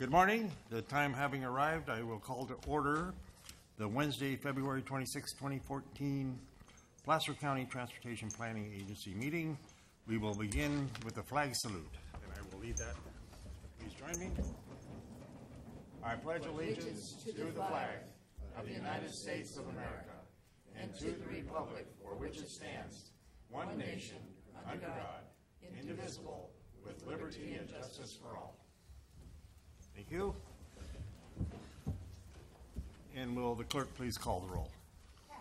Good morning. The time having arrived, I will call to order the Wednesday, February 26, 2014 Placer County Transportation Planning Agency meeting. We will begin with the flag salute, and I will lead that. Please join me. I pledge allegiance to the flag of the United States of America and to the republic for which it stands, one nation, under God, indivisible, with liberty and justice for all. Thank you. And will the clerk please call the roll? Cash.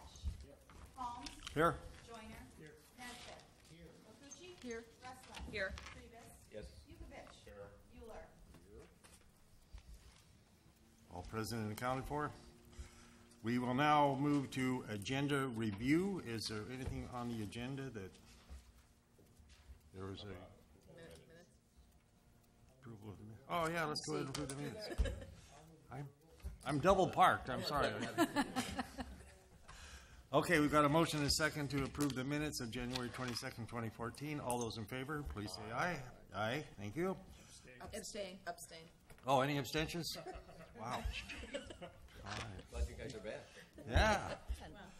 Holmes. Here. Joyner. Here. Nesbitt. Here. Mafucci. Here. Westland. Here. Trevis. Yes. Yukovich. Here. Euler. All present and accounted for. We will now move to agenda review. Is there anything on the agenda that there was a approval of the minutes? Oh yeah, let's go ahead and approve the minutes. I'm double parked. I'm sorry. Okay, we've got a motion and a second to approve the minutes of January 22nd, 2014. All those in favor, please say aye. Aye. Thank you. Abstain. Abstain. Oh, any abstentions? Wow. All right. Glad you guys are back. Yeah.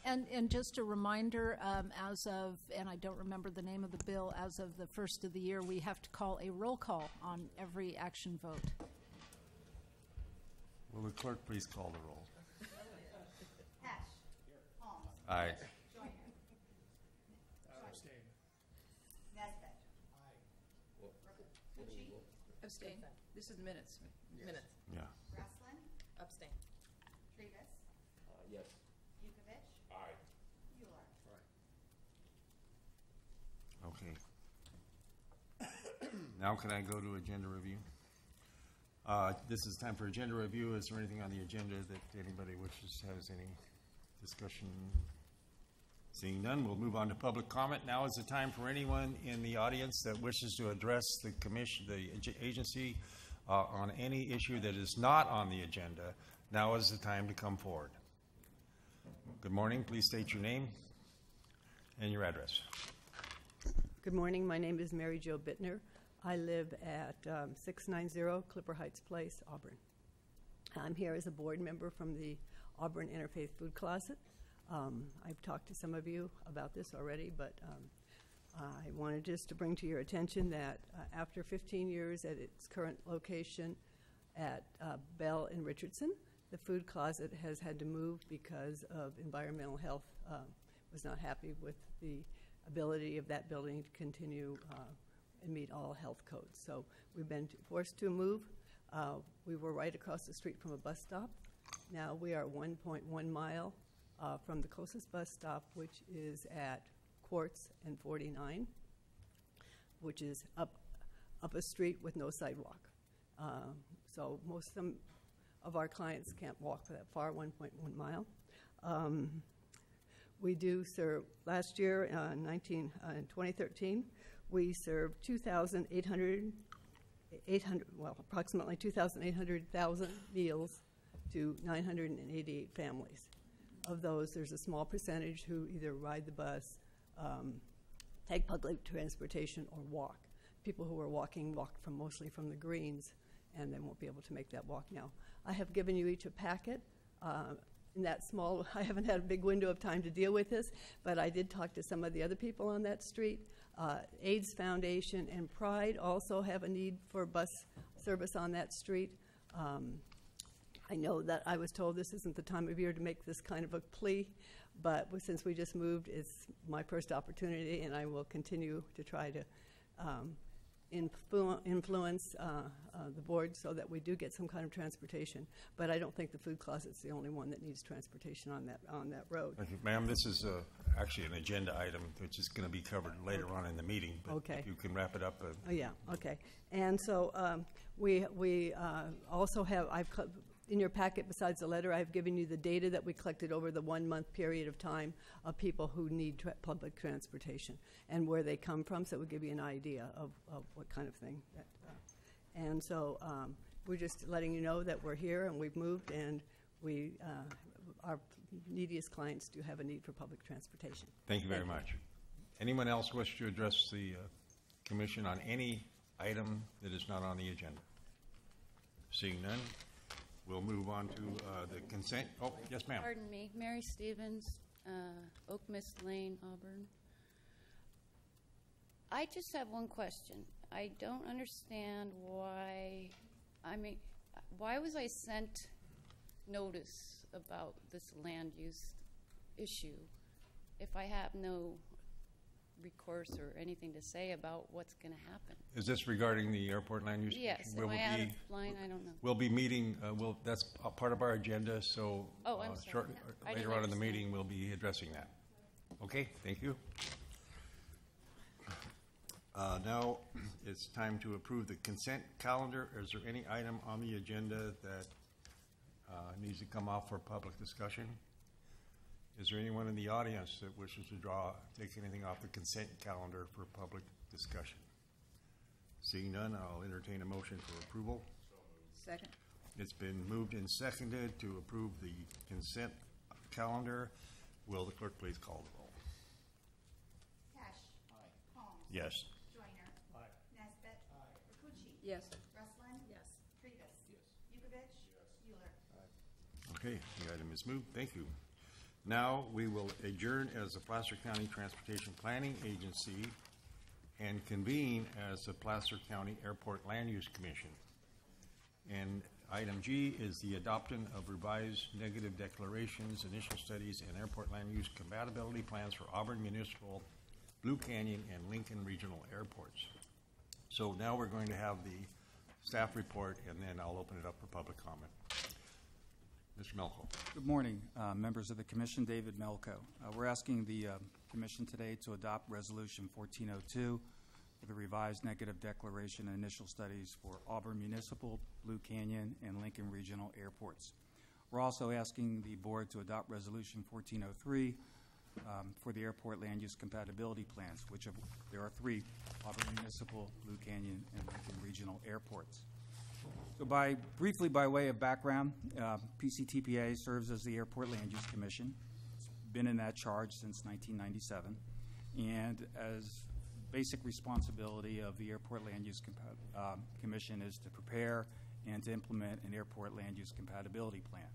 And just a reminder, as of, and I don't remember the name of the bill, as of the first of the year, we have to call a roll call on every action vote. Will the clerk please call the roll? Cash. Holmes. Aye. Joyner. Abstain. Nesbitt. Aye. Mafucci. Abstain. This is minutes. Minutes. Yeah. Westland. Abstain. Trevis. Yes. Yukovich. Aye. Euler. Okay. Now can I go to agenda review? This is time for agenda review. Is there anything on the agenda that anybody wishes, has any discussion? Seeing none, we'll move on to public comment. Now is the time for anyone in the audience that wishes to address the commission, the agency, on any issue that is not on the agenda. Now is the time to come forward. Good morning. Please state your name and your address. Good morning. My name is Mary Jo Bittner. I live at 690 Clipper Heights Place, Auburn. I'm here as a board member from the Auburn Interfaith Food Closet. I've talked to some of you about this already, but I wanted just to bring to your attention that after 15 years at its current location at Bell and Richardson, the food closet has had to move because of environmental health. Was not happy with the ability of that building to continue and meet all health codes. So we've been forced to move. We were right across the street from a bus stop. Now we are 1.1 mile from the closest bus stop, which is at Quartz and 49, which is up a street with no sidewalk. So most of our clients can't walk that far, 1.1 mile. We do serve, last year, in 2013, we served approximately 2,800,000 meals to 988 families. Of those, there's a small percentage who either ride the bus, take public transportation, or walk. People who are walking walk mostly from the greens, and they won't be able to make that walk now. I have given you each a packet. In that small, I haven't had a big window of time to deal with this, but I did talk to some of the other people on that street. AIDS Foundation and Pride also have a need for bus service on that street. I know that I was told this isn't the time of year to make this kind of a plea, but since we just moved, it's my first opportunity, and I will continue to try to influence the board so that we do get some kind of transportation. But I don't think the food closet's the only one that needs transportation on that road. Thank you, ma'am. This is actually an agenda item which is going to be covered later on in the meeting. But okay. If you can wrap it up. Oh yeah. Okay. And so we also have in your packet, besides the letter, I've given you the data that we collected over the 1 month period of time of people who need public transportation and where they come from, so it will give you an idea of what kind of thing. And so we're just letting you know that we're here and we've moved, and our neediest clients do have a need for public transportation. Thank you very much. Anyone else wish to address the commission on any item that is not on the agenda? Seeing none, we'll move on to the consent. Oh, yes, ma'am. Pardon me, Mary Stevens, Oak Mist Lane, Auburn. I just have one question. I don't understand why, why was I sent notice about this land use issue if I have no recourse or anything to say about what's going to happen? Is this regarding the airport land use? Yes, Will am I we out be- of line? I don't know. We'll be meeting, that's a part of our agenda, so Oh, I'm sorry. I didn't later on in the understand. meeting, we'll be addressing that. Okay, thank you. Now, it's time to approve the consent calendar. Is there any item on the agenda that needs to come off for public discussion? Is there anyone in the audience that wishes to take anything off the consent calendar for public discussion? Seeing none, I'll entertain a motion for approval. Second. It's been moved and seconded to approve the consent calendar. Will the clerk please call the roll? Cash. Holmes. Yes. Joyner. Nesbit. Rakucci. Yes. Russland. Yes. Trivas. Yukovich. Euler. Okay, the item is moved. Thank you. Now, we will adjourn as the Placer County Transportation Planning Agency and convene as the Placer County Airport Land Use Commission. And item G is the adoption of revised negative declarations, initial studies, and airport land use compatibility plans for Auburn Municipal, Blue Canyon, and Lincoln Regional Airports. So now we're going to have the staff report, and then I'll open it up for public comment. Mr. Melko. Good morning, members of the Commission. David Melko. We're asking the Commission today to adopt Resolution 1402 for the revised negative declaration and initial studies for Auburn Municipal, Blue Canyon, and Lincoln Regional Airports. We're also asking the Board to adopt Resolution 1403 for the airport land use compatibility plans, which there are three: Auburn Municipal, Blue Canyon, and Lincoln Regional Airports. So briefly by way of background, PCTPA serves as the Airport Land Use Commission. It's been in that charge since 1997. And as basic responsibility of the Airport Land Use Commission is to prepare and to implement an airport land use compatibility plan.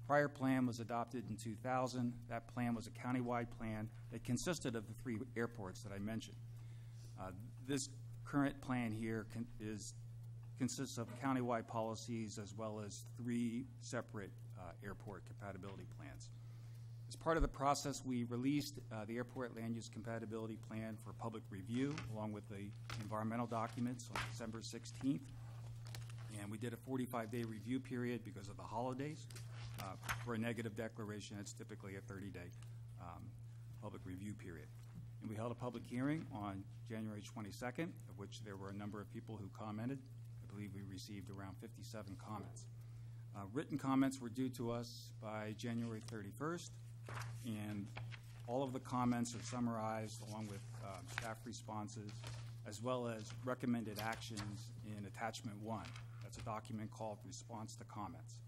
Prior plan was adopted in 2000. That plan was a countywide plan that consisted of the three airports that I mentioned. This current plan here consists of countywide policies as well as three separate airport compatibility plans. As part of the process, we released the Airport Land Use Compatibility Plan for public review along with the environmental documents on December 16th. And we did a 45-day review period because of the holidays. For a negative declaration, it's typically a 30-day public review period. And we held a public hearing on January 22nd, of which there were a number of people who commented. I believe we received around 57 comments. Written comments were due to us by January 31st, and all of the comments are summarized along with staff responses, as well as recommended actions in Attachment 1. That's a document called Response to Comments.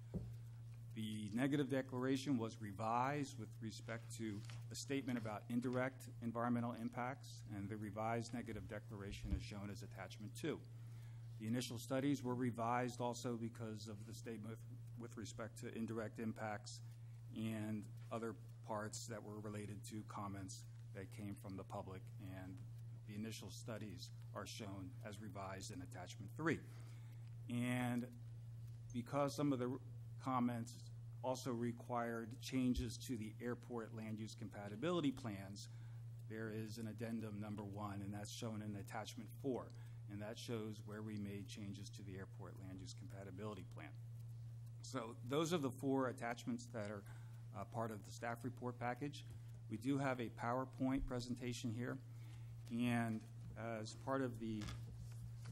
The negative declaration was revised with respect to a statement about indirect environmental impacts, and the revised negative declaration is shown as Attachment 2. The initial studies were revised also because of the statement with respect to indirect impacts and other parts that were related to comments that came from the public, and the initial studies are shown as revised in Attachment 3. And because some of the comments also required changes to the airport land use compatibility plans, there is an addendum number 1, and that's shown in Attachment 4. And that shows where we made changes to the airport land use compatibility plan. So those are the 4 attachments that are part of the staff report package. We do have a PowerPoint presentation here, and as part of the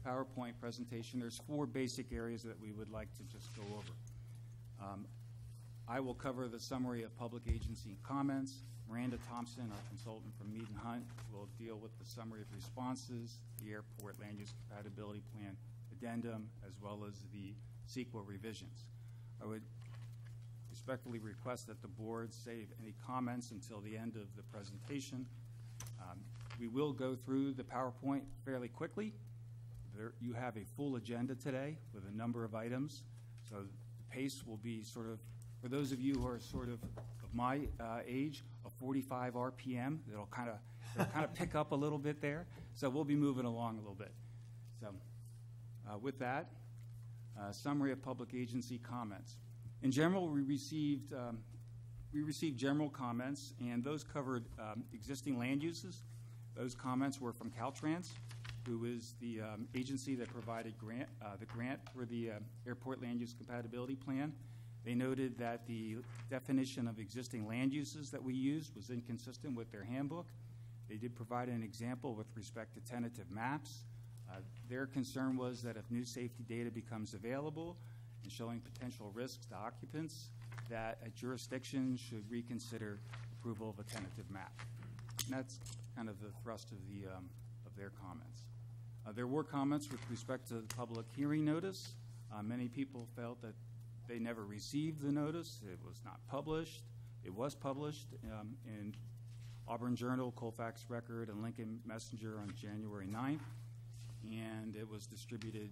PowerPoint presentation, there's 4 basic areas that we would like to just go over. I will cover the summary of public agency comments. Miranda Thompson, our consultant from Mead & Hunt, will deal with the summary of responses, the airport land use compatibility plan addendum, as well as the CEQA revisions. I would respectfully request that the board save any comments until the end of the presentation. We will go through the PowerPoint fairly quickly. You have a full agenda today with a number of items, so the pace will be sort of, for those of you who are sort of my age, a 45 RPM. It'll kind of pick up a little bit there, so we'll be moving along a little bit. So with that, summary of public agency comments. In general, we received general comments, and those covered existing land uses. Those comments were from Caltrans, who is the agency that provided the grant for the airport land use compatibility plan. They noted that the definition of existing land uses that we used was inconsistent with their handbook. They did provide an example with respect to tentative maps. Their concern was that if new safety data becomes available and showing potential risks to occupants, that a jurisdiction should reconsider approval of a tentative map. And that's kind of the thrust of their comments. There were comments with respect to the public hearing notice. Many people felt that they never received the notice. It was not published. It was published in Auburn Journal, Colfax Record, and Lincoln Messenger on January 9th, and it was distributed,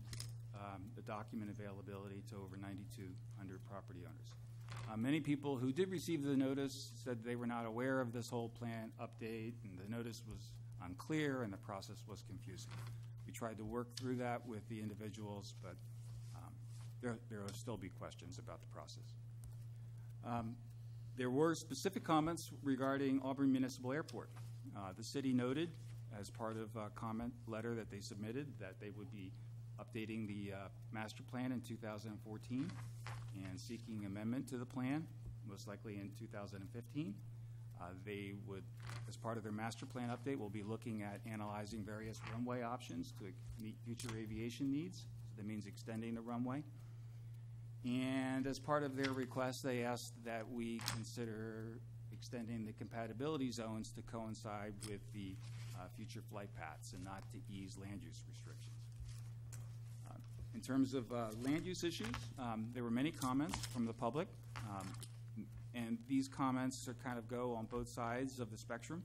the document availability, to over 9,200 property owners. Many people who did receive the notice said they were not aware of this whole plan update, and the notice was unclear and the process was confusing. We tried to work through that with the individuals, but there will still be questions about the process. There were specific comments regarding Auburn Municipal Airport. The city noted, as part of a comment letter that they submitted, that they would be updating the master plan in 2014 and seeking amendment to the plan, most likely in 2015. They would, as part of their master plan update, will be looking at analyzing various runway options to meet future aviation needs. So that means extending the runway. And as part of their request, they asked that we consider extending the compatibility zones to coincide with the future flight paths and not to ease land use restrictions. In terms of land use issues, there were many comments from the public, and these comments kind of go on both sides of the spectrum.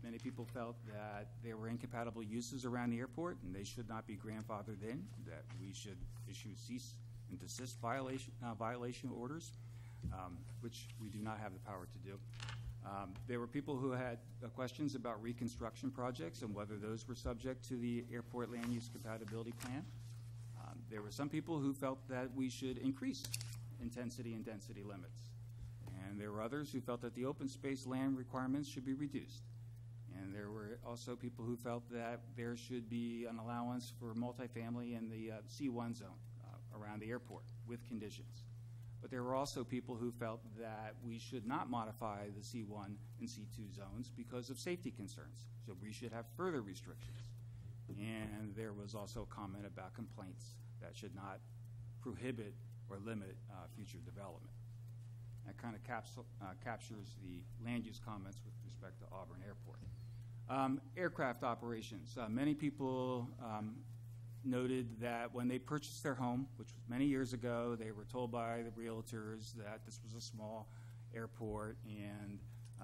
Many people felt that there were incompatible uses around the airport and they should not be grandfathered in, that we should issue cease and desist violation orders, which we do not have the power to do. There were people who had questions about reconstruction projects and whether those were subject to the airport land use compatibility plan. There were some people who felt that we should increase intensity and density limits. And there were others who felt that the open space land requirements should be reduced. And there were also people who felt that there should be an allowance for multifamily in the C1 zone around the airport with conditions. But there were also people who felt that we should not modify the C1 and C2 zones because of safety concerns. So we should have further restrictions. And there was also a comment about complaints that should not prohibit or limit future development. That kind of captures the land use comments with respect to Auburn Airport. Aircraft operations. Many people noted that when they purchased their home, which was many years ago, they were told by the realtors that this was a small airport and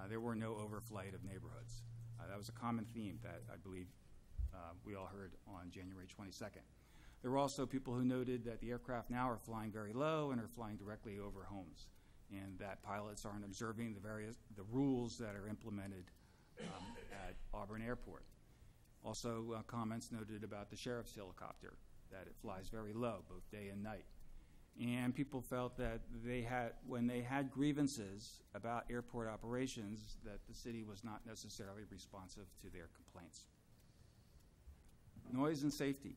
there were no overflight of neighborhoods. That was a common theme that I believe we all heard on January 22nd. There were also people who noted that the aircraft now are flying very low and are flying directly over homes, and that pilots aren't observing the rules that are implemented at Auburn Airport. Also, comments noted about the sheriff's helicopter, that it flies very low, both day and night. And people felt that when they had grievances about airport operations, that the city was not necessarily responsive to their complaints. Noise and safety.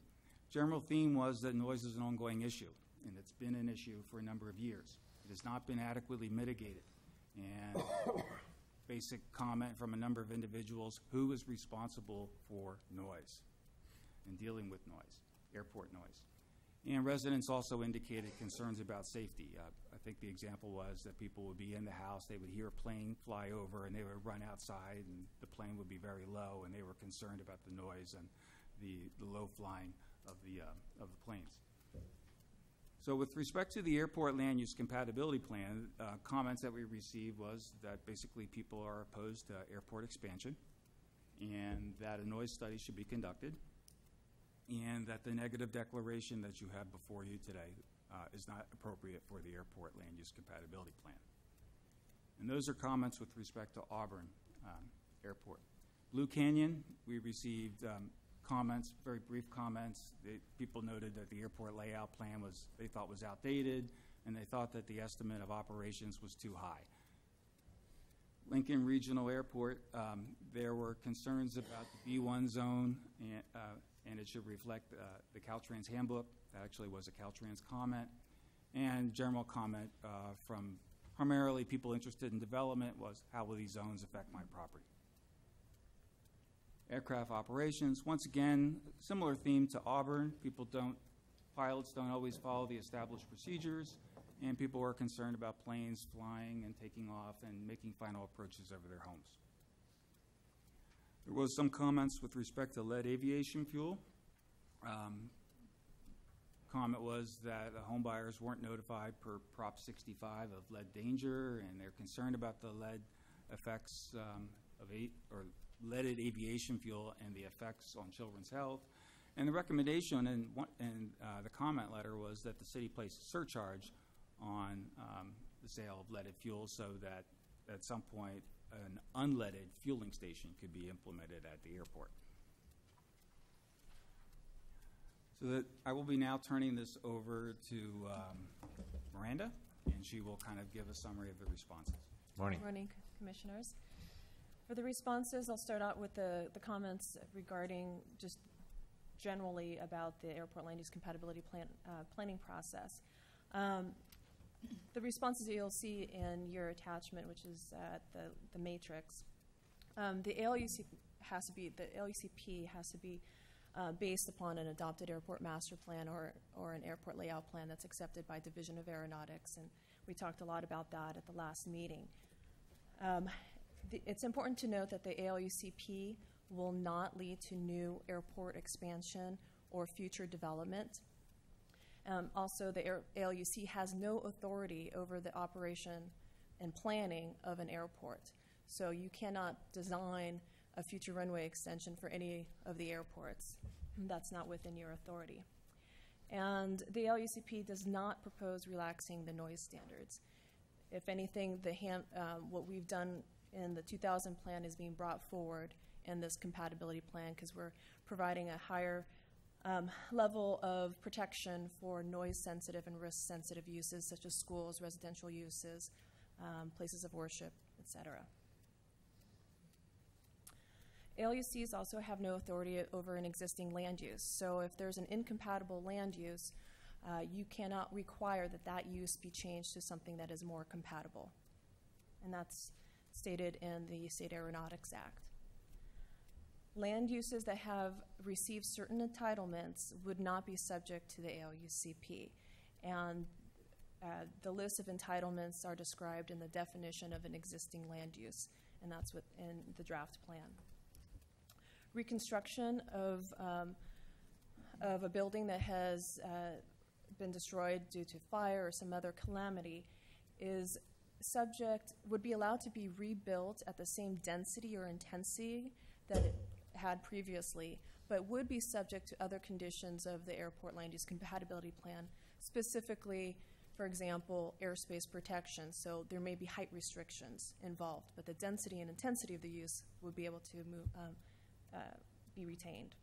General theme was that noise is an ongoing issue, and it's been an issue for a number of years. It has not been adequately mitigated. And basic comment from a number of individuals: who is responsible for noise and dealing with noise, airport noise? And residents also indicated concerns about safety. I think the example was that people would be in the house, they would hear a plane fly over, and they would run outside, and the plane would be very low, and they were concerned about the noise and the low flying of the planes. So with respect to the airport land use compatibility plan, comments that we received was that basically people are opposed to airport expansion and that a noise study should be conducted. and that the negative declaration that you have before you today is not appropriate for the airport land use compatibility plan. And those are comments with respect to Auburn Airport. Blue Canyon, we received comments, very brief comments. People noted that the airport layout plan they thought was outdated, and they thought that the estimate of operations was too high. Lincoln Regional Airport, there were concerns about the B1 zone, and it should reflect the Caltrans handbook. That actually was a Caltrans comment. And general comment from primarily people interested in development was, how will these zones affect my property? Aircraft operations, once again, similar theme to Auburn. Pilots don't always follow the established procedures, and people are concerned about planes flying and taking off and making final approaches over their homes. There was some comments with respect to lead aviation fuel. Comment was that home buyers weren't notified per Prop 65 of lead danger, and they're concerned about the lead effects of leaded aviation fuel and the effects on children's health. And the recommendation in the comment letter was that the city place a surcharge on the sale of leaded fuel so that at some point an unleaded fueling station could be implemented at the airport. So that I will be now turning this over to Miranda, and she will kind of give a summary of the responses. Morning. Morning, Commissioners. For the responses, I'll start out with the comments regarding just generally about the airport land use compatibility planning process. The responses that you'll see in your attachment, which is the matrix, the LUCP has to be based upon an adopted airport master plan or an airport layout plan that's accepted by Division of Aeronautics, and we talked a lot about that at the last meeting. It's important to note that the ALUCP will not lead to new airport expansion or future development. Also, the ALUC has no authority over the operation and planning of an airport. So you cannot design a future runway extension for any of the airports. That's not within your authority. And the ALUCP does not propose relaxing the noise standards. If anything, what we've done in the 2000 plan is being brought forward in this compatibility plan because we're providing a higher level of protection for noise-sensitive and risk-sensitive uses such as schools, residential uses, places of worship, etc. ALUCs also have no authority over an existing land use. So if there's an incompatible land use, you cannot require that use be changed to something that is more compatible. And that's stated in the State Aeronautics Act. Land uses that have received certain entitlements would not be subject to the ALUCP. And the list of entitlements are described in the definition of an existing land use, and that's in the draft plan. Reconstruction of a building that has been destroyed due to fire or some other calamity would be allowed to be rebuilt at the same density or intensity that it had previously, but would be subject to other conditions of the airport land use compatibility plan, specifically, for example, airspace protection. So there may be height restrictions involved, but the density and intensity of the use would be able to be retained.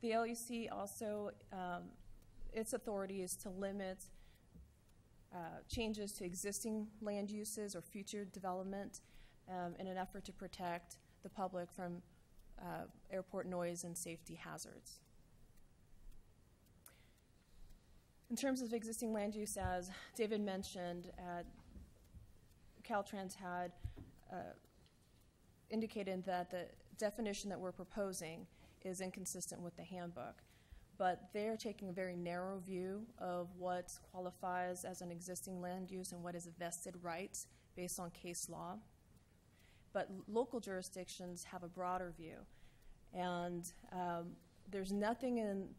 The LUC also, its authority is to limit changes to existing land uses or future development in an effort to protect the public from airport noise and safety hazards. In terms of existing land use, as David mentioned, Caltrans had indicated that the definition that we're proposing is inconsistent with the handbook. But they're taking a very narrow view of what qualifies as an existing land use and what is a vested right based on case law. But local jurisdictions have a broader view. And there's nothing in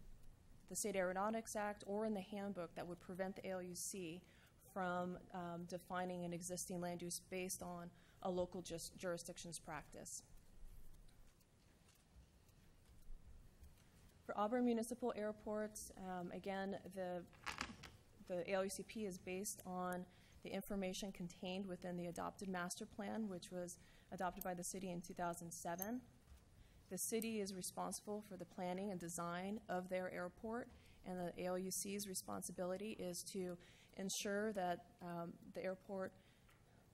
the State Aeronautics Act or in the handbook that would prevent the ALUC from defining an existing land use based on a local jurisdiction's practice. For Auburn Municipal Airports, again, the ALUCP is based on the information contained within the adopted master plan, which was adopted by the city in 2007. The city is responsible for the planning and design of their airport, and the ALUC's responsibility is to ensure that the airport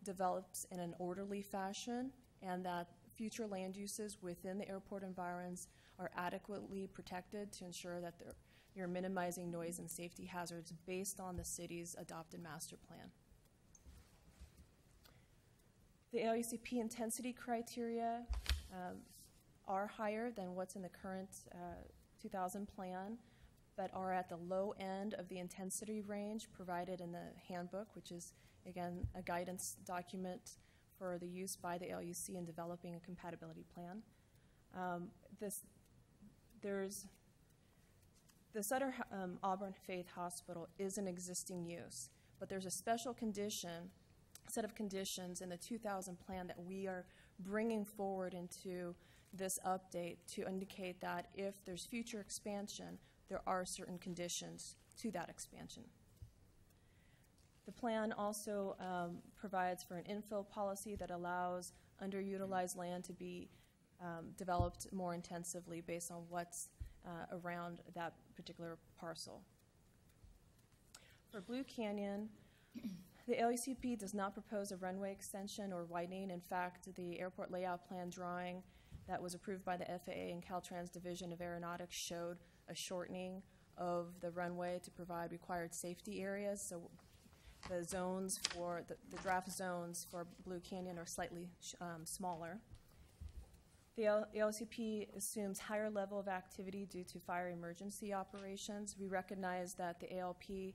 develops in an orderly fashion and that future land uses within the airport environs are adequately protected to ensure that you're minimizing noise and safety hazards based on the city's adopted master plan. The ALUCP intensity criteria are higher than what's in the current 2000 plan, but are at the low end of the intensity range provided in the handbook, which is, again, a guidance document for the use by the ALUC in developing a compatibility plan. The Sutter Auburn Faith Hospital is an existing use, but there's a special set of conditions in the 2000 plan that we are bringing forward into this update to indicate that if there's future expansion, there are certain conditions to that expansion. The plan also provides for an infill policy that allows underutilized land to be developed more intensively based on what's around that particular parcel. For Blue Canyon, the ALUCP does not propose a runway extension or widening. In fact, the airport layout plan drawing that was approved by the FAA and Caltrans Division of Aeronautics showed a shortening of the runway to provide required safety areas. So the zones for the draft zones for Blue Canyon are slightly smaller. The ALUCP assumes higher level of activity due to fire emergency operations. We recognize that the ALP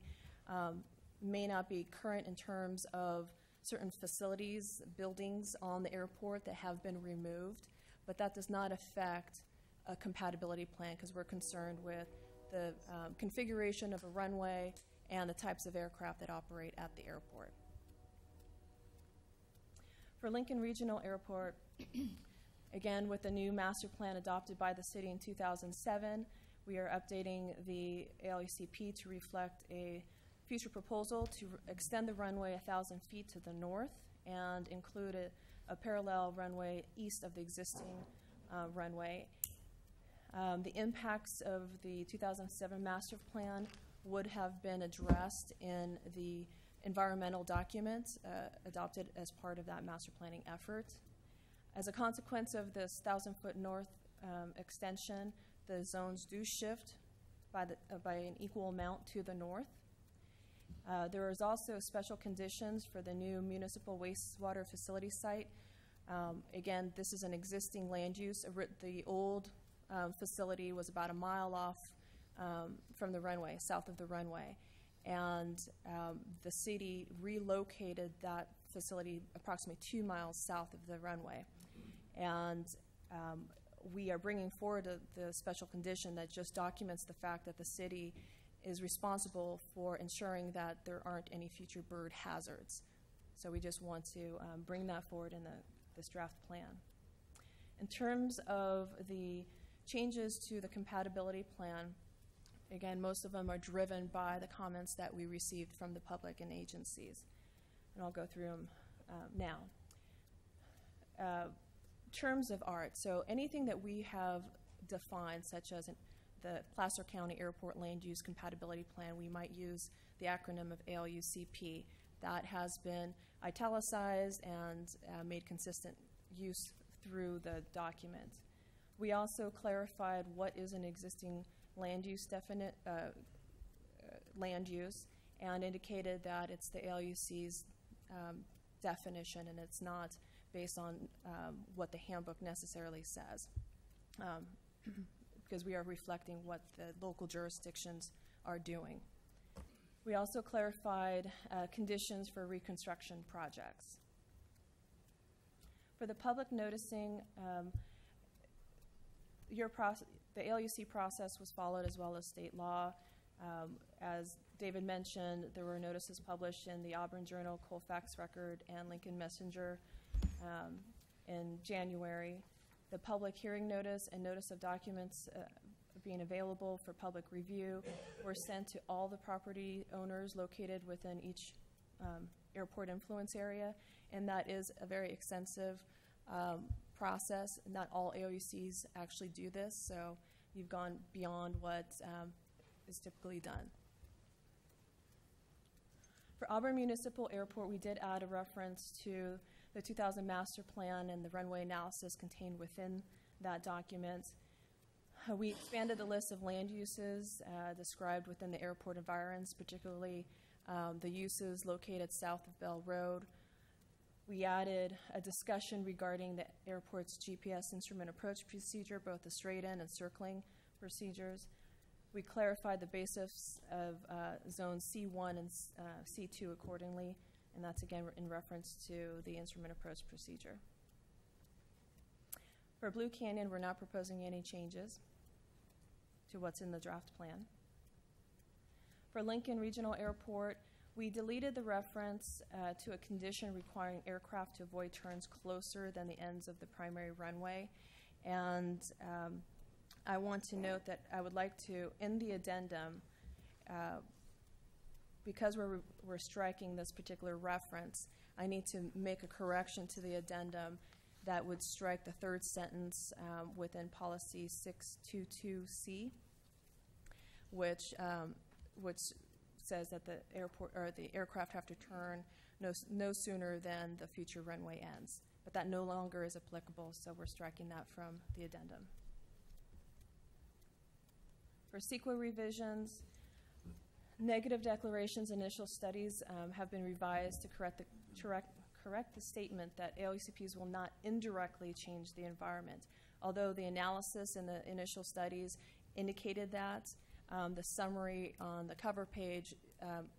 may not be current in terms of certain facilities, buildings on the airport that have been removed, but that does not affect a compatibility plan because we're concerned with the configuration of a runway and the types of aircraft that operate at the airport. For Lincoln Regional Airport, again, with the new master plan adopted by the city in 2007, we are updating the ALUCP to reflect a future proposal to extend the runway 1,000 feet to the north and include a parallel runway east of the existing runway. The impacts of the 2007 master plan would have been addressed in the environmental documents adopted as part of that master planning effort. As a consequence of this 1,000-foot north extension, the zones do shift by an equal amount to the north. There is also special conditions for the new municipal wastewater facility site. Again, this is an existing land use. The old facility was about a mile off from the runway, south of the runway. And the city relocated that facility approximately 2 miles south of the runway. And we are bringing forward the special condition that just documents the fact that the city is responsible for ensuring that there aren't any future bird hazards. So we just want to bring that forward in this draft plan. In terms of the changes to the compatibility plan, again, most of them are driven by the comments that we received from the public and agencies. And I'll go through them now. Terms of art. So anything that we have defined, such as the Placer County Airport Land Use Compatibility Plan, we might use the acronym of ALUCP. That has been italicized and made consistent use through the document. We also clarified what is an existing land use land use and indicated that it's the ALUC's definition and it's not based on what the handbook necessarily says. Because we are reflecting what the local jurisdictions are doing. We also clarified conditions for reconstruction projects. For the public noticing, the ALUC process was followed as well as state law. As David mentioned, there were notices published in the Auburn Journal, Colfax Record, and Lincoln Messenger in January. The public hearing notice and notice of documents being available for public review were sent to all the property owners located within each airport influence area, and that is a very extensive process. Not all ALUCs actually do this, so you've gone beyond what is typically done. For Auburn Municipal Airport, we did add a reference to the 2000 master plan and the runway analysis contained within that document. We expanded the list of land uses described within the airport environs, particularly the uses located south of Bell Road. We added a discussion regarding the airport's GPS instrument approach procedure, both the straight-in and circling procedures. We clarified the basis of zones C1 and C2 accordingly, and that's again in reference to the instrument approach procedure. For Blue Canyon, we're not proposing any changes to what's in the draft plan. For Lincoln Regional Airport, we deleted the reference to a condition requiring aircraft to avoid turns closer than the ends of the primary runway. And I want to note that I would like to, in the addendum, because we're striking this particular reference, I need to make a correction to the addendum that would strike the third sentence within policy 622C, which says that the airport or the aircraft have to turn no sooner than the future runway ends. But that no longer is applicable, so we're striking that from the addendum. For CEQA revisions, negative declarations initial studies have been revised to correct the statement that ALUCPs will not indirectly change the environment. Although the analysis in the initial studies indicated that, the summary on the cover page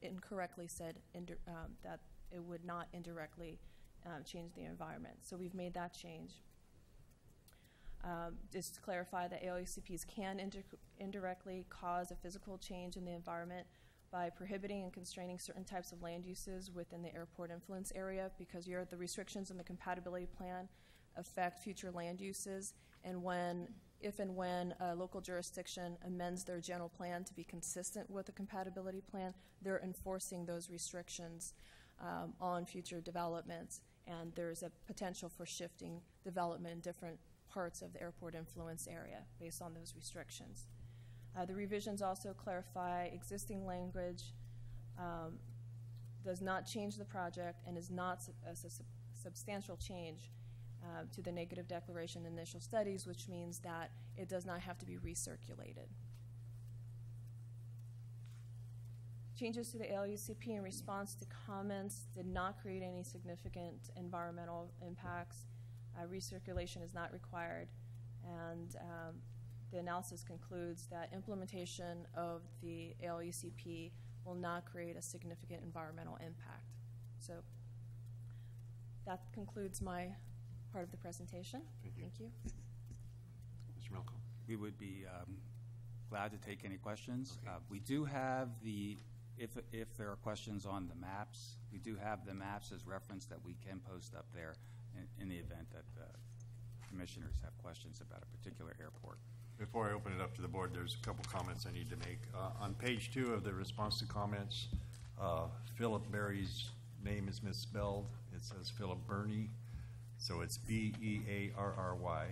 incorrectly said that it would not indirectly change the environment. So we've made that change. Just to clarify that ALUCPs can indirectly cause a physical change in the environment by prohibiting and constraining certain types of land uses within the airport influence area, because the restrictions in the compatibility plan affect future land uses, and if and when a local jurisdiction amends their general plan to be consistent with the compatibility plan, they're enforcing those restrictions on future developments, and there's a potential for shifting development in different parts of the airport influence area based on those restrictions. The revisions also clarify existing language does not change the project and is not a substantial change to the negative declaration initial studies, which means that it does not have to be recirculated. Changes to the ALUCP in response to comments did not create any significant environmental impacts. Recirculation is not required, and the analysis concludes that implementation of the ALUCP will not create a significant environmental impact. So that concludes my part of the presentation. Thank you. Mr. Melko? We would be glad to take any questions. Okay. We do have if there are questions on the maps, we do have the maps as reference that we can post up there in the event that commissioners have questions about a particular airport. Before I open it up to the board, there's a couple comments I need to make. On page 2 of the response to comments, Philip Berry's name is misspelled. It says Philip Burney, so it's B-E-A-R-R-Y.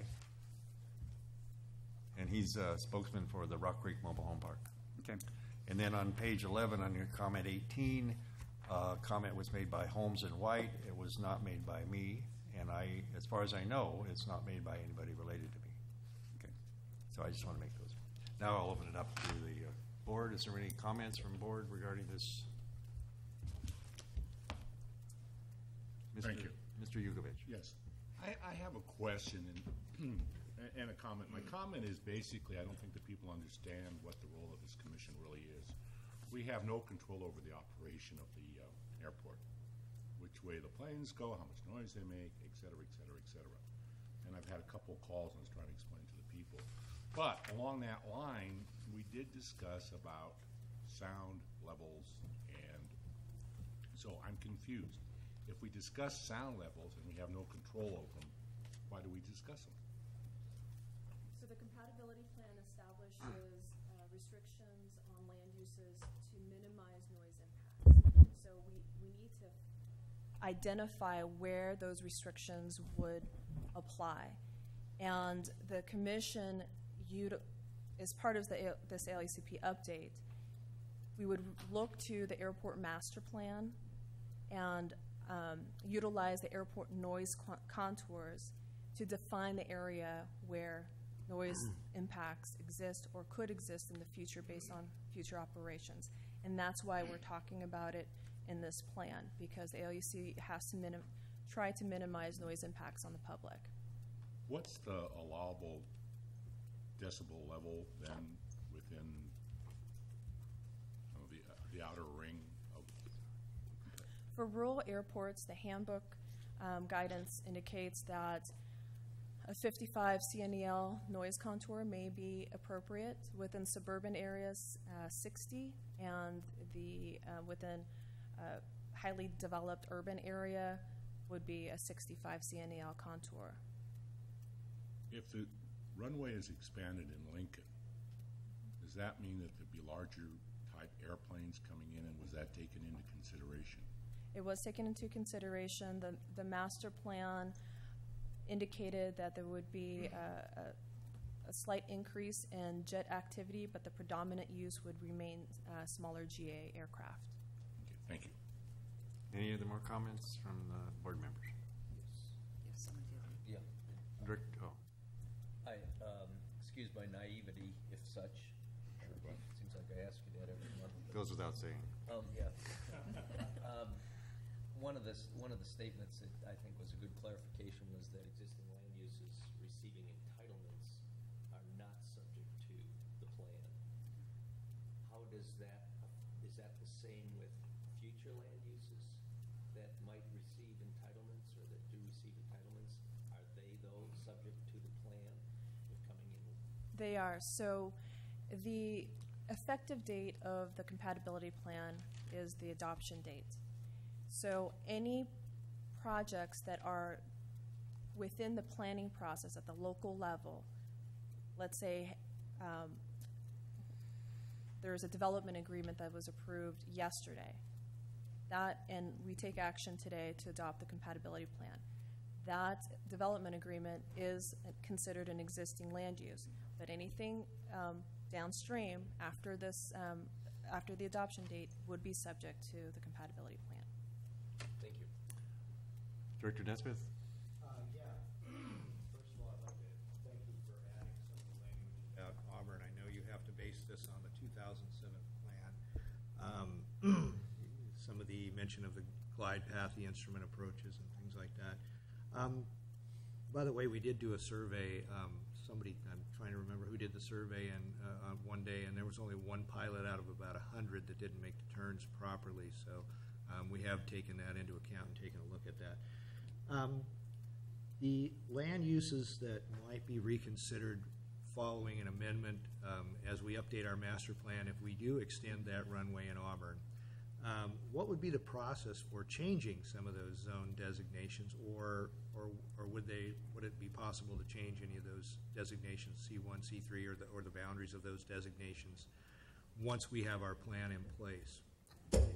And he's a spokesman for the Rock Creek Mobile Home Park. Okay. And then on page 11, on your comment 18, comment was made by Holmes and White. It was not made by me, and as far as I know, it's not made by anybody related to me. Okay. So I just want to make those. Now I'll open it up to the board. Is there any comments from board regarding this? Thank you. Mr. Yukovich. Yes. I have a question and a comment. My comment is basically I don't think that people understand what the role of this commission really is. We have no control over the operation of the airport, which way the planes go, how much noise they make, et cetera, et cetera, et cetera. And I've had a couple of calls and I was trying to explain to the people. But along that line, we did discuss about sound levels, and so I'm confused. If we discuss sound levels and we have no control over them, why do we discuss them? So the compatibility plan established is restrictions on land uses to minimize noise impacts. So we need to identify where those restrictions would apply. And the commission, as part of this ALUCP update, we would look to the airport master plan and utilize the airport noise contours to define the area where noise impacts exist or could exist in the future based on future operations. And that's why we're talking about it in this plan, because the ALUC has to try to minimize noise impacts on the public. What's the allowable decibel level then within the outer ring of? For rural airports, the handbook guidance indicates that a 55 CNEL noise contour may be appropriate. Within suburban areas, 60, and within highly developed urban area would be a 65 CNEL contour. If the runway is expanded in Lincoln, does that mean that there'd be larger type airplanes coming in, and was that taken into consideration? It was taken into consideration. The master plan indicated that there would be a slight increase in jet activity, but the predominant use would remain smaller GA aircraft. Okay, thank you. Any other more comments from the board members? Yes, someone did. Yeah. Excuse my naivety, if such. Seems like I ask you that every month. Goes without saying. Yeah. One of the statements that I think was a good clarification was that existing land uses receiving entitlements are not subject to the plan. How does that, is that the same with future land uses that might receive entitlements or that do receive entitlements? Are they, though, subject to the plan if coming in? They are. So the effective date of the compatibility plan is the adoption date. So any projects that are within the planning process at the local level, let's say there's a development agreement that was approved yesterday, and we take action today to adopt the compatibility plan. That development agreement is considered an existing land use, but anything downstream after this, after the adoption date, would be subject to the compatibility plan. Thank you. Director Nesmith? First of all, I'd like to thank you for adding some of the language about Auburn. I know you have to base this on the 2007 plan. Some of the mention of the glide path, the instrument approaches, and things like that. By the way, we did do a survey. Somebody, I'm trying to remember who did the survey, and one day, and there was only one pilot out of about 100 that didn't make the turns properly. So we have taken that into account and taken a look at that. The land uses that might be reconsidered following an amendment as we update our master plan, if we do extend that runway in Auburn, what would be the process for changing some of those zone designations, or would it be possible to change any of those designations, C1, C3, or the boundaries of those designations once we have our plan in place?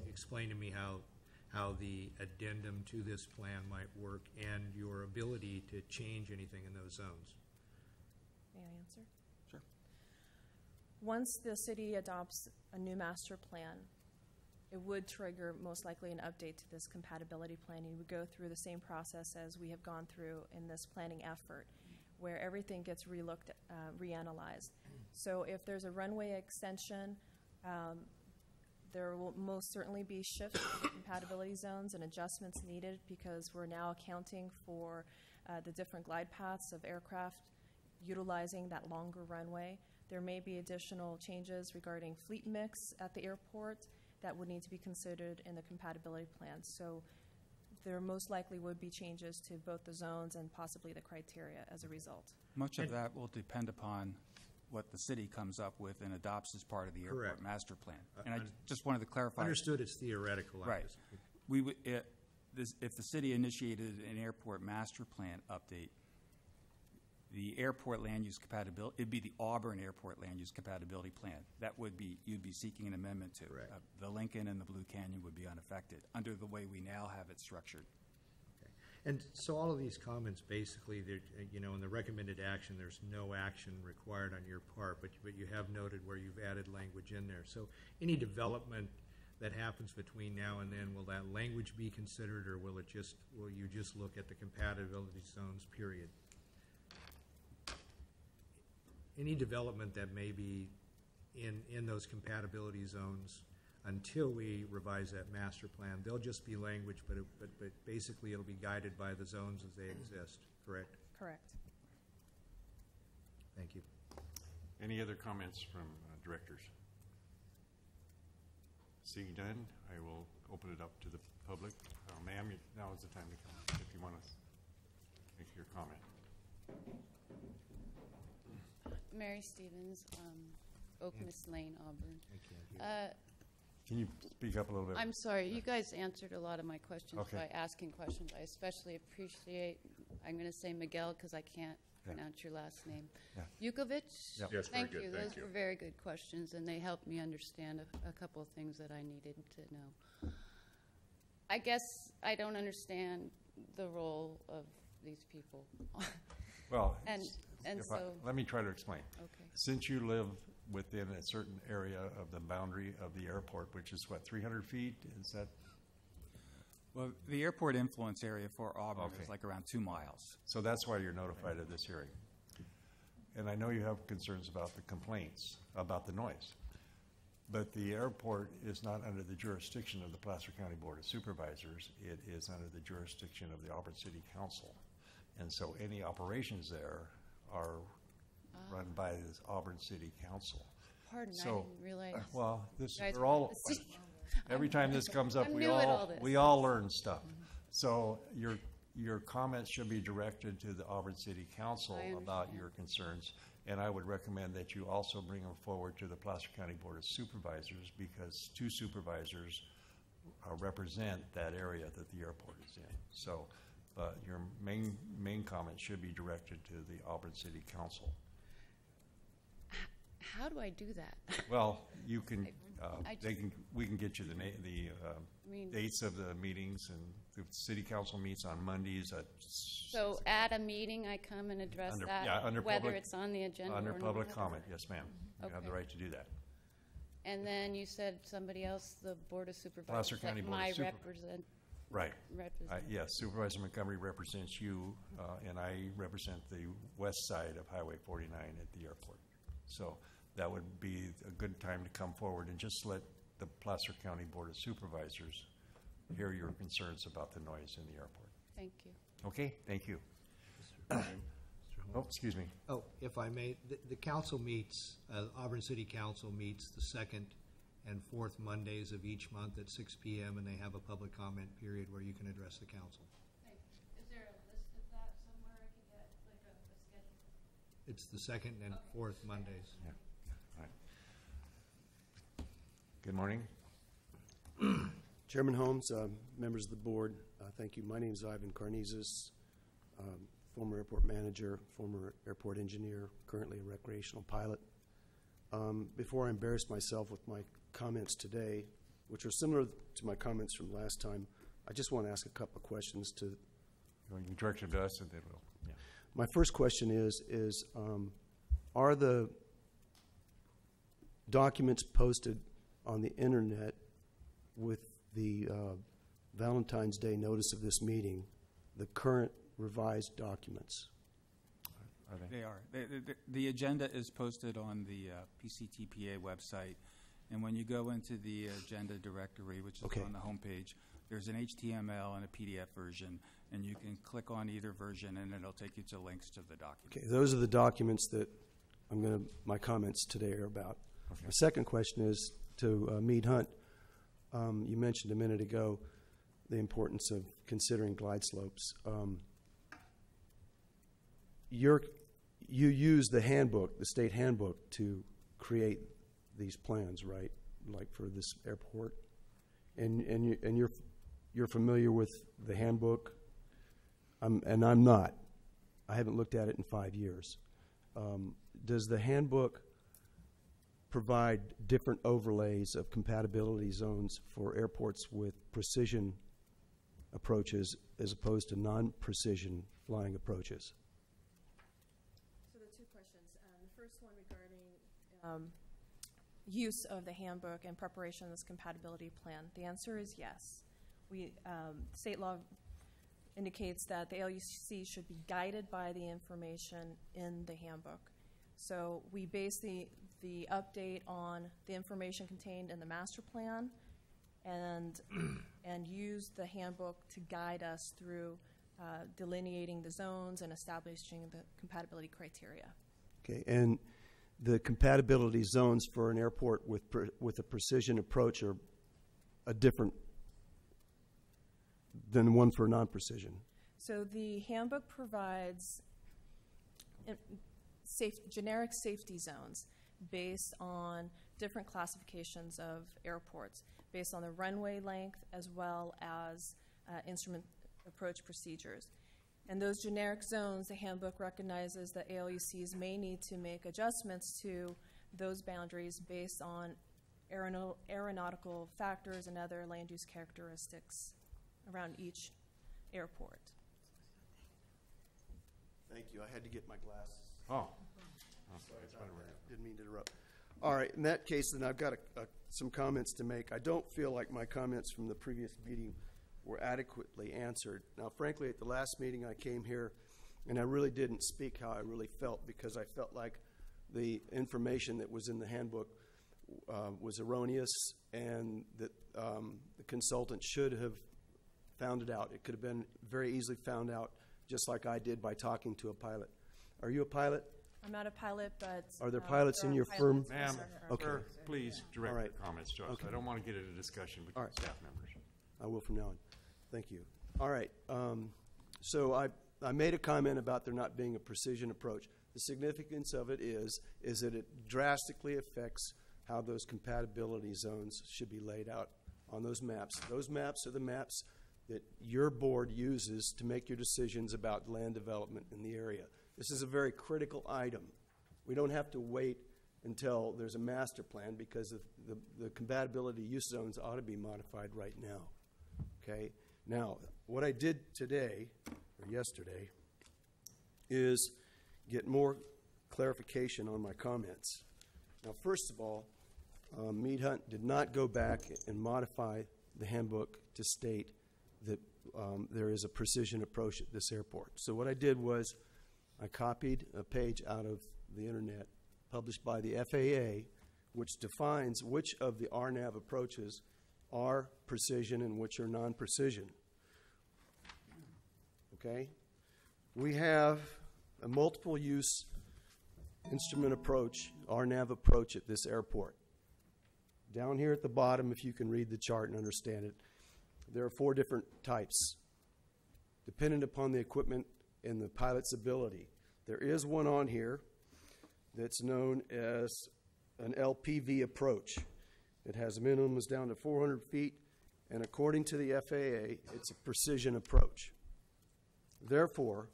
Explain to me how the addendum to this plan might work and your ability to change anything in those zones. May I answer? Sure. Once the city adopts a new master plan, it would trigger most likely an update to this compatibility plan. You would go through the same process as we have gone through in this planning effort, where everything gets relooked, reanalyzed. So if there's a runway extension, there will most certainly be shifts in compatibility zones and adjustments needed, because we're now accounting for the different glide paths of aircraft utilizing that longer runway. There may be additional changes regarding fleet mix at the airport that would need to be considered in the compatibility plan. So there most likely would be changes to both the zones and possibly the criteria as a result. Much of that will depend upon what the city comes up with and adopts as part of the airport Correct. master plan. And I just wanted to clarify. Understood, it's theoretical. Right. We would, if the city initiated an airport master plan update, The airport land use compatibility, it'd be the Auburn Airport Land Use Compatibility Plan. That would be, you'd be seeking an amendment to. Correct. The Lincoln and the Blue Canyon would be unaffected under the way we now have it structured. Okay. And so all of these comments, basically, in the recommended action, there's no action required on your part, but you have noted where you've added language in there. So any development that happens between now and then, will that language be considered, or will you just look at the compatibility zones, period? Any development that may be in those compatibility zones until we revise that master plan, they'll just be language, but basically it'll be guided by the zones as they exist, correct? Correct. Thank you. Any other comments from directors? Seeing none, I will open it up to the public. Ma'am, now is the time to come if you want to make your comment. Mary Stevens, Oakness Lane, Auburn. Can you speak up a little bit? I'm sorry, you guys answered a lot of my questions Okay. by asking questions. I especially appreciate, I'm going to say Miguel because I can't pronounce your last name. Yukovic? Yep. Yes, very Thank good, you. thank Those you. were very good questions, and they helped me understand a couple of things that I needed to know. I guess I don't understand the role of these people. Well, And so, let me try to explain. okay. Since you live within a certain area of the boundary of the airport, which is what, 300 feet? Is that? Well, the airport influence area for Auburn Okay. is like around 2 miles. So that's why you're notified of this hearing. And I know you have concerns about the complaints, about the noise. But the airport is not under the jurisdiction of the Placer County Board of Supervisors. It is under the jurisdiction of the Auburn City Council. And so any operations there are run by the Auburn City Council. Pardon, I So, didn't realize. Well, this, you guys we're were all, at the city. every time this comes up, I'm we new at all this. we all learn stuff. So your comments should be directed to the Auburn City Council I about understand. your concerns. And I would recommend that you also bring them forward to the Placer County Board of Supervisors, because 2 supervisors represent that area that the airport is in. So your main comment should be directed to the Auburn City Council. How do I do that? Well, you can, I we can get you the mean- dates of the meetings, and the city council meets on Mondays at. So at a meeting, I come and address Under- that, yeah, under whether public- it's on the agenda or Under not? public comment, yes, ma'am. You have the Okay. right to do that. And then you said somebody else, the Board of Supervisors. Placer County like Board of my Supervisors. Right. represent. Yes, Supervisor Montgomery represents you, and I represent the west side of Highway 49 at the airport. So that would be a good time to come forward and just let the Placer County Board of Supervisors hear your concerns about the noise in the airport. Thank you. Okay, thank you. Oh, excuse me. Oh, if I may, the council meets, Auburn City Council meets the second and fourth Mondays of each month at 6 p.m., and they have a public comment period where you can address the council. Is there a list of that somewhere I could get, like a schedule? It's the second and fourth Mondays. Yeah. All right. Good morning. Chairman Holmes, members of the board, thank you. My name is Ivan Carnizis, former airport manager, former airport engineer, currently a recreational pilot. Before I embarrass myself with my comments today, which are similar to my comments from last time, I just want to ask a couple of questions to. You direct it to us, and then we'll. Yeah. My first question is are the documents posted on the internet with the Valentine's Day notice of this meeting the current revised documents? Are they? They are. The agenda is posted on the PCTPA website, and when you go into the agenda directory, which is Okay. on the homepage, there's an HTML and a PDF version, and you can click on either version, and it'll take you to links to the document. Okay, those are the documents that my comments today are about. Okay. My second question is to Meade Hunt. You mentioned a minute ago the importance of considering glide slopes. You use the handbook, the state handbook, to create these plans, right? Like for this airport, and you're familiar with the handbook, and I'm not. I haven't looked at it in 5 years. Does the handbook provide different overlays of compatibility zones for airports with precision approaches as opposed to non-precision flying approaches? So the two questions. The first one regarding use of the handbook and preparation of this compatibility plan. The answer is yes. State law indicates that the ALUC should be guided by the information in the handbook. So we base the update on the information contained in the master plan and use the handbook to guide us through delineating the zones and establishing the compatibility criteria. Okay, and the compatibility zones for an airport with a precision approach are a different than one for non-precision. So the handbook provides generic safety zones based on different classifications of airports, based on the runway length as well as instrument approach procedures. And those generic zones, the handbook recognizes that ALUCs may need to make adjustments to those boundaries based on aeronautical factors and other land use characteristics around each airport. Thank you. I had to get my glasses. Oh. Sorry about that. Didn't mean to interrupt. All right. In that case, then I've got some comments to make. I don't feel like my comments from the previous meeting were adequately answered. Now, frankly, at the last meeting I came here, and I really didn't speak how I really felt because I felt like the information that was in the handbook was erroneous and that the consultant should have found it out. It could have been very easily found out just like I did by talking to a pilot. Are you a pilot? I'm not a pilot, but... Are there pilots in your firm? Ma'am, Okay. sir, please direct All right. your comments to us. Okay. I don't want to get into a discussion between All right. staff members. I will from now on. Thank you. All right. So I made a comment about there not being a precision approach. The significance of it is that it drastically affects how those compatibility zones should be laid out on those maps. Those maps are the maps that your board uses to make your decisions about land development in the area. This is a very critical item. We don't have to wait until there's a master plan because the compatibility use zones ought to be modified right now. Okay? Now, what I did today, or yesterday, is get more clarification on my comments. Now, first of all, Mead Hunt did not go back and modify the handbook to state that there is a precision approach at this airport. So what I did was I copied a page out of the internet published by the FAA, which defines which of the RNAV approaches are precision and which are non-precision. Okay? We have a multiple use instrument approach, RNAV approach at this airport. Down here at the bottom, if you can read the chart and understand it, there are 4 different types, dependent upon the equipment and the pilot's ability. There is one on here that's known as an LPV approach. It has minimums down to 400 feet, and according to the FAA, it's a precision approach. Therefore,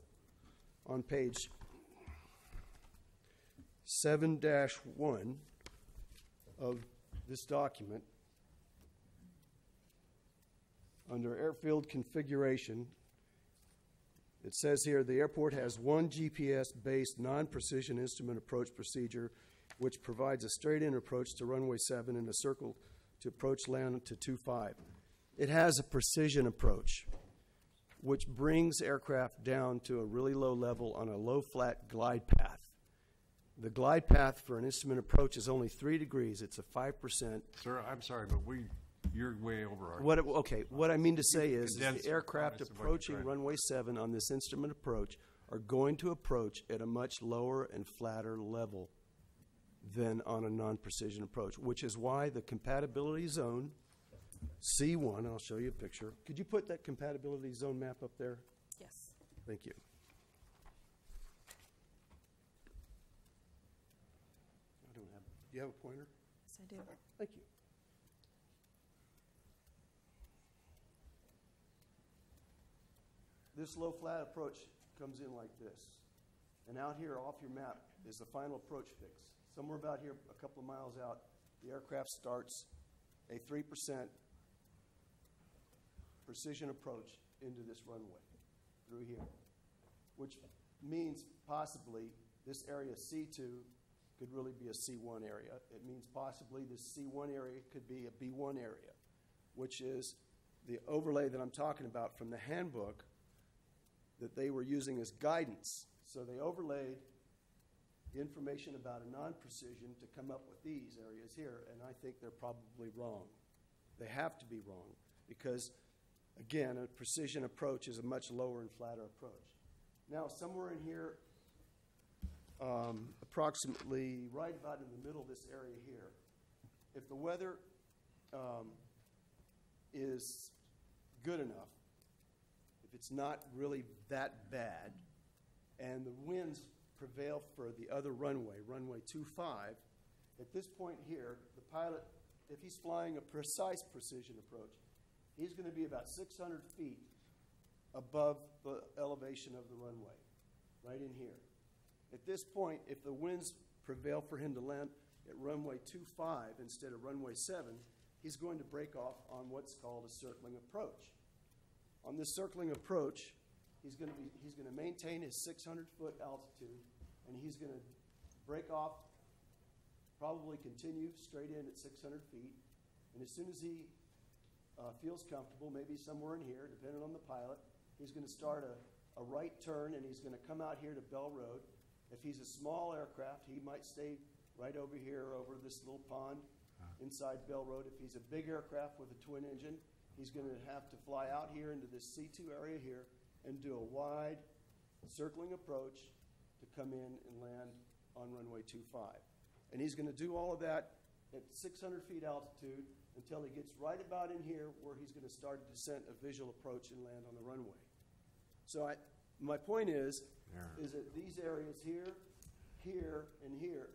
on page 7-1 of this document, under airfield configuration, it says here the airport has one GPS-based non-precision instrument approach procedure which provides a straight-in approach to runway 7 and a circle to approach land to 25. It has a precision approach which brings aircraft down to a really low level on a low flat glide path. The glide path for an instrument approach is only 3 degrees. It's a 5%. Sir, I'm sorry, but you're way over our... What I mean to say is Condense the aircraft comments of what you're approaching trying- runway 7 on this instrument approach are going to approach at a much lower and flatter level than on a non-precision approach, which is why the compatibility zone, C1, I'll show you a picture. Could you put that compatibility zone map up there? Yes. Thank you. Do you have a pointer? Yes, I do. Thank you. This low flat approach comes in like this. and out here off your map is the final approach fix. Somewhere about here, a couple of miles out, the aircraft starts a 3% precision approach into this runway through here, which means possibly this area C2 could really be a C1 area. It means possibly this C1 area could be a B1 area, which is the overlay that I'm talking about from the handbook that they were using as guidance. So they overlaid the information about a non-precision to come up with these areas here, and I think they're probably wrong. They have to be wrong because, again, a precision approach is a much lower and flatter approach. Now, somewhere in here, approximately right about in the middle of this area here, if the weather is good enough, if it's not really that bad, and the winds prevail for the other runway, runway 25, at this point here, the pilot, if he's flying a precise precision approach, he's going to be about 600 feet above the elevation of the runway, right in here. At this point, if the winds prevail for him to land at runway 25 instead of runway 7, he's going to break off on what's called a circling approach. On this circling approach, he's going to maintain his 600-foot altitude, and he's going to break off, probably continue straight in at 600 feet, and as soon as he feels comfortable, maybe somewhere in here, depending on the pilot, he's going to start a right turn, and he's going to come out here to Bell Road. If he's a small aircraft, he might stay right over here over this little pond inside Bell Road. If he's a big aircraft with a twin engine, he's going to have to fly out here into this C2 area here and do a wide circling approach to come in and land on runway 25. And he's going to do all of that at 600 feet altitude until he gets right about in here where he's going to start a descent, a visual approach, and land on the runway. So my point is that these areas here, here, and here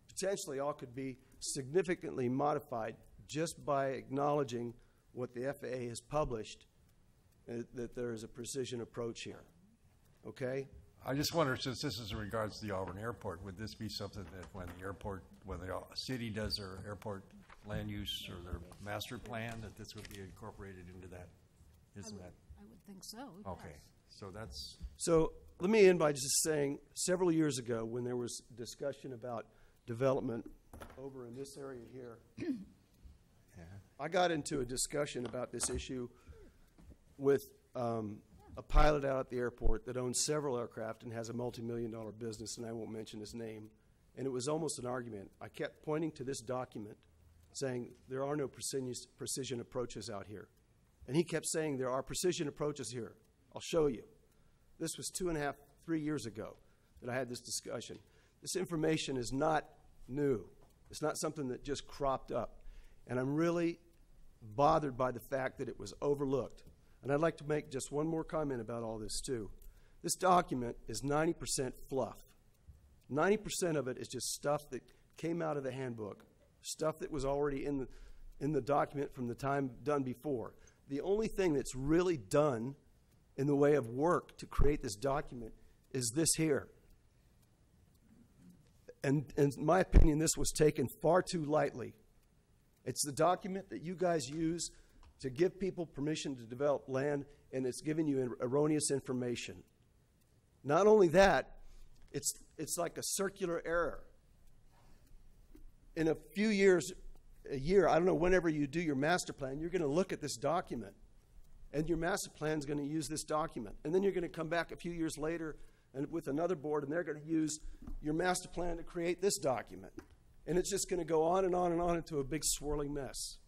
potentially all could be significantly modified just by acknowledging what the FAA has published, that there is a precision approach here. Okay? I just wonder, since this is in regards to the Auburn Airport, would this be something that when the city does their airport land use or their master plan, that this would be incorporated into that? Isn't that? I would think so. Okay. Yes. So that's. So let me end by just saying, several years ago when there was discussion about development over in this area here, I got into a discussion about this issue with a pilot out at the airport that owns several aircraft and has a multi-million-dollar business, and I won't mention his name. And it was almost an argument. I kept pointing to this document saying there are no precision approaches out here. And he kept saying there are precision approaches here. I'll show you. This was 2.5, 3 years ago that I had this discussion. This information is not new. It's not something that just cropped up. And I'm really bothered by the fact that it was overlooked. And I'd like to make just one more comment about all this, too. This document is 90% fluff. 90% of it is just stuff that came out of the handbook, stuff that was already in the document from the time done before. The only thing that's really done in the way of work to create this document is this here. And in my opinion, this was taken far too lightly. It's the document that you guys use to give people permission to develop land, and it's giving you erroneous information. Not only that, it's like a circular error. In a few years, a year, I don't know, whenever you do your master plan, you're going to look at this document, and your master plan is going to use this document. And then you're going to come back a few years later and with another board, and they're going to use your master plan to create this document. And it's just going to go on and on and on into a big swirling mess.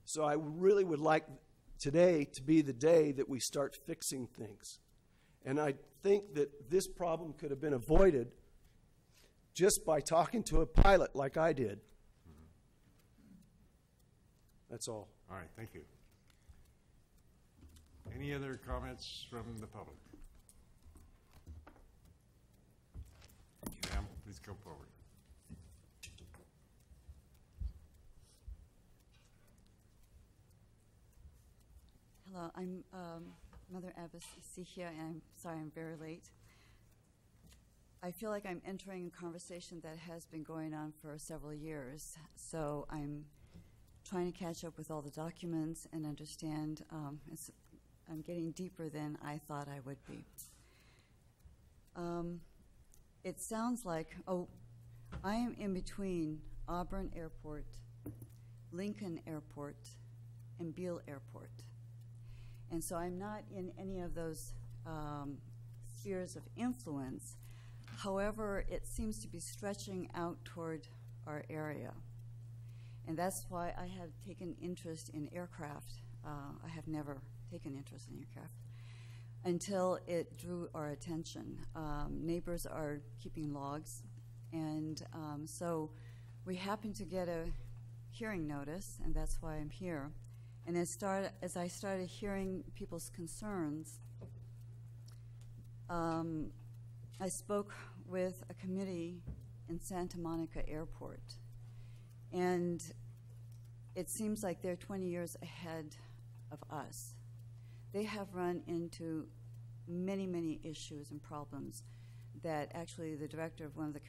So I really would like today to be the day that we start fixing things. And I think that this problem could have been avoided just by talking to a pilot like I did. That's all. All right, thank you. Any other comments from the public? Ma'am, please come forward. Hello, I'm Mother Abbess here, and I'm sorry I'm very late. I feel like I'm entering a conversation that has been going on for several years. So I'm trying to catch up with all the documents and understand. I'm getting deeper than I thought I would be. It sounds like, I am in between Auburn Airport, Lincoln Airport, and Beale Airport. And so I'm not in any of those spheres of influence. However, it seems to be stretching out toward our area. And that's why I have taken interest in aircraft. I have never taken interest in aircraft until it drew our attention. Neighbors are keeping logs, and so we happened to get a hearing notice, and that's why I'm here. And as I started hearing people's concerns, I spoke with a committee in Santa Monica Airport, and it seems like they're 20 years ahead of us. They have run into many, many issues and problems that actually the director of one of the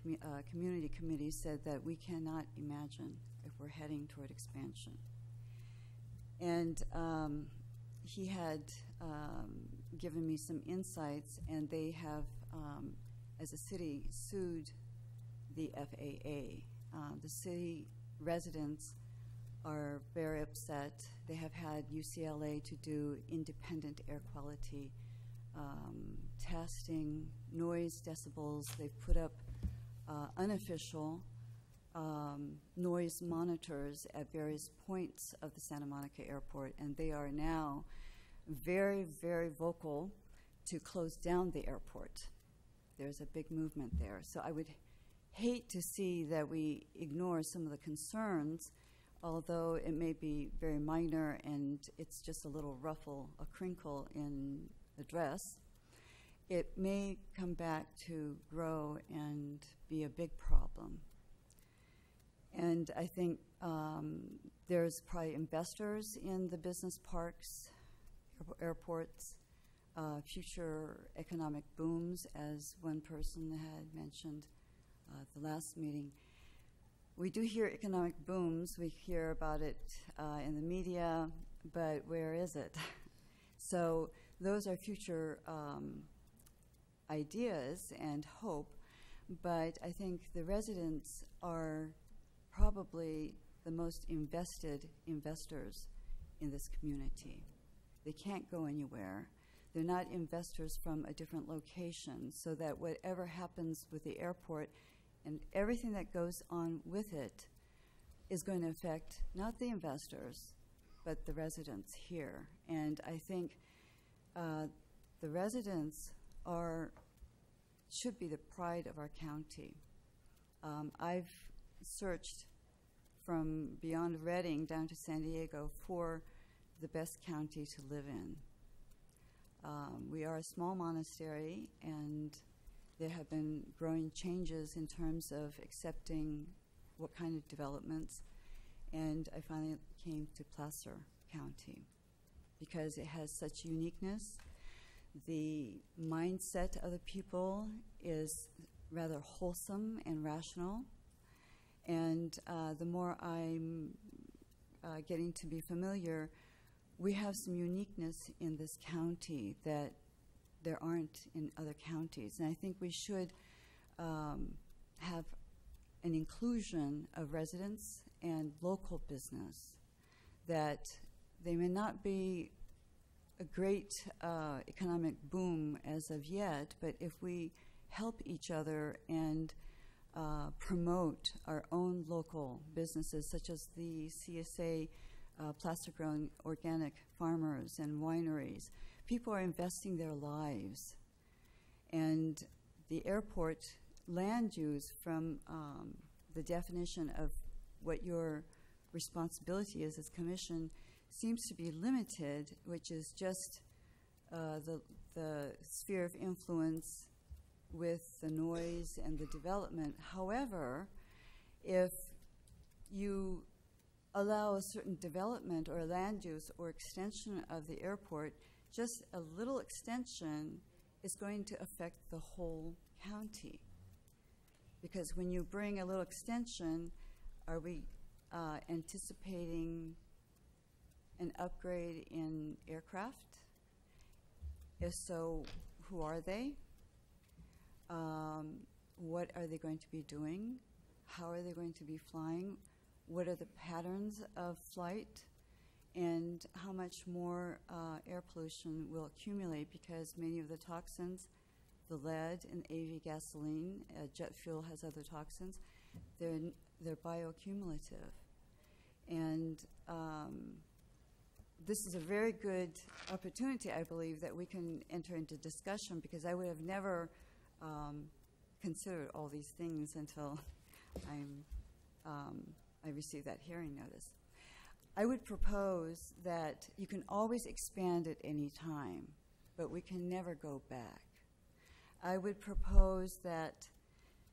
community committees said that we cannot imagine if we're heading toward expansion. And he had given me some insights, and they have, as a city, sued the FAA. The city residents are very upset. They have had UCLA to do independent air quality testing, noise decibels. They've put up unofficial noise monitors at various points of the Santa Monica Airport, and they are now very, very vocal to close down the airport. There's a big movement there. So I would hate to see that we ignore some of the concerns, although it may be very minor and it's just a little ruffle, a crinkle in the dress. It may come back to grow and be a big problem. And I think there's probably investors in the business parks, airports, future economic booms, as one person had mentioned at the last meeting. We do hear economic booms. We hear about it in the media, but where is it? So those are future ideas and hope, but I think the residents are probably the most invested investors in this community. They can't go anywhere. They're not investors from a different location, so that whatever happens with the airport and everything that goes on with it is going to affect not the investors, but the residents here. And I think the residents should be the pride of our county. I've searched from beyond Redding down to San Diego for the best county to live in. We are a small monastery, and there have been growing changes in terms of accepting what kind of developments, and I finally came to Placer County because it has such uniqueness. The mindset of the people is rather wholesome and rational, and the more I'm getting to be familiar, we have some uniqueness in this county that there aren't in other counties. And I think we should have an inclusion of residents and local business, that they may not be a great economic boom as of yet, but if we help each other and promote our own local businesses, such as the CSA plaster-grown organic farmers and wineries, people are investing their lives. And the airport land use, from the definition of what your responsibility is as commission, seems to be limited, which is just the sphere of influence with the noise and the development. However, if you allow a certain development or land use or extension of the airport, just a little extension is going to affect the whole county. Because when you bring a little extension, are we anticipating an upgrade in aircraft? If so, who are they? What are they going to be doing? How are they going to be flying? What are the patterns of flight? And how much more air pollution will accumulate, because many of the toxins, the lead in AV gasoline, jet fuel has other toxins, they're bioaccumulative. And this is a very good opportunity, I believe, that we can enter into discussion, because I would have never considered all these things until I received that hearing notice. I would propose that you can always expand at any time, but we can never go back. I would propose that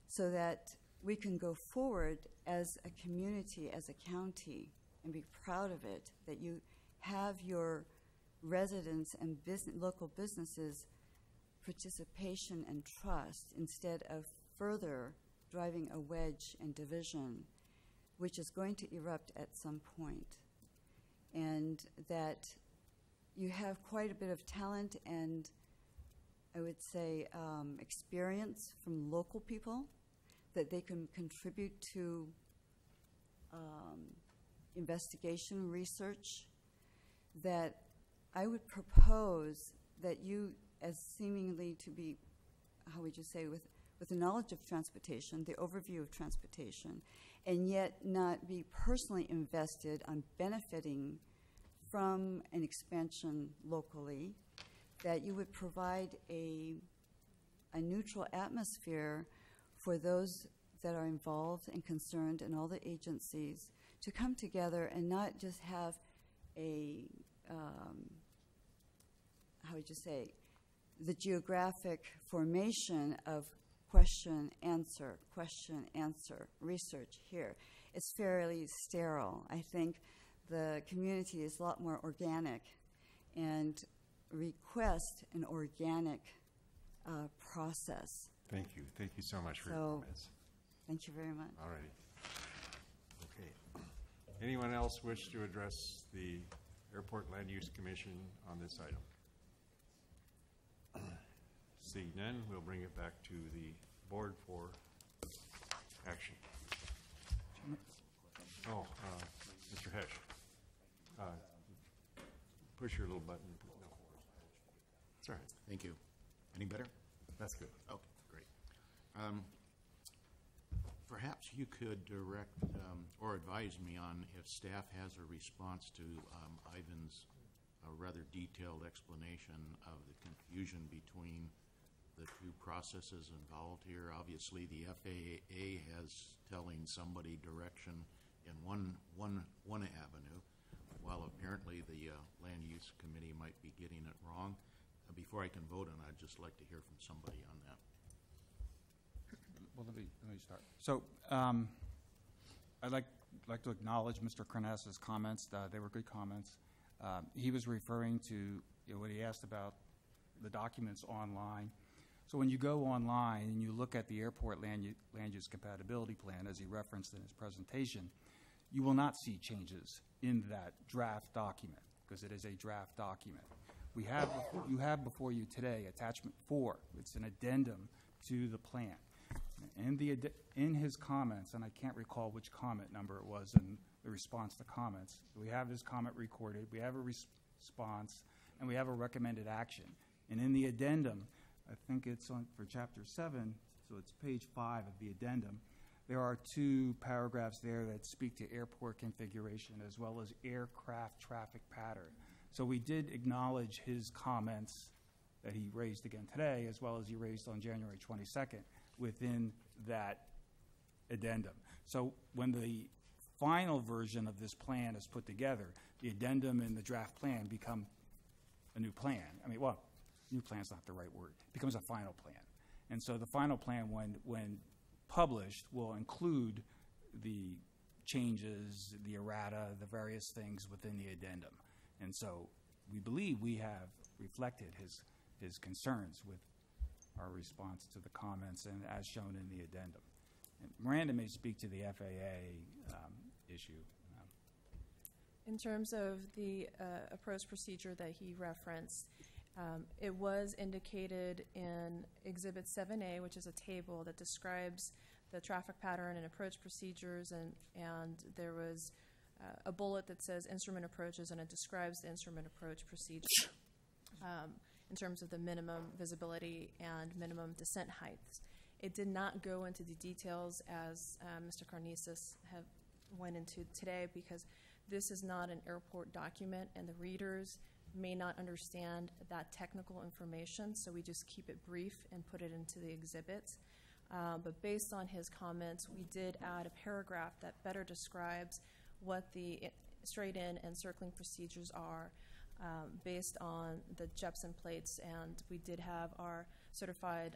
so that we can go forward as a community, as a county, and be proud of it, that you have your residents and local businesses participation and trust instead of further driving a wedge and division, which is going to erupt at some point. And that you have quite a bit of talent and, I would say, experience from local people that they can contribute to investigation, research, that I would propose that you, as seemingly to be, how would you say, with the knowledge of transportation, the overview of transportation, and yet not be personally invested on benefiting from an expansion locally, that you would provide a neutral atmosphere for those that are involved and concerned and all the agencies to come together and not just have a, how would you say, the geographic formation of question, answer, research here. It's fairly sterile. I think the community is a lot more organic and request an organic process. Thank you. Thank you so much for your comments. Thank you very much. All righty. Okay. Anyone else wish to address the Airport Land Use Commission on this item? Seeing none, we'll bring it back to the board for action. Oh, Mr. Hesh. Push your little button. No. That's all right. Thank you. Any better? That's good. Okay, great. Perhaps you could direct or advise me on if staff has a response to Ivan's rather detailed explanation of the confusion between the two processes involved here. Obviously, the FAA has telling somebody direction in one avenue, while apparently the Land Use Committee might be getting it wrong. Before I can vote on it, I'd just like to hear from somebody on that. Well, let me start. So I'd like to acknowledge Mr. Carnas's comments. They were good comments. He was referring to what he asked about the documents online. So when you go online and you look at the airport land use compatibility plan, as he referenced in his presentation, you will not see changes in that draft document, because it is a draft document. You have before you today attachment 4. It's an addendum to the plan. In his comments, and I can't recall which comment number it was in the response to comments, we have his comment recorded, we have a response, and we have a recommended action. And in the addendum, I think it's on for Chapter 7, so it's page 5 of the addendum, there are 2 paragraphs there that speak to airport configuration as well as aircraft traffic pattern. So we did acknowledge his comments that he raised again today, as well as he raised on January 22nd within that addendum. So when the final version of this plan is put together, the addendum and the draft plan become a new plan. New plan's not the right word. It becomes a final plan. And so the final plan, when published, will include the changes, the errata, the various things within the addendum. And so we believe we have reflected his concerns with our response to the comments and as shown in the addendum. Miranda may speak to the FAA issue. In terms of the approach procedure that he referenced, it was indicated in Exhibit 7A, which is a table that describes the traffic pattern and approach procedures, and there was a bullet that says instrument approaches, and it describes the instrument approach procedure in terms of the minimum visibility and minimum descent heights. It did not go into the details as Mr. Carnesis went into today, because this is not an airport document, and the readers may not understand that technical information, so we just keep it brief and put it into the exhibits. But based on his comments, we did add a paragraph that better describes what the straight-in and circling procedures are based on the Jepson plates, and we did have our certified,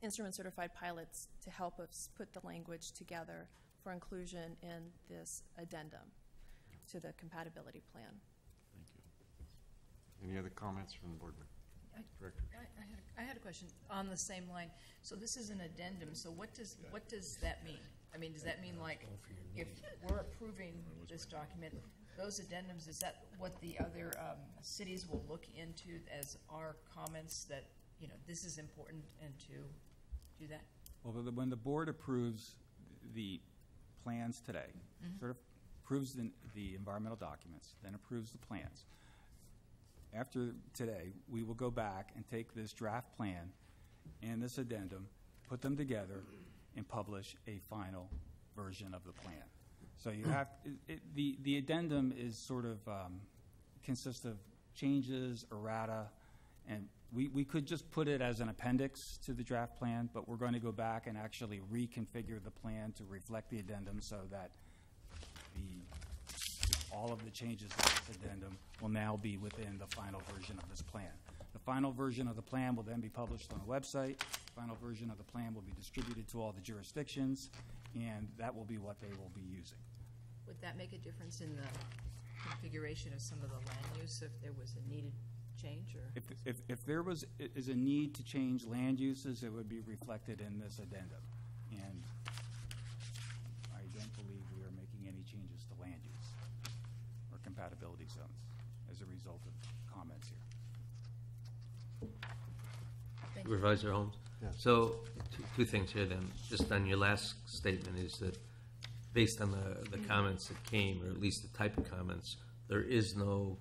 instrument-certified pilots to help us put the language together for inclusion in this addendum to the compatibility plan. Thank you. Any other comments from the board member? Director. I had a question on the same line. So this is an addendum. So what does that mean? I mean, does that mean like if we're approving this document, those addendums, is that what the other cities will look into as our comments that, you know, this is important and to do that? Well, when the board approves the plans today, sort of approves the environmental documents, then approves the plans. After today, we will go back and take this draft plan and this addendum, put them together, and publish a final version of the plan. So you have the addendum is sort of consists of changes, errata, and we could just put it as an appendix to the draft plan, but we're going to go back and actually reconfigure the plan to reflect the addendum so that all of the changes to this addendum will now be within the final version of this plan. The final version of the plan will then be published on the website. The final version of the plan will be distributed to all the jurisdictions, and that will be what they will be using. Would that make a difference in the configuration of some of the land use if there was a needed change? Or if there is a need to change land uses, it would be reflected in this addendum. And I don't believe we are making any changes to land use or compatibility zones as a result of comments here. Supervisor Holmes? Yes. So, two things here then. Just on your last statement is that based on the comments that came, or at least the type of comments, there is no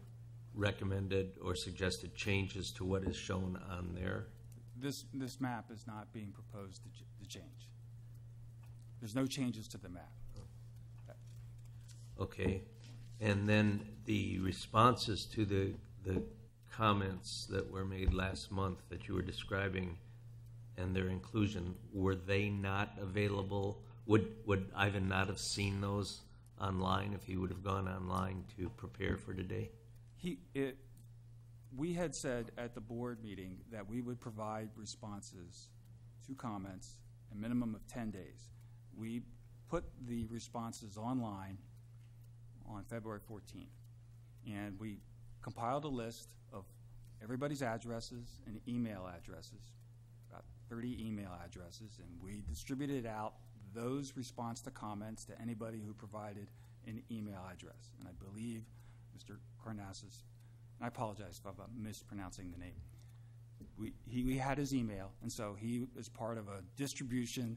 recommended or suggested changes to what is shown on there? This map is not being proposed to change. There's no changes to the map. Okay. And then the responses to the comments that were made last month that you were describing and their inclusion, were they not available? Would Ivan not have seen those online if he would have gone online to prepare for today? We had said at the board meeting that we would provide responses to comments a minimum of 10 days. We put the responses online on February 14th, and we compiled a list of everybody's addresses and email addresses, about 30 email addresses, and we distributed out those response to comments to anybody who provided an email address. And I believe Mr. Carnassus, and I apologize if I'm mispronouncing the name, he had his email, and so he was part of a distribution,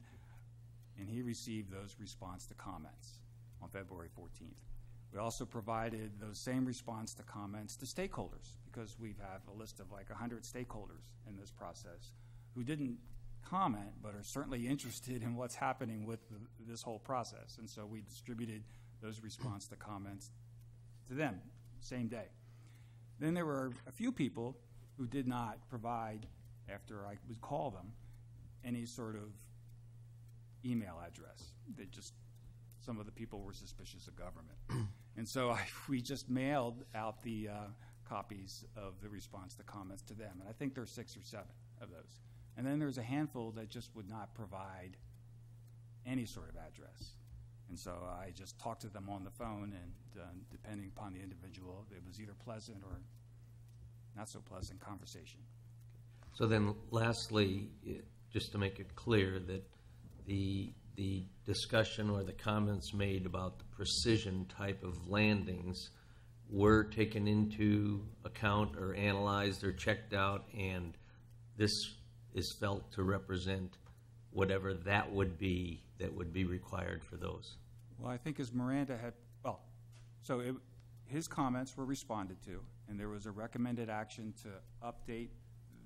and he received those response to comments on February 14th. We also provided those same response to comments to stakeholders, because we have a list of like 100 stakeholders in this process who didn't comment but are certainly interested in what's happening with this whole process. And so we distributed those response to comments to them same day. Then there were a few people who did not provide, after I would call them, any sort of email address. They just, some of the people were suspicious of government. And so we just mailed out the copies of the response to comments to them. And I think there's 6 or 7 of those. And then there's a handful that just would not provide any sort of address. And so I just talked to them on the phone, and depending upon the individual, it was either pleasant or not so pleasant conversation. So then lastly, just to make it clear that the the discussion or the comments made about the precision type of landings were taken into account or analyzed or checked out, and this is felt to represent whatever that would be required for those. Well, I think as Miranda had, his comments were responded to, and there was a recommended action to update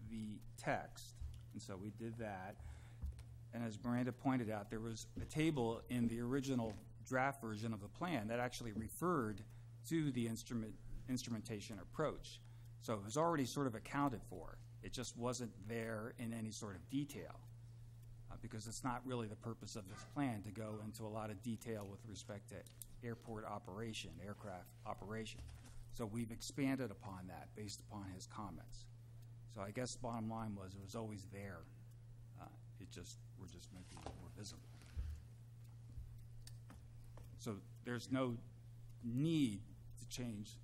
the text, and so we did that. And as Miranda pointed out, there was a table in the original draft version of the plan that actually referred to the instrumentation approach. So it was already sort of accounted for. It just wasn't there in any sort of detail, because it's not really the purpose of this plan to go into a lot of detail with respect to airport operation, aircraft operation. So we've expanded upon that based upon his comments. So I guess bottom line was it was always there. We're just making it more visible. So there's no need to change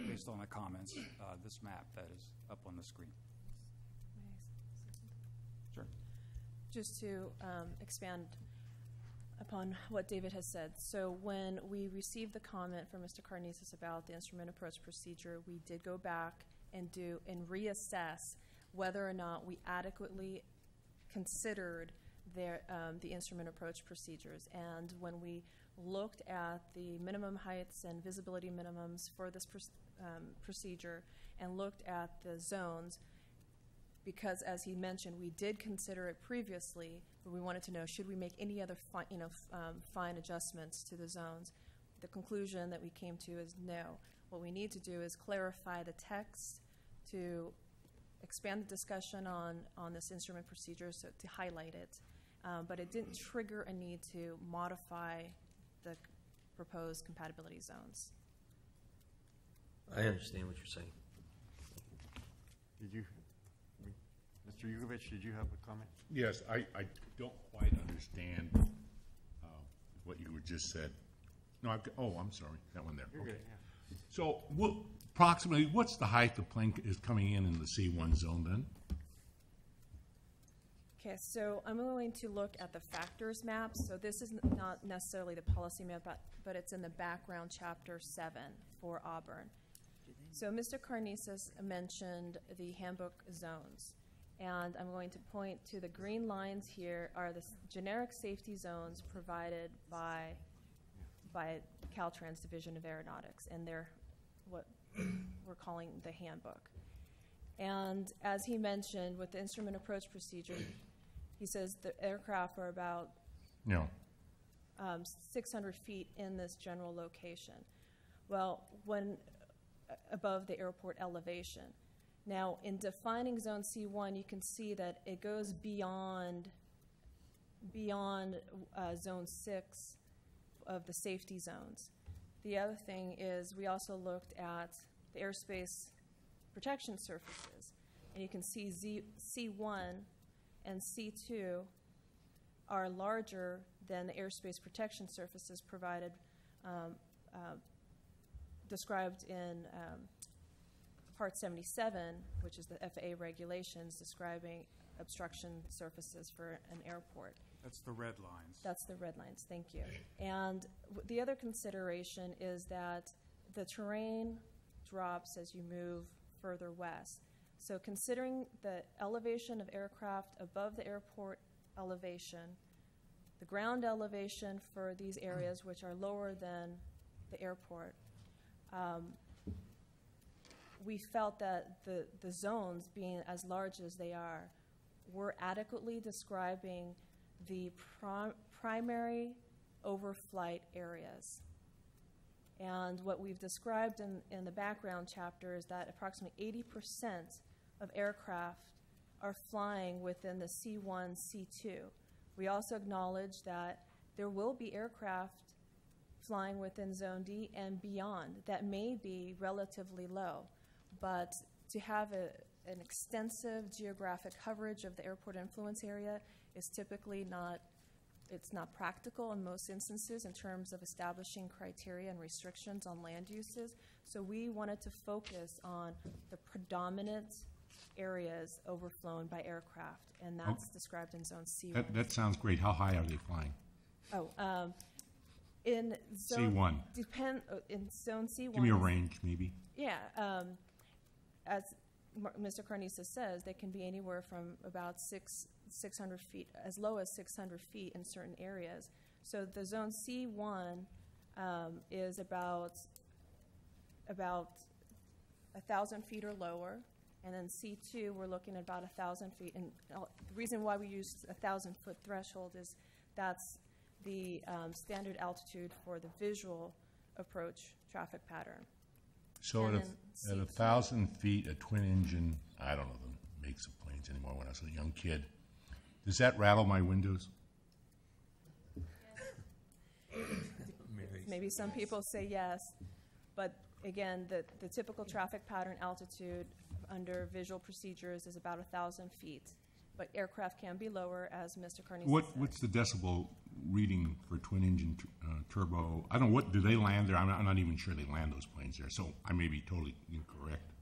based on the comments, this map that is up on the screen. Sure. Just to expand upon what David has said. So when we received the comment from Mr. Carnesis about the instrument approach procedure, we did go back and reassess whether or not we adequately considered the instrument approach procedures. And when we looked at the minimum heights and visibility minimums for this procedure and looked at the zones, because as he mentioned, we did consider it previously, but we wanted to know, should we make any other fine adjustments to the zones? The conclusion that we came to is no. What we need to do is clarify the text to expand the discussion on this instrument procedure, so to highlight it. But it didn't trigger a need to modify the proposed compatibility zones. I understand what you're saying. Did you, Mr. Yukovich, did you have a comment? Yes, I don't quite understand what you just said. No, I'm sorry, that one there. You're Okay. good, yeah. So approximately, what's the height the plane is coming in the C1 zone then? Okay, so I'm going to look at the factors map. So this is not necessarily the policy map, but it's in the background chapter 7 for Auburn. So Mr. Carnesis mentioned the handbook zones. And I'm going to point to the green lines here are the generic safety zones provided by Caltrans Division of Aeronautics, and they're what we're calling the handbook. And as he mentioned, with the instrument approach procedure, he says the aircraft are about 600 feet in this general location. Well, when above the airport elevation. Now, in defining Zone C1, you can see that it goes beyond Zone 6 of the safety zones. The other thing is we also looked at the airspace protection surfaces, and you can see C1 and C2 are larger than the airspace protection surfaces provided, described in Part 77, which is the FAA regulations describing obstruction surfaces for an airport. That's the red lines. That's the red lines, thank you. And the other consideration is that the terrain drops as you move further west. So considering the elevation of aircraft above the airport elevation, the ground elevation for these areas, which are lower than the airport, we felt that the zones, being as large as they are, were adequately describing the primary overflight areas. And what we've described in the background chapter is that approximately 80% of aircraft are flying within the C1, C2. We also acknowledge that there will be aircraft flying within Zone D and beyond that may be relatively low. But to have an extensive geographic coverage of the airport influence area is typically not practical in most instances in terms of establishing criteria and restrictions on land uses. So we wanted to focus on the predominant areas overflown by aircraft, and that's described in Zone C1. That sounds great. How high are they flying? In zone C1. In zone C1. Give me a range, maybe. Yeah, as Mr. Carnisa says, they can be anywhere from about 600 feet, as low as 600 feet in certain areas. So the zone C1 is about 1,000 feet or lower, and then C2 we're looking at about 1,000 feet. And the reason why we use 1,000-foot threshold is that's the standard altitude for the visual approach traffic pattern. So And at then 1,000 feet, a twin engine, I don't know the makes of planes anymore when I was a young kid. Does that rattle my windows? Maybe some people say yes, but again, the typical traffic pattern altitude under visual procedures is about 1,000 feet. But aircraft can be lower, as Mr. Carney said. What's the decibel reading for twin engine turbo? I don't know, what do they land there? I'm not even sure they land those planes there, so I may be totally incorrect.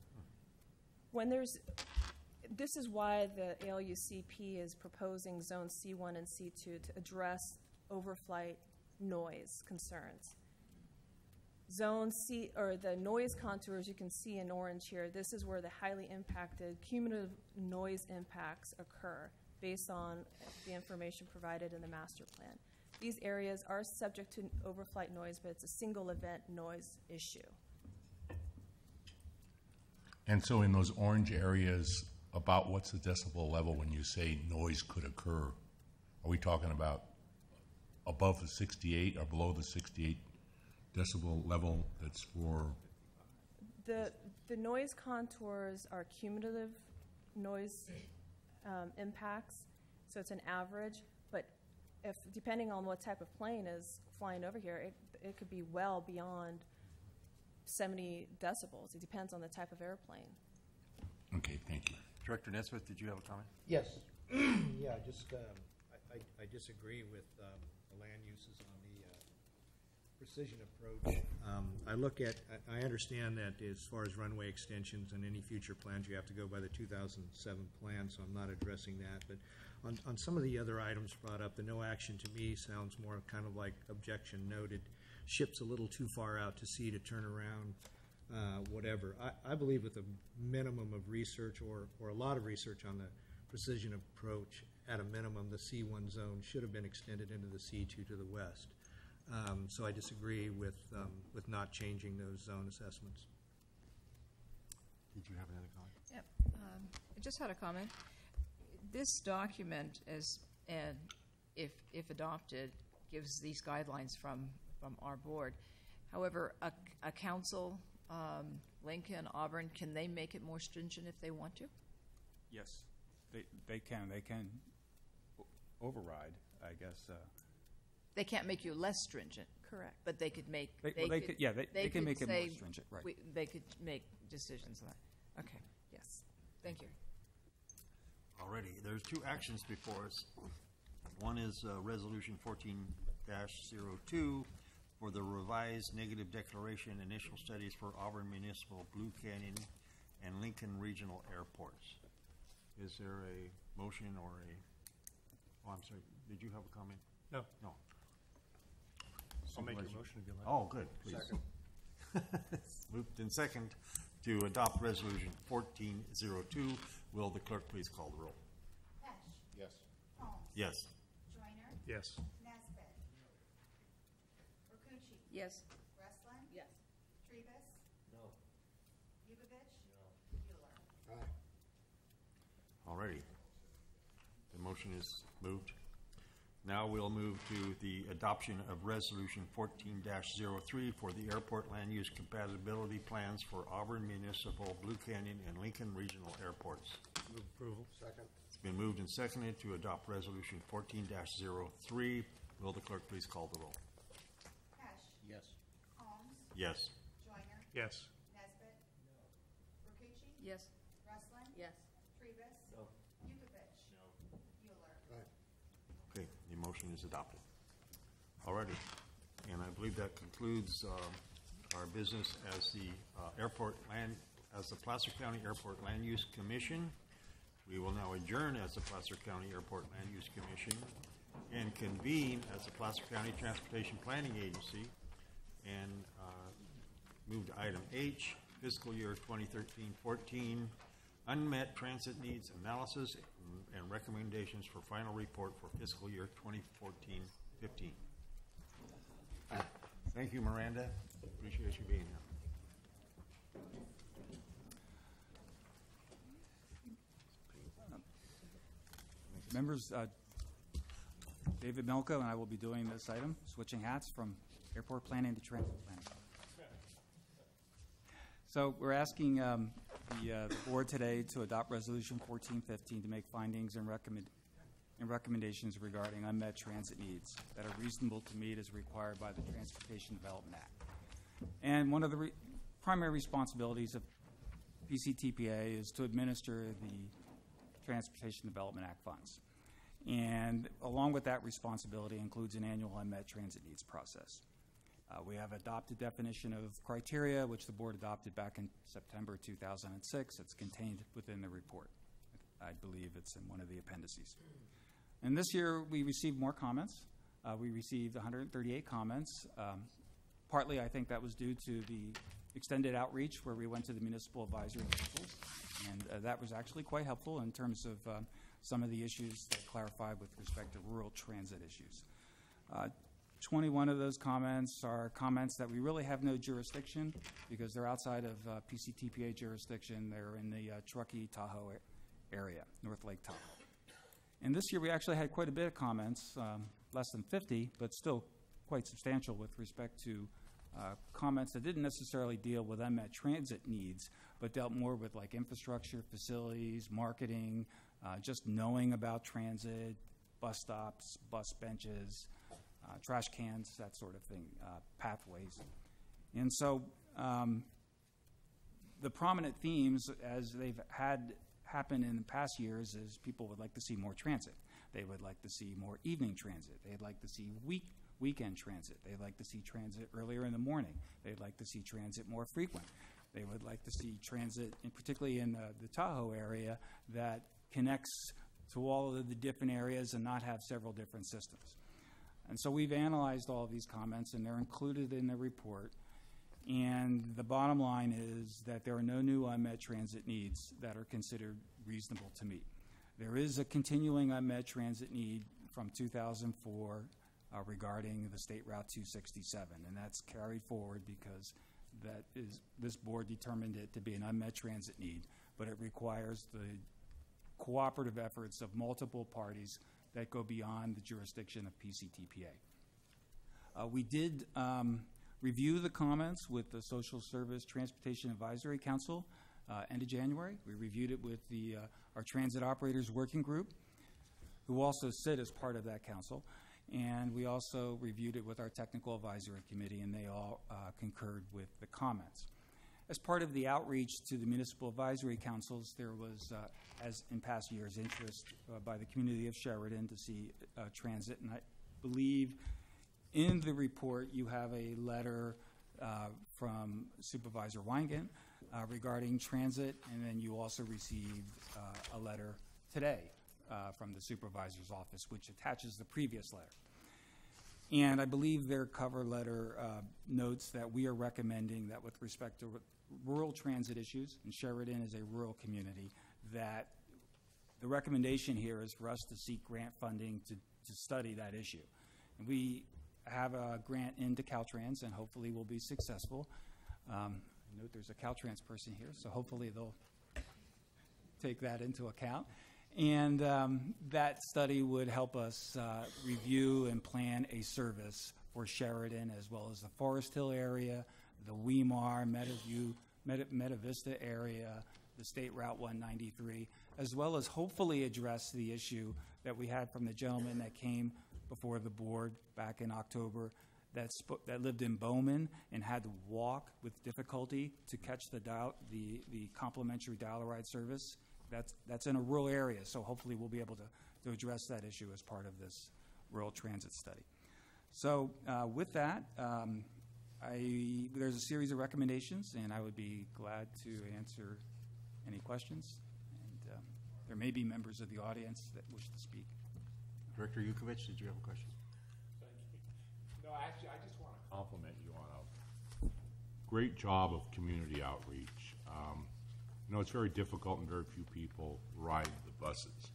This is why the ALUCP is proposing zone C1 and C2 to address overflight noise concerns. Zone C, or the noise contours you can see in orange here, this is where the highly impacted cumulative noise impacts occur based on the information provided in the master plan. These areas are subject to overflight noise, but it's a single event noise issue. And so in those orange areas, about what's the decibel level when you say noise could occur? Are we talking about above the 68 or below the 68 decibel level that's for? The noise contours are cumulative noise impacts, so it's an average, but depending on what type of plane is flying over here, it could be well beyond 70 decibels. It depends on the type of airplane. Okay, thank you. Director Nesbitt, did you have a comment? Yes. Yeah, I disagree with the land uses on the precision approach. I understand that as far as runway extensions and any future plans, you have to go by the 2007 plan, so I'm not addressing that. But on some of the other items brought up, the no action to me sounds more kind of like objection noted. Ship's a little too far out to sea to turn around, whatever. I believe with a minimum of research or a lot of research on the precision approach, at a minimum, the C1 zone should have been extended into the C2 to the west. So I disagree with not changing those zone assessments. Did you have another comment? Yep. I just had a comment. This document, if adopted, gives these guidelines from our board. However, a council, Lincoln, Auburn, can they make it more stringent if they want to? Yes, they can. They can override, I guess. They can't make you less stringent. Correct. But they could make. They can make it more stringent, right? They could make decisions on that. Okay. Yes. Thank you. Alrighty, there's two actions before us. One is Resolution 14-02 for the revised negative declaration initial studies for Auburn Municipal, Blue Canyon, and Lincoln Regional Airports. Is there a motion or a? Oh, I'm sorry. Did you have a comment? No. No. I'll make your motion if you like. Oh, good. Please. Second. Moved in second to adopt Resolution 1402. Will the clerk please call the roll? Pesh. Yes. Holmes. Yes. Joyner. Yes. Nesbitt. Rakucci. Yes. Breslin. Yes. Trivas. No. Yukavich. No. Euler. Alrighty. The motion is moved. Now we'll move to the adoption of Resolution 14-03 for the airport land use compatibility plans for Auburn Municipal, Blue Canyon, and Lincoln Regional Airports. Move approval. Second. It's been moved and seconded to adopt Resolution 14-03. Will the clerk please call the roll? Pesh. Yes. Holmes. Yes. Joyner. Yes. Nesbitt. Rakucci. Yes. Breslin. Yes. Trivas. No. Yukavich. No. Euler. Okay, the motion is adopted. Alrighty, and I believe that concludes our business as the Placer County Airport Land Use Commission. We will now adjourn as the Placer County Airport Land Use Commission and convene as the Placer County Transportation Planning Agency. And move to item H, fiscal year 2013-14, unmet transit needs analysis and recommendations for final report for fiscal year 2014-15. Thank you, Miranda. Appreciate you being here. Members, David Melko and I will be doing this item, switching hats from airport planning to transit planning. So we're asking the board today to adopt Resolution 1415 to make findings and recommendations regarding unmet transit needs that are reasonable to meet as required by the Transportation Development Act. And one of the primary responsibilities of PCTPA is to administer the Transportation Development Act funds. And along with that responsibility includes an annual unmet transit needs process. We have adopted definition of criteria, which the board adopted back in September 2006. It's contained within the report. I believe it's in one of the appendices. And this year we received more comments. We received 138 comments. Partly I think that was due to the extended outreach where we went to the municipal advisory officials. And that was actually quite helpful in terms of some of the issues that clarified with respect to rural transit issues. 21 of those comments are comments that we really have no jurisdiction because they're outside of PCTPA jurisdiction. They're in the Truckee-Tahoe area, North Lake Tahoe. And this year we actually had quite a bit of comments, less than 50, but still quite substantial with respect to comments that didn't necessarily deal with unmet transit needs, but dealt more with like infrastructure, facilities, marketing, just knowing about transit, bus stops, bus benches, trash cans, that sort of thing, pathways. And so the prominent themes, as they've had happen in the past years, is people would like to see more transit. They would like to see more evening transit. They'd like to see weekend transit. They'd like to see transit earlier in the morning. They'd like to see transit more frequent. They would like to see transit, and particularly in the Tahoe area, that connects to all of the different areas and not have several different systems. And so we've analyzed all of these comments, and they're included in the report. And the bottom line is that there are no new unmet transit needs that are considered reasonable to meet. There is a continuing unmet transit need from 2004 regarding the State Route 267, and that's carried forward because this board determined it to be an unmet transit need, but it requires the cooperative efforts of multiple parties that go beyond the jurisdiction of PCTPA. We did review the comments with the Social Service Transportation Advisory Council end of January. We reviewed it with our Transit Operators Working Group, who also sit as part of that council. And we also reviewed it with our Technical Advisory Committee, and they all concurred with the comments. As part of the outreach to the municipal advisory councils, there was, as in past years, interest by the community of Sheridan to see transit. And I believe in the report you have a letter from Supervisor Weingen regarding transit, and then you also received a letter today from the supervisor's office, which attaches the previous letter. And I believe their cover letter notes that we are recommending that with respect to rural transit issues, and Sheridan is a rural community, that the recommendation here is for us to seek grant funding to study that issue. And we have a grant into Caltrans, and hopefully we'll be successful. I note there's a Caltrans person here, so hopefully they'll take that into account. And that study would help us review and plan a service for Sheridan, as well as the Forest Hill area, the Weimar, Meta Vista area, the State Route 193, as well as hopefully address the issue that we had from the gentleman that came before the board back in October that lived in Bowman and had to walk with difficulty to catch the complimentary dial-a-ride service. That's in a rural area, so hopefully we'll be able to address that issue as part of this rural transit study. So with that, there's a series of recommendations, and I would be glad to answer any questions. And there may be members of the audience that wish to speak. Director Yukovich, did you have a question? Thank you. No, actually, I just want to compliment you on a great job of community outreach. It's very difficult and very few people ride the buses.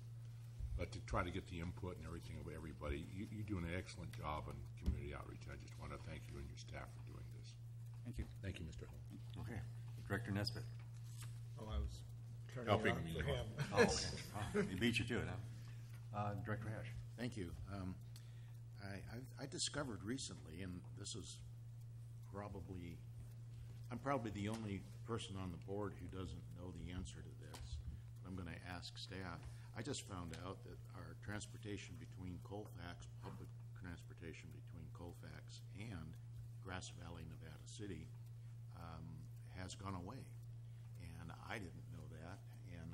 But to try to get the input and everything of everybody, you do an excellent job on community outreach. I just want to thank you and your staff for doing this. Thank you. Thank you, Mr. Hill. Okay. Director Nesbitt. Oh, I was turning Helping it on me. for him. Oh, okay. Oh, he beat you to it, huh? Director Hash. Thank you. I discovered recently, and this is I'm probably the only person on the board who doesn't know the answer to this. I'm going to ask staff. I just found out that our transportation between Colfax, public transportation between Colfax and Grass Valley, Nevada City, has gone away. And I didn't know that. And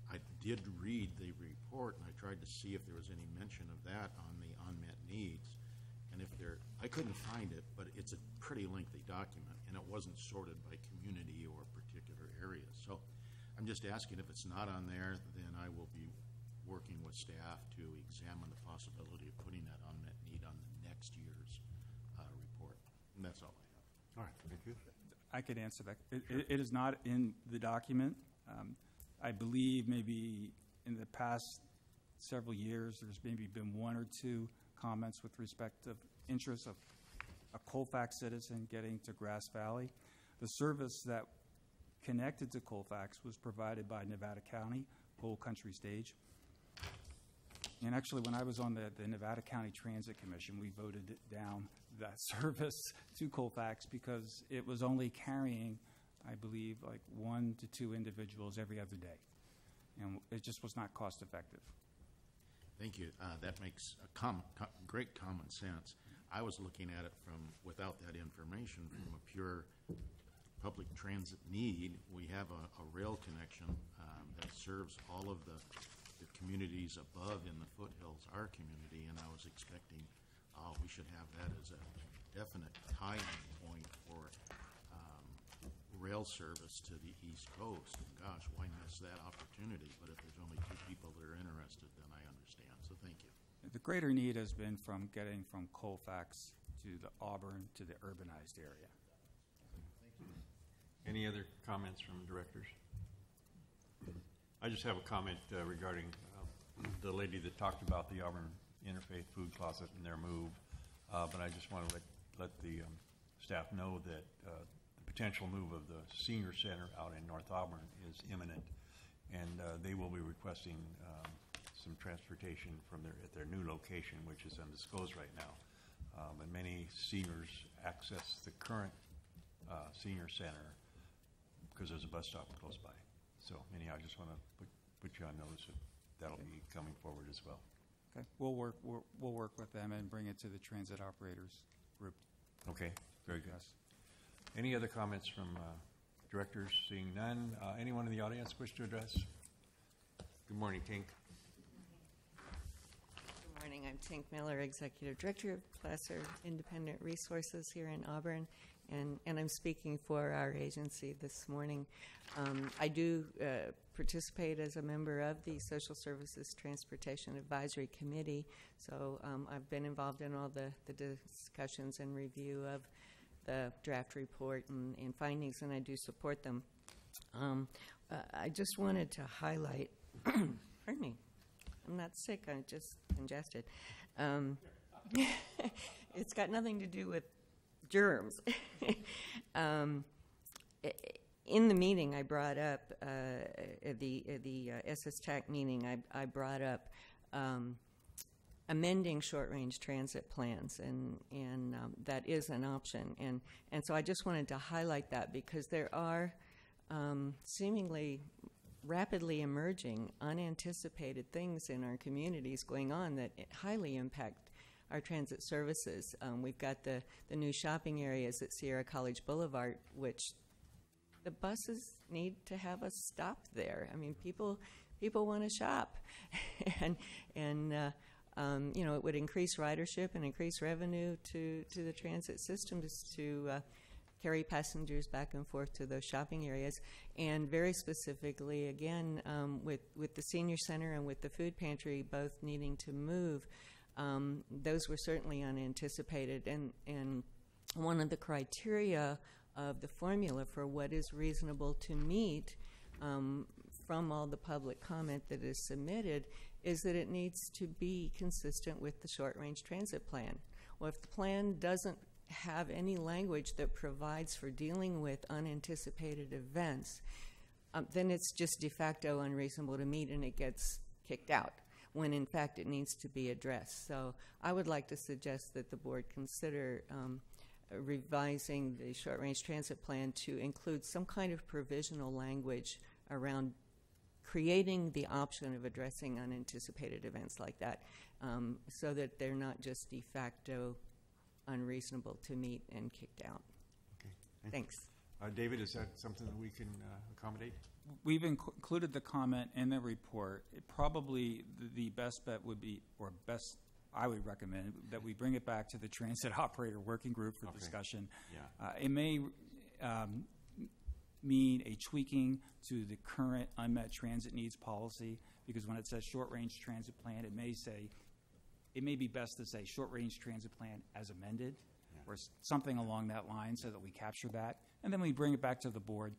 I did read the report, and I tried to see if there was any mention of that on the unmet needs. And I couldn't find it, but it's a pretty lengthy document, and it wasn't sorted by community or particular areas. So I'm just asking if it's not on there, then I will be working with staff to examine the possibility of putting that unmet need on the next year's report. And that's all I have. All right, thank you. I could answer that. It is not in the document. I believe maybe in the past several years, there's maybe been one or two comments with respect to interest of a Colfax citizen getting to Grass Valley. The service that connected to Colfax was provided by Nevada County, Whole Country Stage. And actually, when I was on the Nevada County Transit Commission, we voted down that service to Colfax because it was only carrying, I believe, like 1 to 2 individuals every other day. And it just was not cost effective. Thank you. That makes great common sense. I was looking at it without that information, from a pure public transit need. We have a rail connection that serves all of the communities above in the foothills, our community, and I was expecting we should have that as a definite tie-in point for rail service to the East Coast. And gosh, why miss that opportunity? But if there's only 2 people that are interested, then I understand. So thank you. The greater need has been from getting from Colfax to the Auburn to the urbanized area. Any other comments from directors? I just have a comment regarding the lady that talked about the Auburn Interfaith Food Closet and their move. But I just want to let the staff know that the potential move of the senior center out in North Auburn is imminent, and they will be requesting some transportation at their new location, which is undisclosed right now. And many seniors access the current senior center because there's a bus stop close by. So anyhow, I just want to put you on notice that that'll be coming forward as well. Okay, we'll work with them and bring it to the transit operators group. Okay, very good. Yes. Any other comments from directors? Seeing none. Anyone in the audience wish to address? Good morning, Tink. Good morning. I'm Tink Miller, Executive Director of Placer Independent Resources here in Auburn, and I'm speaking for our agency this morning. I do participate as a member of the Social Services Transportation Advisory Committee, so I've been involved in all the discussions and review of the draft report and findings, and I do support them. I just wanted to highlight, pardon me, I'm not sick, I'm just congested. It's got nothing to do with germs. In the meeting, I brought up, the SSTAC meeting, I brought up amending short-range transit plans, and that is an option. And so I just wanted to highlight that because there are seemingly rapidly emerging, unanticipated things in our communities going on that highly impact our transit services. We've got the new shopping areas at Sierra College Boulevard, which the buses need to have a stop there. I mean, people want to shop, and you know, it would increase ridership and increase revenue to the transit system to carry passengers back and forth to those shopping areas. And very specifically, again, with the senior center and with the food pantry both needing to move, those were certainly unanticipated. And one of the criteria of the formula for what is reasonable to meet from all the public comment that is submitted is that it needs to be consistent with the short-range transit plan. Well, if the plan doesn't have any language that provides for dealing with unanticipated events, then it's just de facto unreasonable to meet and it gets kicked out, when in fact it needs to be addressed. So I would like to suggest that the board consider revising the short-range transit plan to include some kind of provisional language around creating the option of addressing unanticipated events like that, so that they're not just de facto unreasonable to meet and kicked out. Okay. Thanks. David, is that something that we can accommodate? We've included the comment in the report. Probably the best bet would be, or best I would recommend, that we bring it back to the Transit Operator Working Group for discussion. Yeah. It may mean a tweaking to the current unmet transit needs policy, because when it says short-range transit plan, it may be best to say short-range transit plan as amended, or something along that line, so that we capture that, and then we bring it back to the board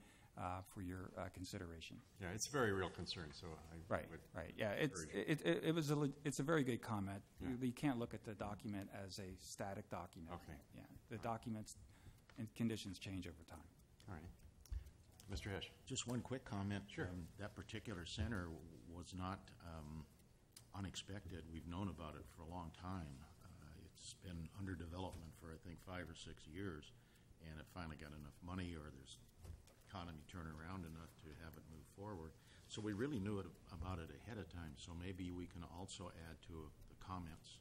for your consideration. Yeah, it's a very real concern. So Right. Yeah, it's a very good comment. Yeah. You can't look at the document as a static document. Okay. Yeah, the documents and conditions change over time. All right. Mr. Hesh. Just one quick comment. Sure. That particular center was not unexpected. We've known about it for a long time. It's been under development for, I think, 5 or 6 years, and it finally got enough money, or there's economy turning around enough to have it move forward. So we really knew about it ahead of time, so maybe we can also add to the comments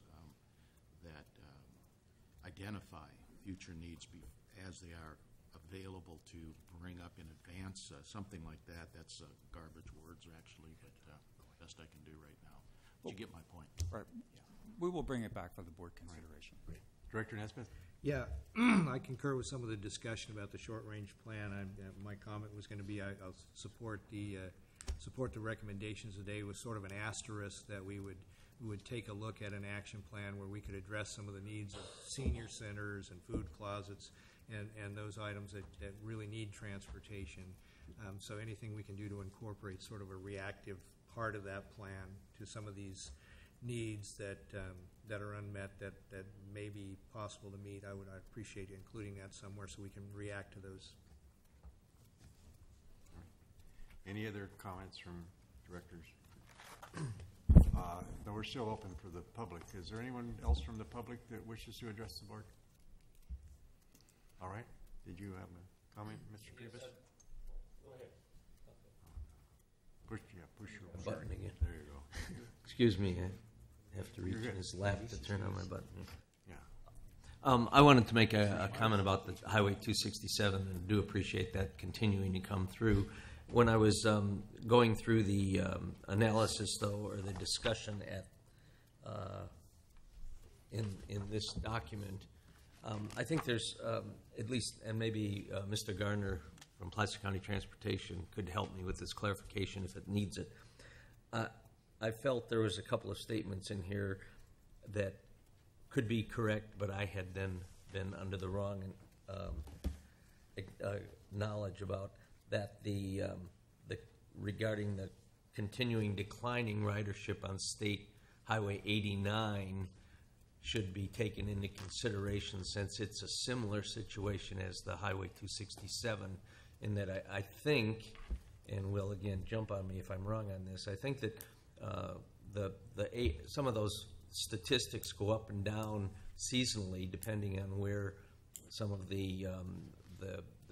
that identify future needs as they are available to bring up in advance, something like that. That's garbage words, actually, but best I can do right now. But you get my point. Right. Yeah. We will bring it back for the board consideration. Right. Director Nesmith? Yeah, I concur with some of the discussion about the short-range plan. My comment was going to be I'll support the recommendations today with sort of an asterisk that we would take a look at an action plan where we could address some of the needs of senior centers and food closets and those items that really need transportation. So anything we can do to incorporate sort of a reactive part of that plan to some of these needs that are unmet that may be possible to meet, I'd appreciate including that somewhere so we can react to those. Any other comments from directors? No, we're still open for the public. Is there anyone else from the public that wishes to address the board? All right. Did you have a comment, Mr. Priebus? Go ahead. Push your Button again. There you go. Excuse me, I have to reach You're good. his lap to turn on my button. Yeah. I wanted to make a comment about the Highway 267, and do appreciate that continuing to come through. When I was going through the analysis, though, or the discussion in this document, I think there's at least, and maybe Mr. Garner from Placer County Transportation could help me with this clarification if it needs it. I felt there was a couple of statements in here that could be correct, but I had then been under the wrong knowledge about that. Regarding the continuing declining ridership on State Highway 89 should be taken into consideration, since it's a similar situation as the Highway 267, in that I think, and will again jump on me if I'm wrong on this, I think that some of those statistics go up and down seasonally depending on where some of the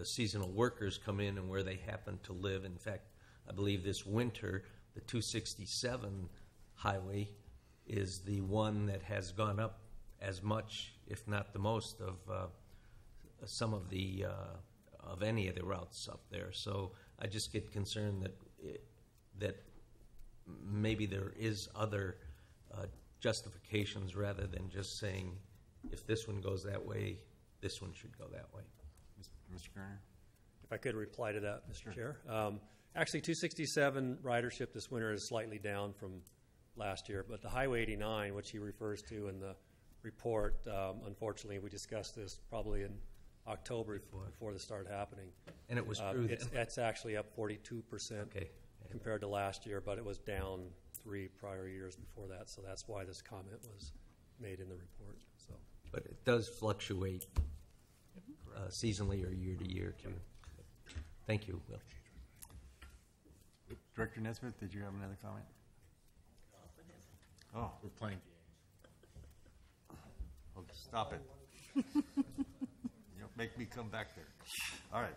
seasonal workers come in and where they happen to live. In fact, I believe this winter, the 267 highway is the one that has gone up as much, if not the most, of some of of any of the routes up there. So I just get concerned that maybe there is other justifications rather than just saying if this one goes that way, this one should go that way. Mr. Kerner? If I could reply to that, Mr. Chair. Actually, 267 ridership this winter is slightly down from last year, but the Highway 89, which he refers to in the report, unfortunately, we discussed this probably in October before this started happening. And it was true then? It's actually up 42% compared to last year, but it was down 3 prior years before that, so that's why this comment was made in the report. So, but it does fluctuate seasonally or year to year, too. Thank you, Will. Director Nesbitt, did you have another comment? Oh, We're playing. oh, stop it. Make me come back there. All right.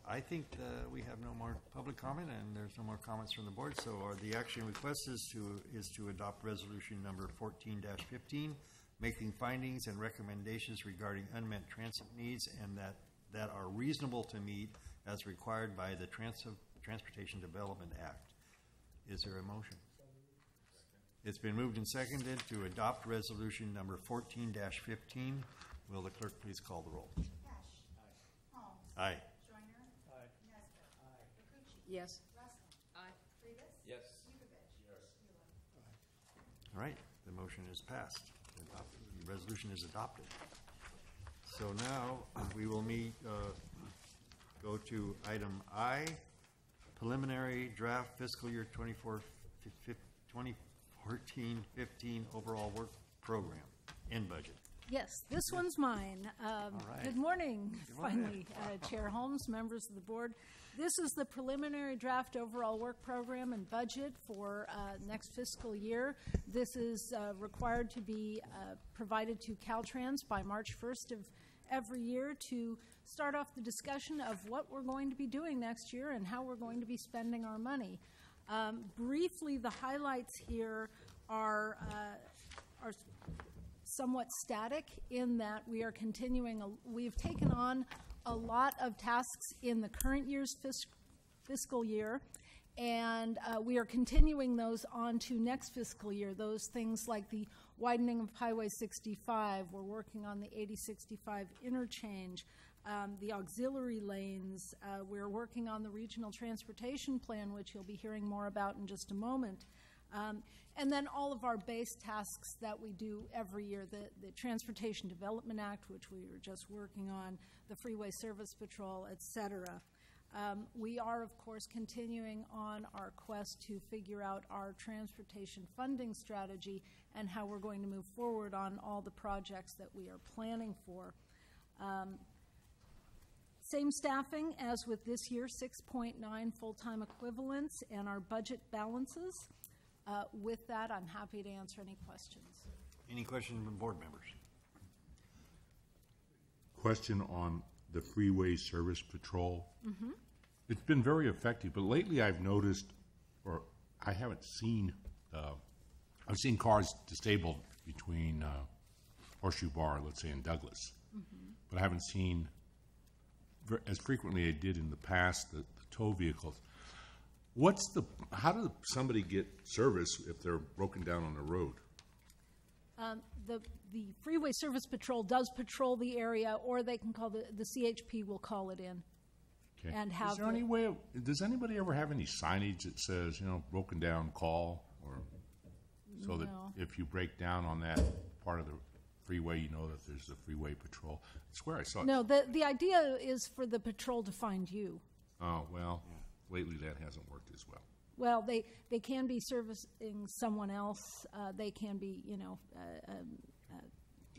I think we have no more public comment, and there's no more comments from the board. So the action request is to adopt resolution number 14-15, making findings and recommendations regarding unmet transit needs and that are reasonable to meet as required by the Transportation Development Act. Is there a motion? It's been moved and seconded to adopt resolution number 14-15. Will the clerk please call the roll? Cash. Holmes. Aye. Joyner. Aye. Nesbitt. Aye. Rakucci. Yes. Ressler. Aye. Rivas. Yes. Yukovich. Yes. Mueller. All right, the motion is passed. The resolution is adopted. So now we will go to item I, preliminary draft fiscal year 2014-15 overall work program and budget. Yes, this one's mine. right. Good morning, Good morning. finally, Chair Holmes, members of the board. This is the preliminary draft overall work program and budget for next fiscal year. This is required to be provided to Caltrans by March 1st of every year to start off the discussion of what we're going to be doing next year and how we're going to be spending our money. Briefly, the highlights here are somewhat static in that we are continuing, we've taken on a lot of tasks in the current year's fiscal year, and we are continuing those on to next fiscal year. Those things like the widening of Highway 65, we're working on the 8065 interchange, the auxiliary lanes, we're working on the regional transportation plan, which you'll be hearing more about in just a moment. And then all of our base tasks that we do every year, the Transportation Development Act, which we were just working on, the Freeway Service Patrol, et cetera. We are, of course, continuing on our quest to figure out our transportation funding strategy and how we're going to move forward on all the projects that we are planning for. Same staffing as with this year, 6.9 full-time equivalents, and our budget balances. With that, I'm happy to answer any questions. Any questions from board members? Question on the Freeway Service Patrol. Mm-hmm. It's been very effective, but lately I've noticed, or I haven't seen, I've seen cars disabled between Horseshoe Bar, let's say, and Douglas. Mm-hmm. But I haven't seen, as frequently I did in the past, the tow vehicles. How does somebody get service if they're broken down on the road? The Freeway Service Patrol does patrol the area, or they can call the CHP will call it in. Okay. And have Is there any way? Does anybody ever have any signage that says, broken down, call, or so that if you break down on that part of the freeway, you know that there's a freeway patrol? I swear I saw it. No, the idea is for the patrol to find you. Oh well, lately that hasn't worked as well. Well, they can be servicing someone else. They can be,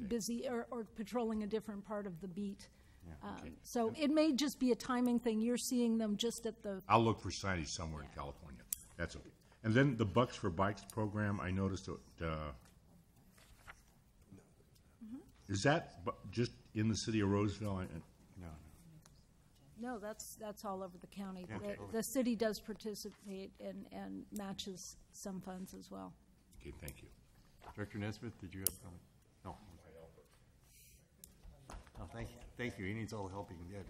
busy or patrolling a different part of the beat. Yeah, okay. So it may just be a timing thing. You're seeing them just at the... I'll look for signage somewhere in California. That's okay. And then the Bucks for Bikes program, I noticed that, is that just in the city of Roseville? No, that's all over the county. Okay. The city does participate and matches some funds as well. Okay, thank you. Director Nesbitt, did you have a comment? No. Oh, thank you. He needs all the help he can get.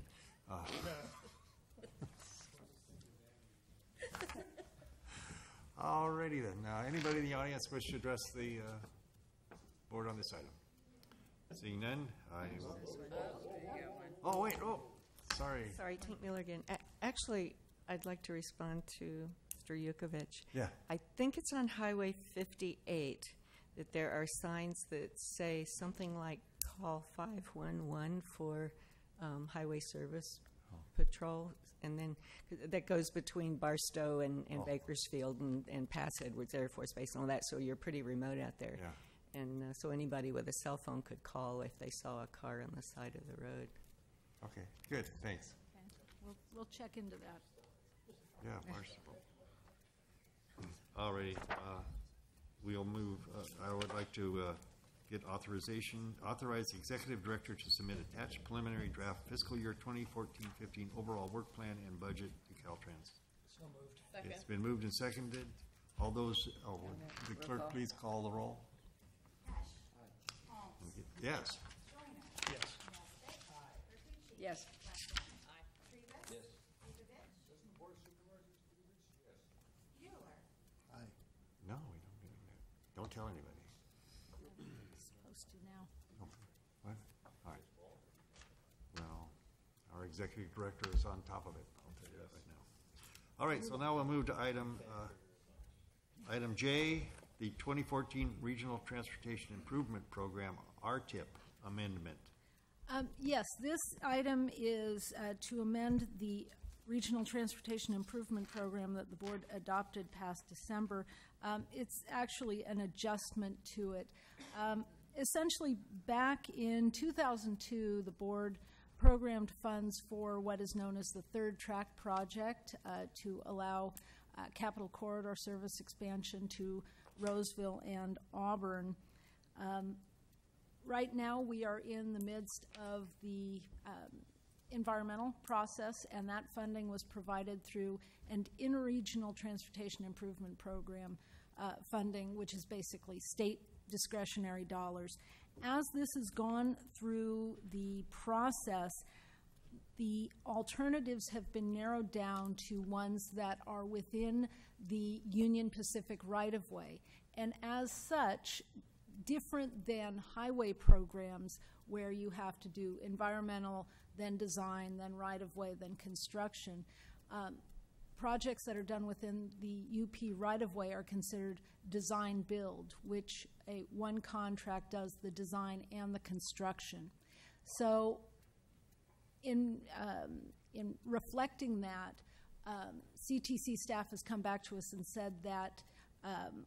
All righty then. Now, anybody in the audience wish to address the board on this item? Seeing none, I will... Oh, wait. Oh, sorry. Sorry, Tank Miller again. Actually, I'd like to respond to Mr. Yukovich. Yeah. I think it's on Highway 58 that there are signs that say something like call 511 for highway service patrol. And then that goes between Barstow and Bakersfield and past Edwards Air Force Base and all that. So you're pretty remote out there. Yeah. And so anybody with a cell phone could call if they saw a car on the side of the road. Okay, good, thanks. Okay. We'll check into that. Yeah, Barstow. All right, we'll move, I would like to get authorize the executive director to submit attached preliminary draft fiscal year 2014-15 overall work plan and budget to Caltrans. So moved. It's been moved and seconded. All those, would the clerk please call the roll? Yes. Yes. No, we don't get it. Don't tell anybody. Supposed to now. What? All right. Well, our executive director is on top of it. I'll tell you that right now. All right, so now we'll move to item J, the 2014 Regional Transportation Improvement Program, RTIP amendment. Yes, this item is to amend the Regional Transportation Improvement Program that the board adopted past December. It's actually an adjustment to it. Essentially, back in 2002, the board programmed funds for what is known as the Third Track Project to allow Capital Corridor service expansion to Roseville and Auburn. Right now, we are in the midst of the environmental process, and that funding was provided through an interregional transportation improvement program funding, which is basically state discretionary dollars. As this has gone through the process, the alternatives have been narrowed down to ones that are within the Union Pacific right-of-way. And as such, different than highway programs where you have to do environmental, then design, then right-of-way, then construction, projects that are done within the UP right-of-way are considered design-build, which one contract does the design and the construction. So in reflecting that, CTC staff has come back to us and said that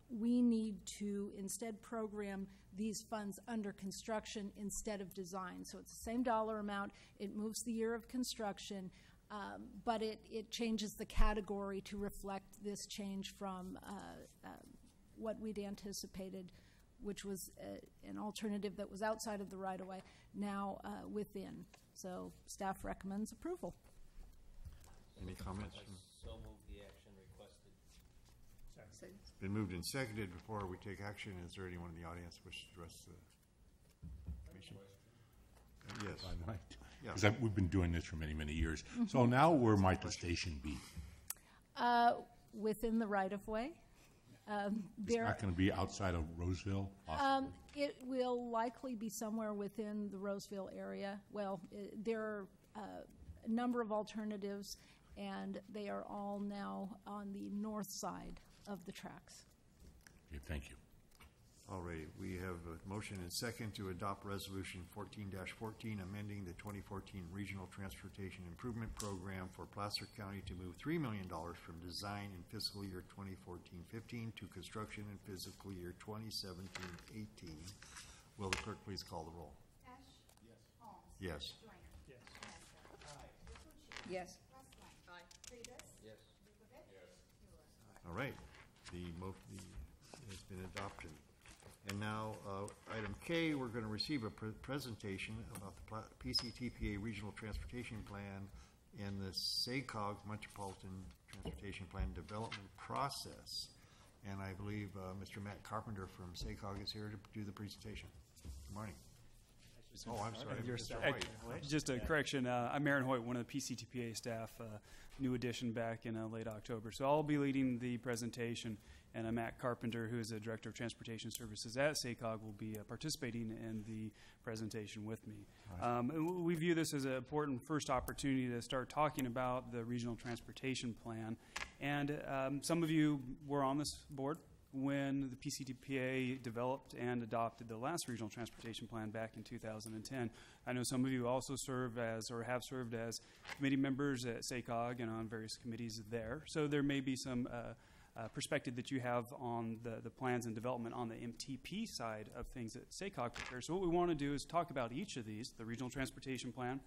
we need to instead program these funds under construction instead of design. So it's the same dollar amount, it moves the year of construction, but it changes the category to reflect this change from what we'd anticipated, which was an alternative that was outside of the right-of-way, now within. So staff recommends approval. Any comments? So move the action requested. It's been moved and seconded. Before we take action, is there anyone in the audience wish to address the commission? Yes. If I might. Yeah. Because we've been doing this for many, many years. So now where might the station be? Within the right-of-way. It's not going to be outside of Roseville? It will likely be somewhere within the Roseville area. Well, there are a number of alternatives, and they are all now on the north side of the tracks. Okay, thank you. All right, we have a motion and second to adopt Resolution 14-14, amending the 2014 Regional Transportation Improvement Program for Placer County to move $3 million from design in fiscal year 2014-15 to construction in fiscal year 2017-18. Will the clerk please call the roll? Esch. Yes. Holmes. Yes. Joyner. Yes. Nestor. Aye. Bertucci. Yes. Westland. Aye. Rivas. Yes. Yukovich. Yes. Mueller. All right, the has been adopted. And now, item K, we're going to receive a presentation about the PCTPA Regional Transportation Plan and the SACOG Metropolitan Transportation Plan development process. And I believe Mr. Matt Carpenter from SACOG is here to do the presentation. Good morning. Nice Oh, I'm sorry, Your Mr. staff. White. Just a correction, I'm Aaron Hoyt, one of the PCTPA staff, new addition back in late October. So I'll be leading the presentation, and Matt Carpenter, who is the Director of Transportation Services at SACOG, will be participating in the presentation with me. We view this as an important first opportunity to start talking about the Regional Transportation Plan. And some of you were on this board when the PCTPA developed and adopted the last Regional Transportation Plan back in 2010. I know some of you also serve as or have served as committee members at SACOG and on various committees there. So there may be some perspective that you have on the plans and development on the MTP side of things that SACOG prepares. So what we want to do is talk about each of these, the Regional Transportation Plan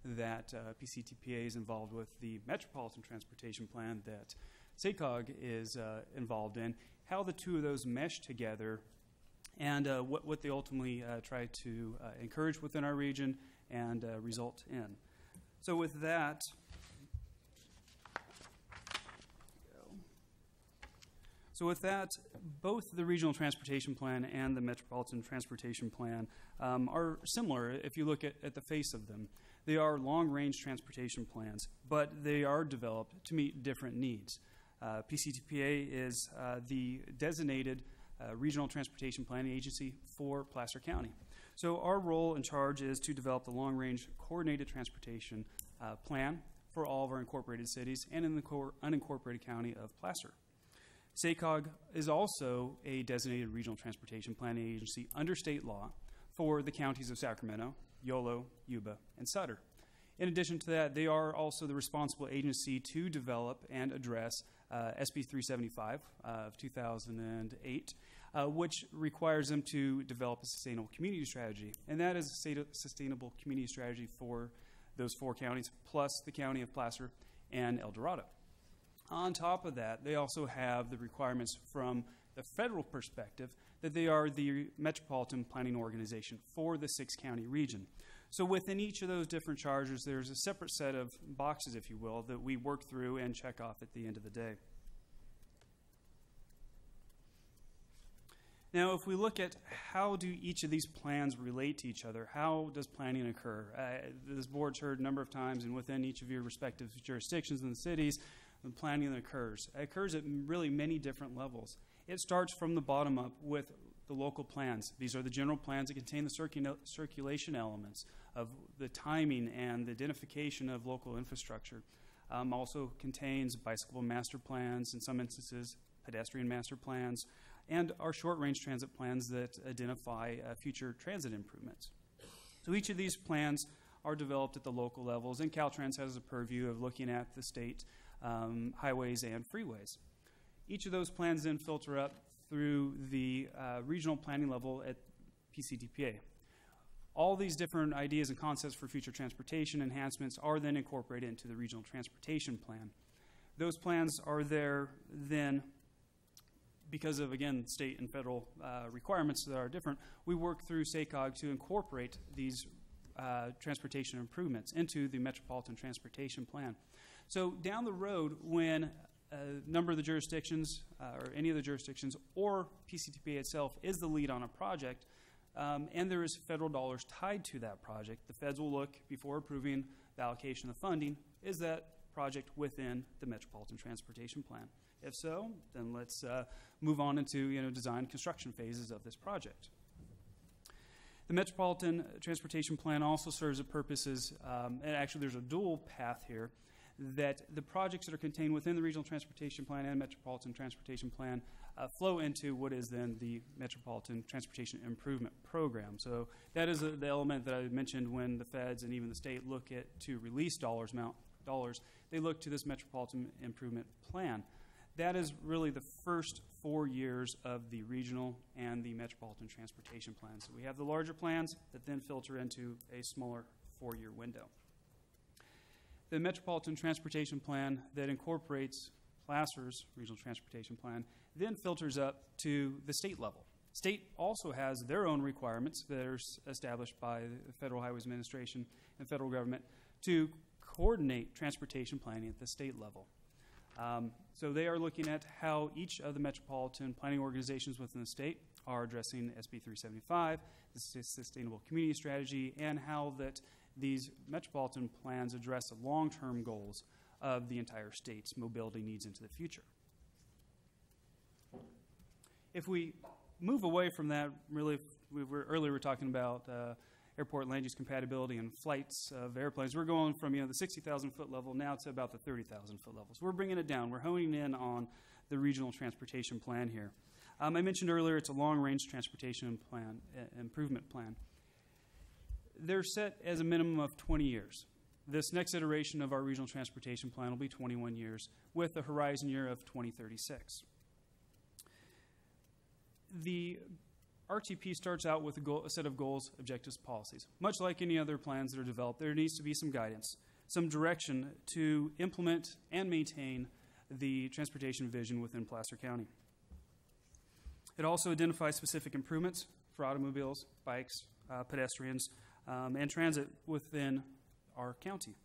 that PCTPA is involved with, the Metropolitan Transportation Plan that SACOG is involved in, how the two of those mesh together, and what they ultimately try to encourage within our region and result in. So with that, both the Regional Transportation Plan and the Metropolitan Transportation Plan are similar if you look at the face of them. They are long-range transportation plans, but they are developed to meet different needs. PCTPA is the designated regional transportation planning agency for Placer County. So our role in charge is to develop the long-range coordinated transportation plan for all of our incorporated cities and in the unincorporated county of Placer. SACOG is also a designated regional transportation planning agency under state law for the counties of Sacramento, Yolo, Yuba, and Sutter. In addition to that, they are also the responsible agency to develop and address SB 375 of 2008, which requires them to develop a sustainable community strategy. And that is a sustainable community strategy for those four counties, plus the county of Placer and El Dorado. On top of that, they also have the requirements from the federal perspective that they are the metropolitan planning organization for the six-county region. So within each of those different charges, there's a separate set of boxes, if you will, that we work through and check off at the end of the day. Now, if we look at how do each of these plans relate to each other, how does planning occur? This board's heard a number of times, and within each of your respective jurisdictions in the cities, the planning occurs. It occurs at really many different levels. It starts from the bottom up with the local plans. These are the general plans that contain the circulation elements of the timing and the identification of local infrastructure. Also contains bicycle master plans, in some instances pedestrian master plans, and our short-range transit plans that identify future transit improvements. So each of these plans are developed at the local levels, and Caltrans has a purview of looking at the state highways and freeways. Each of those plans then filter up through the regional planning level at PCTPA. All these different ideas and concepts for future transportation enhancements are then incorporated into the Regional Transportation Plan. Those plans are there then because of, again, state and federal requirements that are different. We work through SACOG to incorporate these transportation improvements into the Metropolitan Transportation Plan. So down the road, when a number of the jurisdictions, or any of the jurisdictions, or PCTPA itself is the lead on a project, and there is federal dollars tied to that project, the feds will look before approving the allocation of funding, is that project within the Metropolitan Transportation Plan? If so, then let's move on into design construction phases of this project. The Metropolitan Transportation Plan also serves the purposes, and actually there's a dual path here, that the projects that are contained within the Regional Transportation Plan and Metropolitan Transportation Plan flow into what is then the Metropolitan Transportation Improvement Program. So that is the element that I mentioned when the feds and even the state look at to release dollars, they look to this Metropolitan Improvement Plan. That is really the first 4 years of the regional and the Metropolitan Transportation Plan. So we have the larger plans that then filter into a smaller 4-year window. The Metropolitan Transportation Plan that incorporates Placer's Regional Transportation Plan then filters up to the state level. State also has their own requirements that are established by the Federal Highways Administration and federal government to coordinate transportation planning at the state level. So they are looking at how each of the metropolitan planning organizations within the state are addressing SB 375, the Sustainable Community Strategy, and how that these metropolitan plans address the long-term goals of the entire state's mobility needs into the future. If we move away from that, really, earlier we were talking about airport land use compatibility and flights of airplanes. We're going from the 60,000-foot level now to about the 30,000-foot level. So we're bringing it down. We're honing in on the regional transportation plan here. I mentioned earlier it's a long-range transportation plan, improvement plan. They're set as a minimum of 20 years. This next iteration of our regional transportation plan will be 21 years with a horizon year of 2036. The RTP starts out with a set of goals, objectives, policies. Much like any other plans that are developed, there needs to be some guidance, some direction to implement and maintain the transportation vision within Placer County. It also identifies specific improvements for automobiles, bikes, pedestrians, and transit within our county.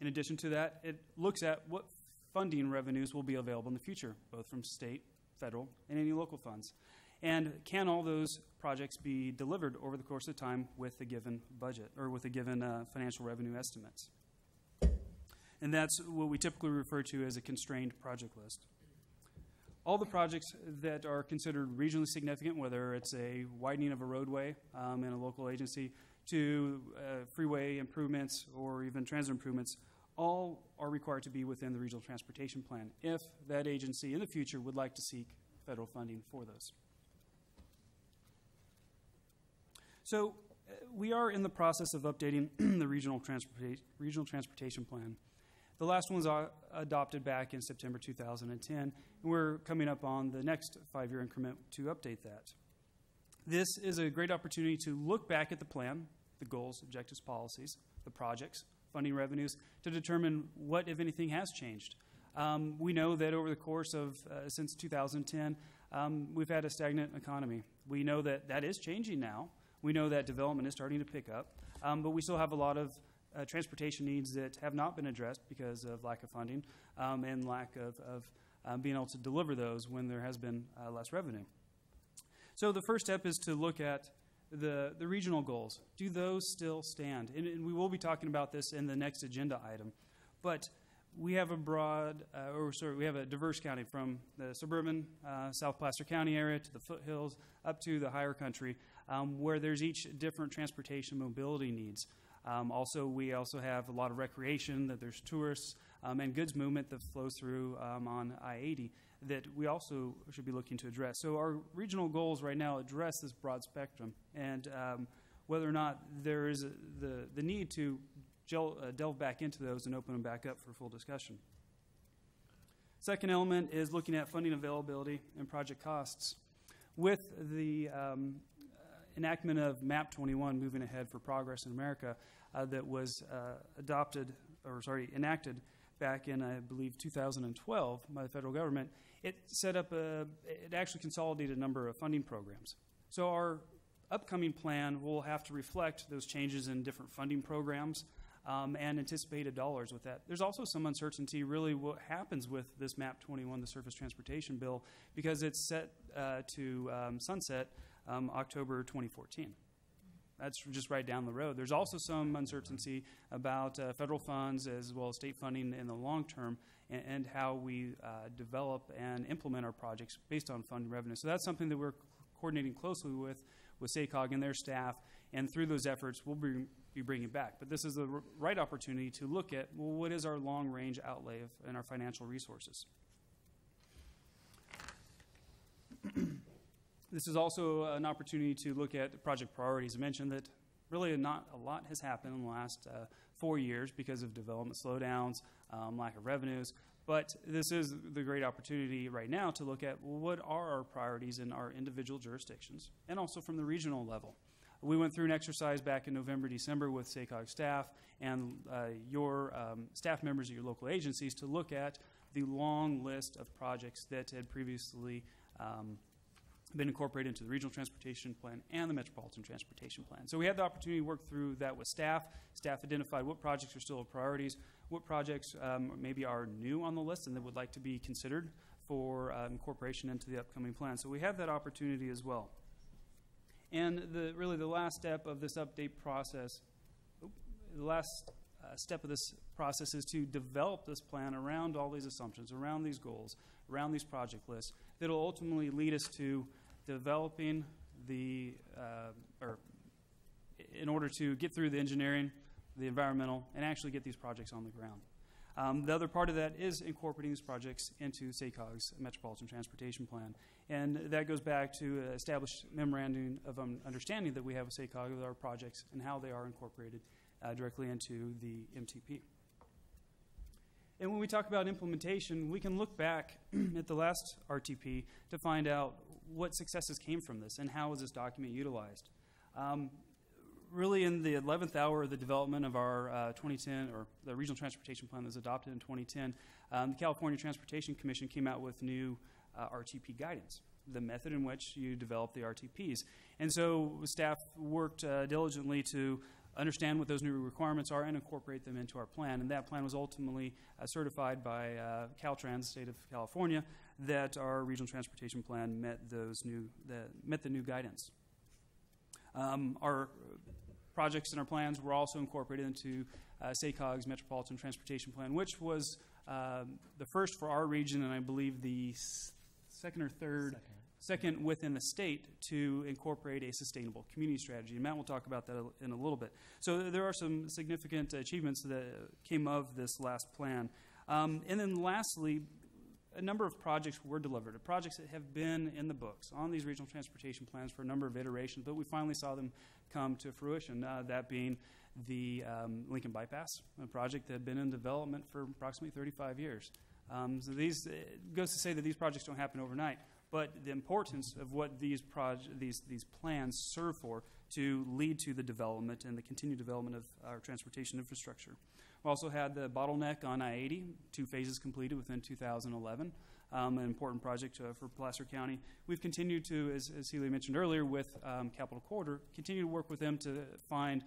In addition to that, it looks at what funding revenues will be available in the future, both from state, federal, and any local funds. And can all those projects be delivered over the course of time with a given budget or with a given financial revenue estimates? And that's what we typically refer to as a constrained project list. All the projects that are considered regionally significant, whether it's a widening of a roadway in a local agency to freeway improvements or even transit improvements, all are required to be within the regional transportation plan if that agency in the future would like to seek federal funding for those. So we are in the process of updating the regional transportation plan. The last one was adopted back in September 2010, and we're coming up on the next 5-year increment to update that. This is a great opportunity to look back at the plan, the goals, objectives, policies, the projects, funding revenues, to determine what, if anything, has changed. We know that over the course of, since 2010, we've had a stagnant economy. We know that that is changing now. We know that development is starting to pick up, but we still have a lot of transportation needs that have not been addressed because of lack of funding and lack of being able to deliver those when there has been less revenue. So the first step is to look at the regional goals. Do those still stand? And we will be talking about this in the next agenda item. But we have we have a diverse county from the suburban South Placer County area to the foothills up to the higher country where there's each different transportation mobility needs. We also have a lot of recreation, that there's tourists and goods movement that flows through on I-80 that we also should be looking to address. So our regional goals right now address this broad spectrum, and whether or not there is the need to delve back into those and open them back up for full discussion. Second element is looking at funding availability and project costs. With the enactment of MAP 21, Moving Ahead for Progress in America, that was enacted back in, I believe, 2012 by the federal government, it set up it actually consolidated a number of funding programs. So our upcoming plan will have to reflect those changes in different funding programs and anticipated dollars with that. There's also some uncertainty really what happens with this MAP 21, the Surface Transportation Bill, because it's set to sunset October 2014. That's just right down the road. There's also some uncertainty about federal funds as well as state funding in the long term and how we develop and implement our projects based on fund revenue. So that's something that we're coordinating closely with SACOG and their staff, and through those efforts we'll be bringing back. But this is the right opportunity to look at, well, what is our long-range outlay and our financial resources? This is also an opportunity to look at project priorities. I mentioned that really not a lot has happened in the last 4 years because of development slowdowns, lack of revenues. But this is the great opportunity right now to look at, well, what are our priorities in our individual jurisdictions and also from the regional level. We went through an exercise back in November, December with SACOG staff and your staff members of your local agencies to look at the long list of projects that had previously been incorporated into the Regional Transportation Plan and the Metropolitan Transportation Plan. So we had the opportunity to work through that with staff. Staff identified what projects are still priorities, what projects maybe are new on the list and that would like to be considered for incorporation into the upcoming plan. So we have that opportunity as well. And really the last step of this update process, step of this process is to develop this plan around all these assumptions, around these goals, around these project lists that will ultimately lead us to developing or in order to get through the engineering, the environmental, and actually get these projects on the ground. The other part of that is incorporating these projects into SACOG's Metropolitan Transportation Plan. And that goes back to established memorandum of understanding that we have with SACOG with our projects and how they are incorporated directly into the MTP. And when we talk about implementation, we can look back at the last RTP to find out what successes came from this and how was this document utilized. Really in the 11th hour of the development of our 2010, or the Regional Transportation Plan that was adopted in 2010, the California Transportation Commission came out with new RTP guidance, the method in which you develop the RTPs. And so staff worked diligently to understand what those new requirements are and incorporate them into our plan. And that plan was ultimately certified by Caltrans, state of California, that our regional transportation plan met the new guidance. Our projects and our plans were also incorporated into SACOG's Metropolitan Transportation Plan, which was the first for our region, and I believe the second within the state to incorporate a sustainable community strategy. And Matt will talk about that in a little bit. So there are some significant achievements that came of this last plan. And then lastly, a number of projects were delivered, projects that have been in the books on these regional transportation plans for a number of iterations, but we finally saw them come to fruition, that being the Lincoln Bypass, a project that had been in development for approximately 35 years. So it goes to say that these projects don't happen overnight, but the importance of what these plans serve for to lead to the development and the continued development of our transportation infrastructure. We also had the bottleneck on I-80, 2 phases completed within 2011, an important project for Placer County. We've continued to, as Celia mentioned earlier, with Capital Corridor, continue to work with them to find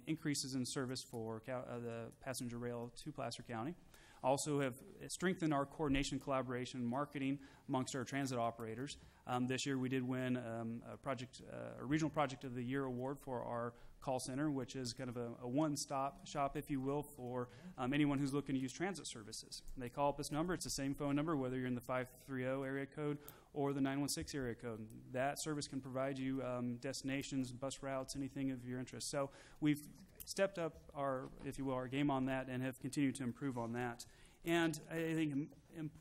increases in service for the passenger rail to Placer County. Also have strengthened our coordination, collaboration, and marketing amongst our transit operators. This year we did win a Regional Project of the Year award for our call center, which is kind of a one-stop shop, if you will, for anyone who's looking to use transit services. They call up this number. It's the same phone number, whether you're in the 530 area code or the 916 area code. That service can provide you destinations, bus routes, anything of your interest. So we've stepped up our, if you will, our game on that and have continued to improve on that. And I think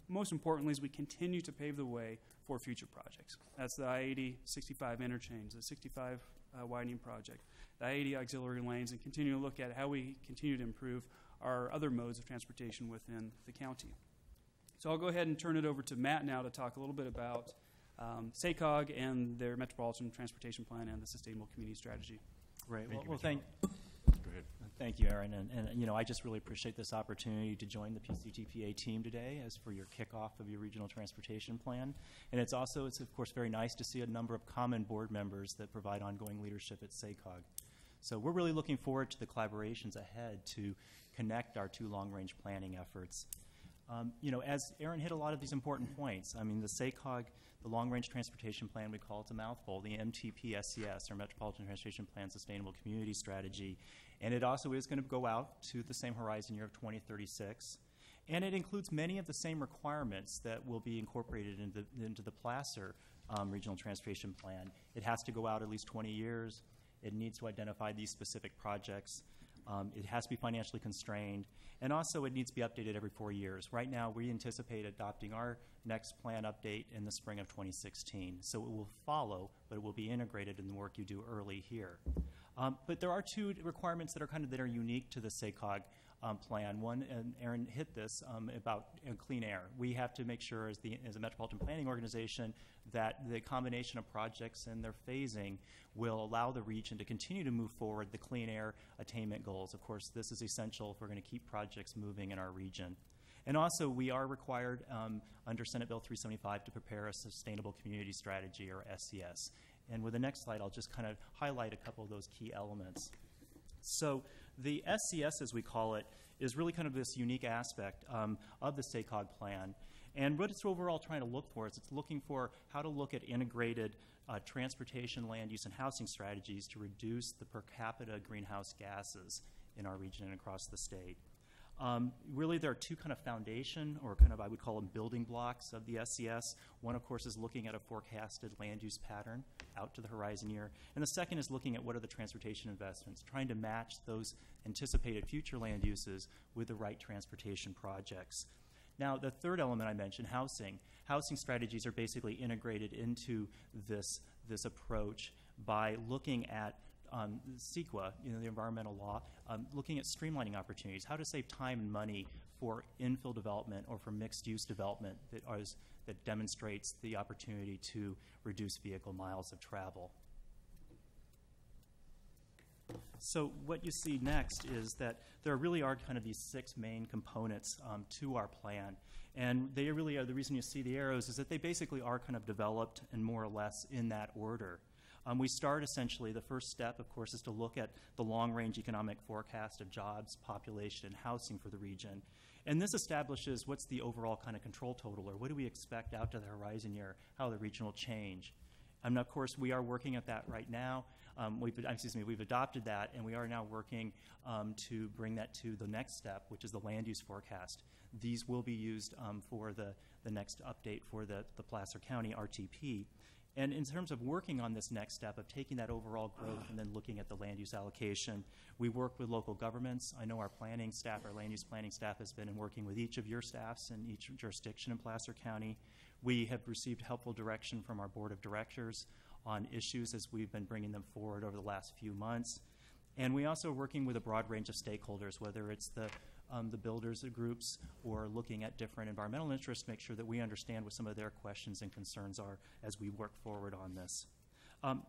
most importantly is we continue to pave the way for future projects. That's the I-80 65 interchange, the 65 widening project, the I-80 auxiliary lanes, and continue to look at how we continue to improve our other modes of transportation within the county. So I'll go ahead and turn it over to Matt now to talk a little bit about SACOG and their Metropolitan Transportation Plan and the Sustainable Community Strategy. Right. Go ahead. Thank you, Aaron. And I just really appreciate this opportunity to join the PCTPA team today as for your kickoff of your regional transportation plan. And it's of course, very nice to see a number of common board members that provide ongoing leadership at SACOG. So we're really looking forward to the collaborations ahead to connect our 2 long-range planning efforts. As Aaron hit a lot of these important points, I mean, the SACOG, the Long-Range Transportation Plan, we call it a mouthful, the MTP-SCS, or Metropolitan Transportation Plan Sustainable Community Strategy, and it also is going to go out to the same horizon year of 2036, and it includes many of the same requirements that will be incorporated into the Placer Regional Transportation Plan. It has to go out at least 20 years. It needs to identify these specific projects. It has to be financially constrained, and also it needs to be updated every 4 years. Right now, we anticipate adopting our next plan update in the spring of 2016. So it will follow, but it will be integrated in the work you do early here. But there are 2 requirements that are unique to the SACOG plan. One, and Aaron hit this, about clean air. We have to make sure as a metropolitan planning organization that the combination of projects and their phasing will allow the region to continue to move forward the clean air attainment goals. Of course, this is essential if we're going to keep projects moving in our region. And also, we are required under Senate Bill 375 to prepare a Sustainable Community Strategy, or SCS. And with the next slide, I'll just kind of highlight a couple of those key elements. So the SCS, as we call it, is really kind of this unique aspect of the SACOG plan. And what it's overall trying to look for is it's looking for how to look at integrated transportation, land use, and housing strategies to reduce the per capita greenhouse gases in our region and across the state. Really, there are two kind of foundation, or kind of I would call them building blocks of the SCS. One, of course, is looking at a forecasted land use pattern out to the horizon year. And the second is looking at what are the transportation investments, trying to match those anticipated future land uses with the right transportation projects. Now, the third element I mentioned, housing. Housing strategies are basically integrated into this approach by looking at CEQA, the environmental law, looking at streamlining opportunities, how to save time and money for infill development or for mixed-use development that demonstrates the opportunity to reduce vehicle miles of travel. So what you see next is that there really are kind of these 6 main components to our plan. And they really are, the reason you see the arrows is that they basically are kind of developed and more or less in that order. We start essentially, the first step, of course, is to look at the long-range economic forecast of jobs, population, and housing for the region. And this establishes what's the overall kind of control total, or what do we expect out to the horizon year, how the region will change. And of course, we are working at that right now. We've adopted that, and we are now working to bring that to the next step, which is the land use forecast. These will be used for the next update for the Placer County RTP. And in terms of working on this next step of taking that overall growth and then looking at the land use allocation, we work with local governments. I know our planning staff, our land use planning staff has been working with each of your staffs in each jurisdiction in Placer County. We have received helpful direction from our board of directors on issues as we've been bringing them forward over the last few months. And we also are working with a broad range of stakeholders, whether it's the builders groups or looking at different environmental interests to make sure that we understand what some of their questions and concerns are as we work forward on this.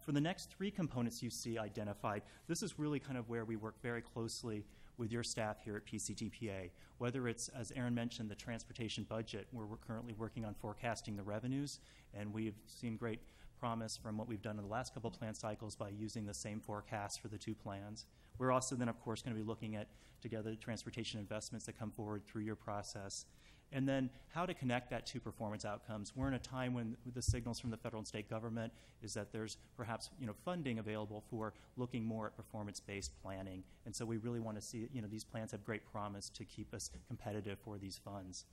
For the next 3 components you see identified, this is really kind of where we work very closely with your staff here at PCTPA, whether it's, as Aaron mentioned, the transportation budget, where we're currently working on forecasting the revenues, and we've seen great promise from what we've done in the last couple plan cycles by using the same forecast for the 2 plans. We're also then, of course, going to be looking at together the transportation investments that come forward through your process, and then how to connect that to performance outcomes. We're in a time when the signals from the federal and state government is that there's perhaps funding available for looking more at performance-based planning, and so we really want to see these plans have great promise to keep us competitive for these funds.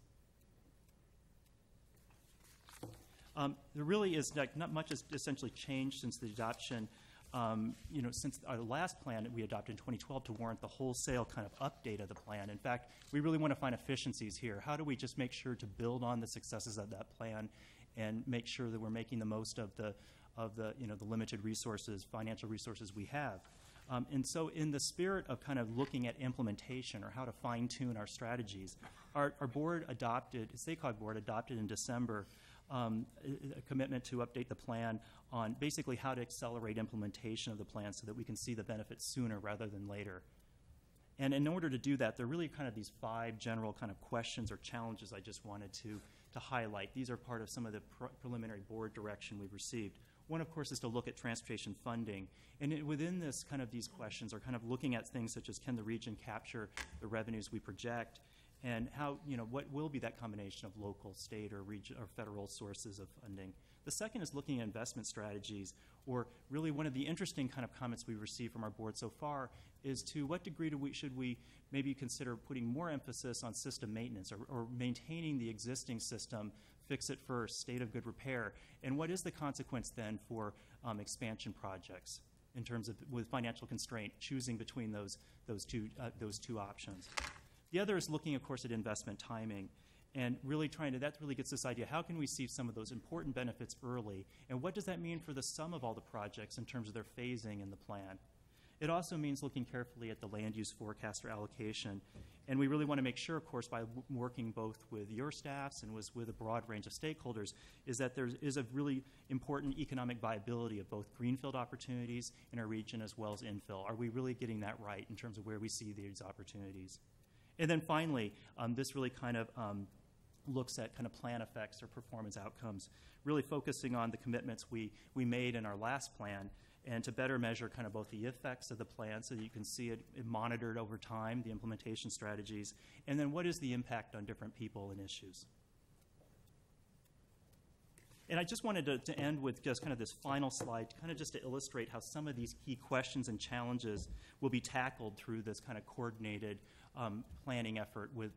There really is not much has essentially changed since the adoption. Since our last plan that we adopted in 2012 to warrant the wholesale kind of update of the plan. In fact, we really want to find efficiencies here. How do we just make sure to build on the successes of that plan and make sure that we're making the most of the limited resources, financial resources we have? And so in the spirit of kind of looking at implementation or how to fine-tune our strategies, our board adopted, SACOG board adopted in December a commitment to update the plan on basically how to accelerate implementation of the plan so that we can see the benefits sooner rather than later. And in order to do that, there are really kind of these 5 general kind of questions or challenges I just wanted to highlight. These are part of some of the preliminary board direction we've received. One, of course, is to look at transportation funding. And within this kind of these questions are kind of looking at things such as can the region capture the revenues we project, and how, what will be that combination of local, state, or region or federal sources of funding. The second is looking at investment strategies, or really one of the interesting kind of comments we've received from our board so far is to what degree should we maybe consider putting more emphasis on system maintenance or maintaining the existing system, fix it first, state of good repair, and what is the consequence then for expansion projects in terms of with financial constraint, choosing between those two options. The other is looking, of course, at investment timing and really that really gets this idea, how can we see some of those important benefits early, and what does that mean for the sum of all the projects in terms of their phasing in the plan? It also means looking carefully at the land use forecast or allocation, and we really want to make sure, of course, by working both with your staffs and with a broad range of stakeholders, is that there is a really important economic viability of both greenfield opportunities in our region as well as infill. Are we really getting that right in terms of where we see these opportunities? And then finally, this really kind of looks at kind of plan effects or performance outcomes, really focusing on the commitments we made in our last plan, and to better measure kind of both the effects of the plan so that you can see it monitored over time, the implementation strategies, and then what is the impact on different people and issues. And I just wanted to end with just kind of this final slide, kind of just to illustrate how some of these key questions and challenges will be tackled through this kind of coordinated planning effort with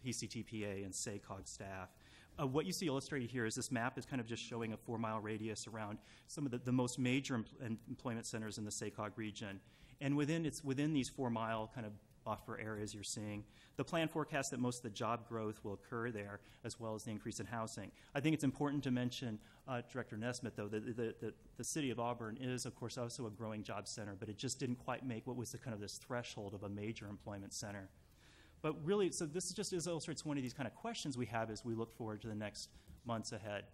PCTPA and SACOG staff. What you see illustrated here is this map is kind of just showing a 4-mile radius around some of the most major employment centers in the SACOG region. And within these 4-mile kind of buffer areas you're seeing, the plan forecasts that most of the job growth will occur there, as well as the increase in housing. I think it's important to mention, Director Nesmith, though, that the city of Auburn is, of course, also a growing job center, but it just didn't quite make what was the kind of this threshold of a major employment center. But really, so this just illustrates one of these kind of questions we have as we look forward to the next months ahead.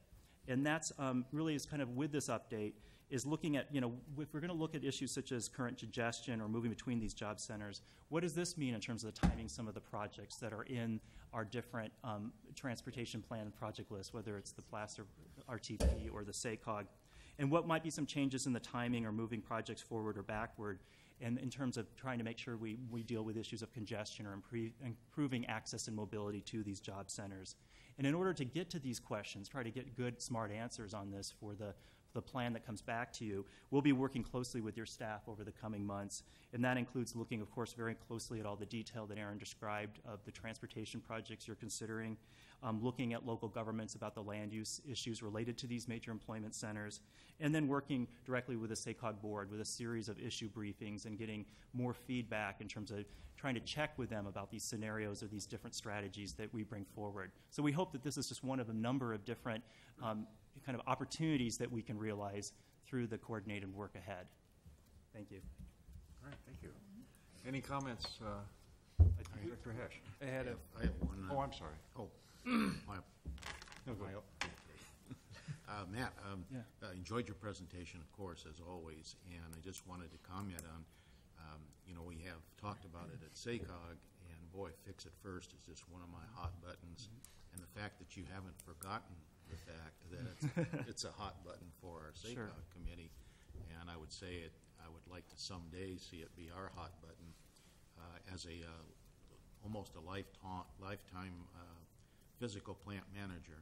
And that's really is kind of with this update is looking at, if we're going to look at issues such as current congestion or moving between these job centers, what does this mean in terms of the timing some of the projects that are in our different transportation plan project list, whether it's the Placer RTP or the SACOG? And what might be some changes in the timing or moving projects forward or backward, and in terms of trying to make sure we deal with issues of congestion or improving access and mobility to these job centers. And in order to get to these questions, try to get good, smart answers on this for the plan that comes back to you, we'll be working closely with your staff over the coming months. And that includes looking, of course, very closely at all the detail that Aaron described of the transportation projects you're considering, looking at local governments about the land use issues related to these major employment centers, and then working directly with the SACOG board with a series of issue briefings and getting more feedback in terms of trying to check with them about these scenarios or these different strategies that we bring forward. So we hope that this is just one of a number of different kind of opportunities that we can realize through the coordinated work ahead. Thank you. All right, thank you. Any comments, Director Hesh? I have one. Oh, I'm sorry. Oh, No, go ahead. Matt, enjoyed your presentation, of course, as always, and I just wanted to comment on, we have talked about it at SACOG, and boy, Fix It First is just one of my hot buttons, and the fact that you haven't forgotten the fact that it's a hot button for our SACOG committee, and I would say I would like to someday see it be our hot button as almost a lifetime physical plant manager.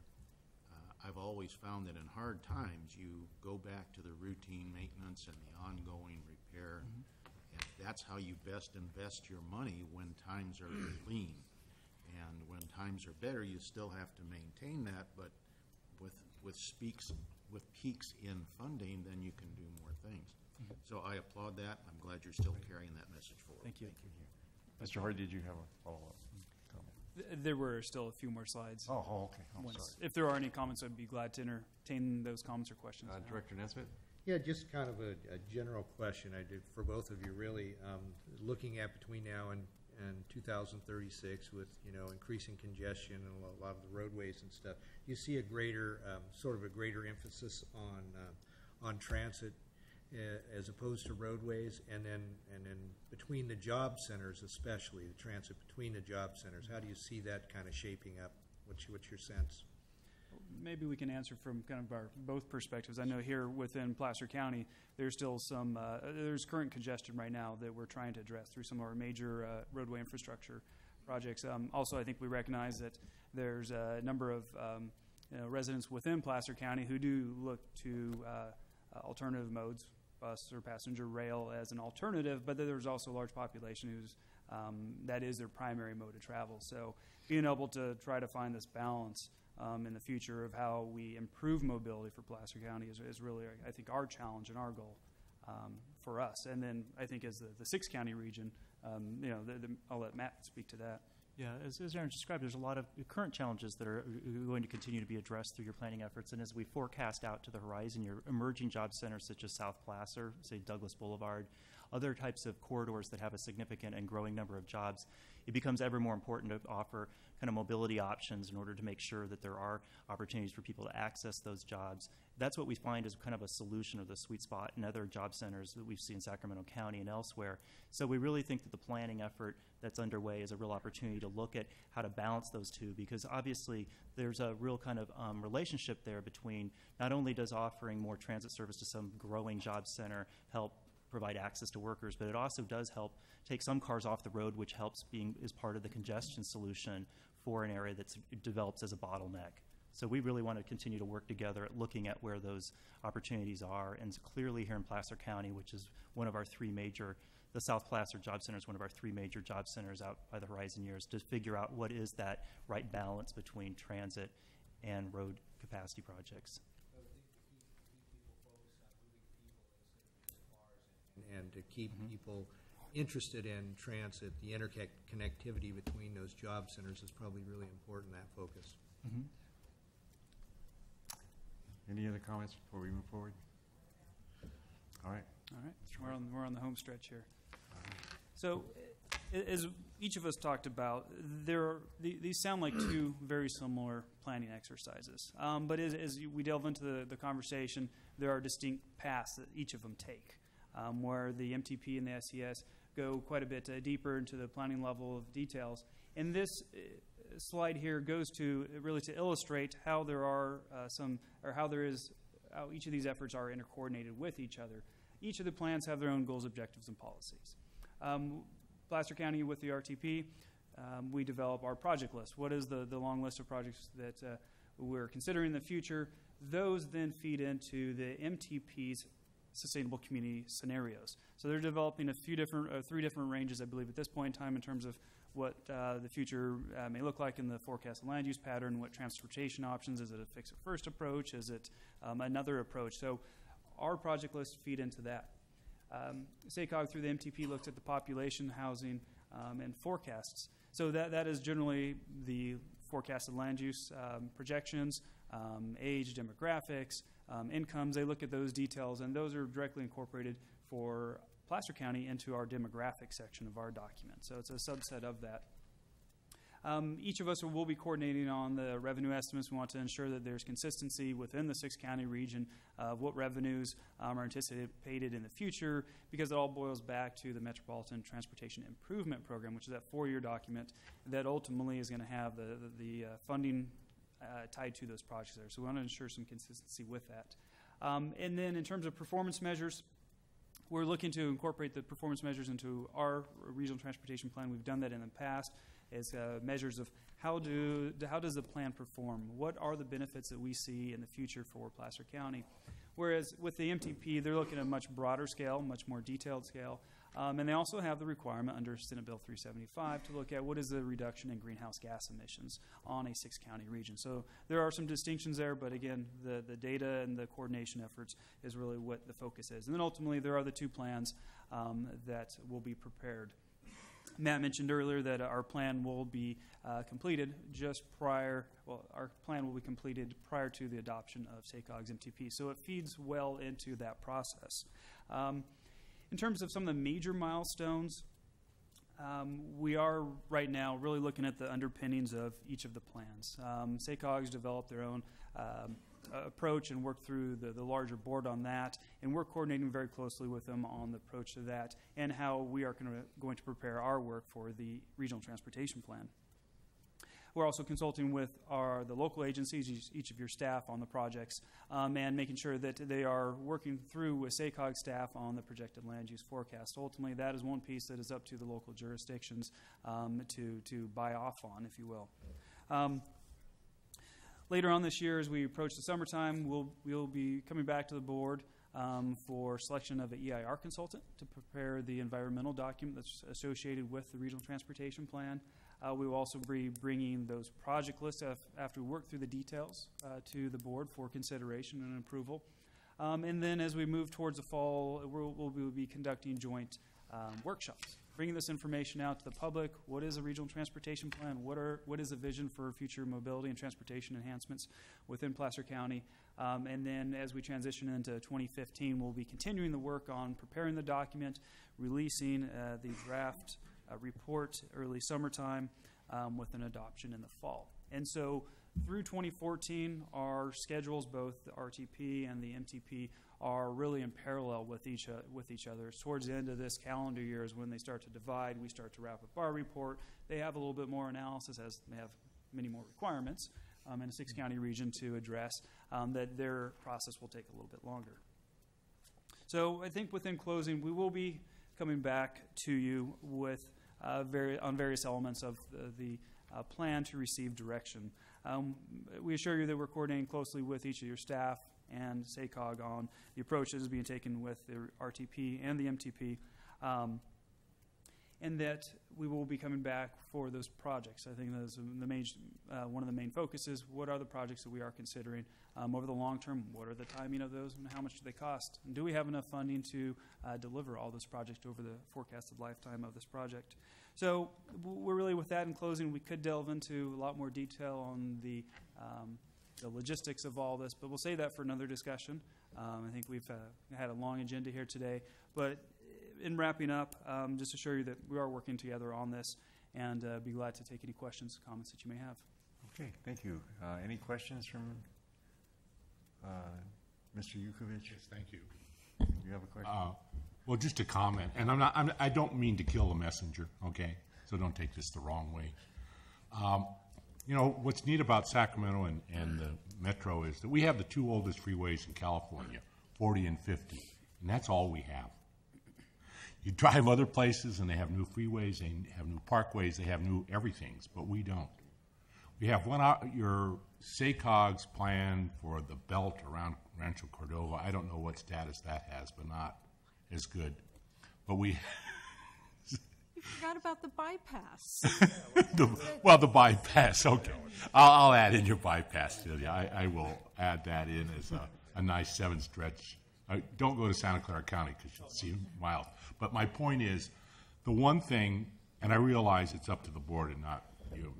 I've always found that in hard times you go back to the routine maintenance and the ongoing repair, and that's how you best invest your money when times are lean. And when times are better, you still have to maintain that, but with peaks in funding, then you can do more things. So I applaud that. I'm glad you're still carrying that message forward. Thank you. Mr. Hardy, did you have a follow-up comment? There were still a few more slides. Oh, okay. I'm sorry. If there are any comments, I'd be glad to entertain those comments or questions. Director Nesbitt? Yeah, just kind of a general question I did for both of you, really. Looking at between now and 2036 with, increasing congestion and a lot of the roadways and stuff, you see a greater, sort of a greater emphasis on transit as opposed to roadways, and then between the job centers, especially the transit between the job centers. How do you see that kind of shaping up? What's your sense? Maybe we can answer from kind of our both perspectives. I know here within Placer County, there's still some there's current congestion right now that we're trying to address through some of our major roadway infrastructure projects. Also, I think we recognize that there's a number of residents within Placer County who do look to alternative modes, bus or passenger rail as an alternative, but there's also a large population who's that is their primary mode of travel. So being able to try to find this balance in the future of how we improve mobility for Placer County is really, I think, our challenge and our goal for us. And then I think as the six-county region, I'll let Matt speak to that. Yeah, as Aaron described, there's a lot of current challenges that are going to continue to be addressed through your planning efforts. And as we forecast out to the horizon, your emerging job centers such as South Placer, say Douglas Boulevard, other types of corridors that have a significant and growing number of jobs, it becomes ever more important to offer kind of mobility options in order to make sure that there are opportunities for people to access those jobs. That's what we find as kind of a solution or the sweet spot in other job centers that we've seen in Sacramento County and elsewhere. So we really think that the planning effort that's underway is a real opportunity to look at how to balance those two, because obviously there's a real kind of relationship there between not only does offering more transit service to some growing job center help provide access to workers, but it also does help take some cars off the road, which helps is part of the congestion solution for an area that develops as a bottleneck. So we really want to continue to work together at looking at where those opportunities are. And clearly here in Placer County, which is one of our three major, the South Placer Job Center is one of our three major job centers out by the horizon years, to figure out what is that right balance between transit and road capacity projects. And to keep people interested in transit, the interconnectivity between those job centers is probably really important, that focus. Any other comments before we move forward? All right. All right. We're on the home stretch here. So, as each of us talked about, these sound like two very similar planning exercises. But as we delve into the conversation, there are distinct paths that each of them take, where the MTP and the SES go quite a bit deeper into the planning level of details. And this slide here goes to really to illustrate how there are how each of these efforts are intercoordinated with each other. Each of the plans have their own goals, objectives, and policies. Placer County, with the RTP, we develop our project list. What is the long list of projects that we're considering in the future? Those then feed into the MTP's sustainable community scenarios. So they're developing three different ranges, I believe, at this point in time in terms of what the future may look like in the forecasted land use pattern, what transportation options. Is it a fix-it-first approach? Is it another approach? So our project lists feed into that. SACOG through the MTP looks at the population, housing, and forecasts. So that is generally the forecasted land use projections, age, demographics, incomes. They look at those details, and those are directly incorporated for Placer County into our demographic section of our document. So it's a subset of that. Each of us will be coordinating on the revenue estimates. We want to ensure that there's consistency within the six-county region of what revenues are anticipated in the future, because it all boils back to the Metropolitan Transportation Improvement Program, which is that 4-year document that ultimately is going to have the funding tied to those projects there. So we want to ensure some consistency with that. And then in terms of performance measures, we're looking to incorporate the performance measures into our regional transportation plan. We've done that in the past as measures of how does the plan perform? What are the benefits that we see in the future for Placer County? Whereas with the MTP, they're looking at a much broader scale, much more detailed scale. And they also have the requirement under Senate Bill 375 to look at what is the reduction in greenhouse gas emissions on a six-county region. So there are some distinctions there, but again, the data and the coordination efforts is really what the focus is. And then ultimately, there are the two plans that will be prepared. Matt mentioned earlier that our plan will be completed prior to the adoption of SACOG's MTP. So it feeds well into that process. In terms of some of the major milestones, we are right now really looking at the underpinnings of each of the plans. SACOG's developed their own approach and worked through the larger board on that, and we're coordinating very closely with them on the approach to that and how we are going to prepare our work for the regional transportation plan. We're also consulting with the local agencies, each of your staff on the projects, and making sure that they are working through with SACOG staff on the projected land use forecast. Ultimately, that is one piece that is up to the local jurisdictions to buy off on, if you will. Later on this year, as we approach the summertime, we'll be coming back to the board for selection of an EIR consultant to prepare the environmental document that's associated with the regional transportation plan. We will also be bringing those project lists after we work through the details to the board for consideration and approval. And then as we move towards the fall, we'll be conducting joint workshops, bringing this information out to the public. What is a regional transportation plan? What is a vision for future mobility and transportation enhancements within Placer County? And then as we transition into 2015, we'll be continuing the work on preparing the document, releasing the draft report early summertime with an adoption in the fall. And so through 2014, our schedules, both the RTP and the MTP, are really in parallel with each other. Towards the end of this calendar year is when they start to divide. We start to wrap up our report. They have a little bit more analysis, as they have many more requirements in a 6-county region to address, that their process will take a little bit longer. So I think within closing, we will be coming back to you with on various elements of the plan to receive direction. We assure you that we're coordinating closely with each of your staff and SACOG on the approaches being taken with the RTP and the MTP, and that we will be coming back for those projects. I think that's the main, one of the main focuses. What are the projects that we are considering over the long term? What are the timing of those, and how much do they cost? And do we have enough funding to deliver all those projects over the forecasted lifetime of this project? So we're really, with that in closing, we could delve into a lot more detail on the logistics of all this, but we'll save that for another discussion. I think we've had a long agenda here today, but in wrapping up, just assure you that we are working together on this, and be glad to take any questions, comments that you may have. Okay, thank you. Any questions from Mr. Yukovich? Yes, thank you. You have a question? Well, just a comment, and I don't mean to kill the messenger, okay? So don't take this the wrong way. You know, what's neat about Sacramento and the Metro is that we have the 2 oldest freeways in California, 40 and 50, and that's all we have. You drive other places, and they have new freeways, they have new parkways, they have new everythings, but we don't. We have your SACOG's plan for the belt around Rancho Cordova. I don't know what status that has, but not as good. But we... You forgot about the bypass. the bypass, okay. I'll add in your bypass, Celia. I will add that in as a nice 7-stretch. Don't go to Santa Clara County because you'll see miles. But my point is, the one thing, and I realize it's up to the board and not you,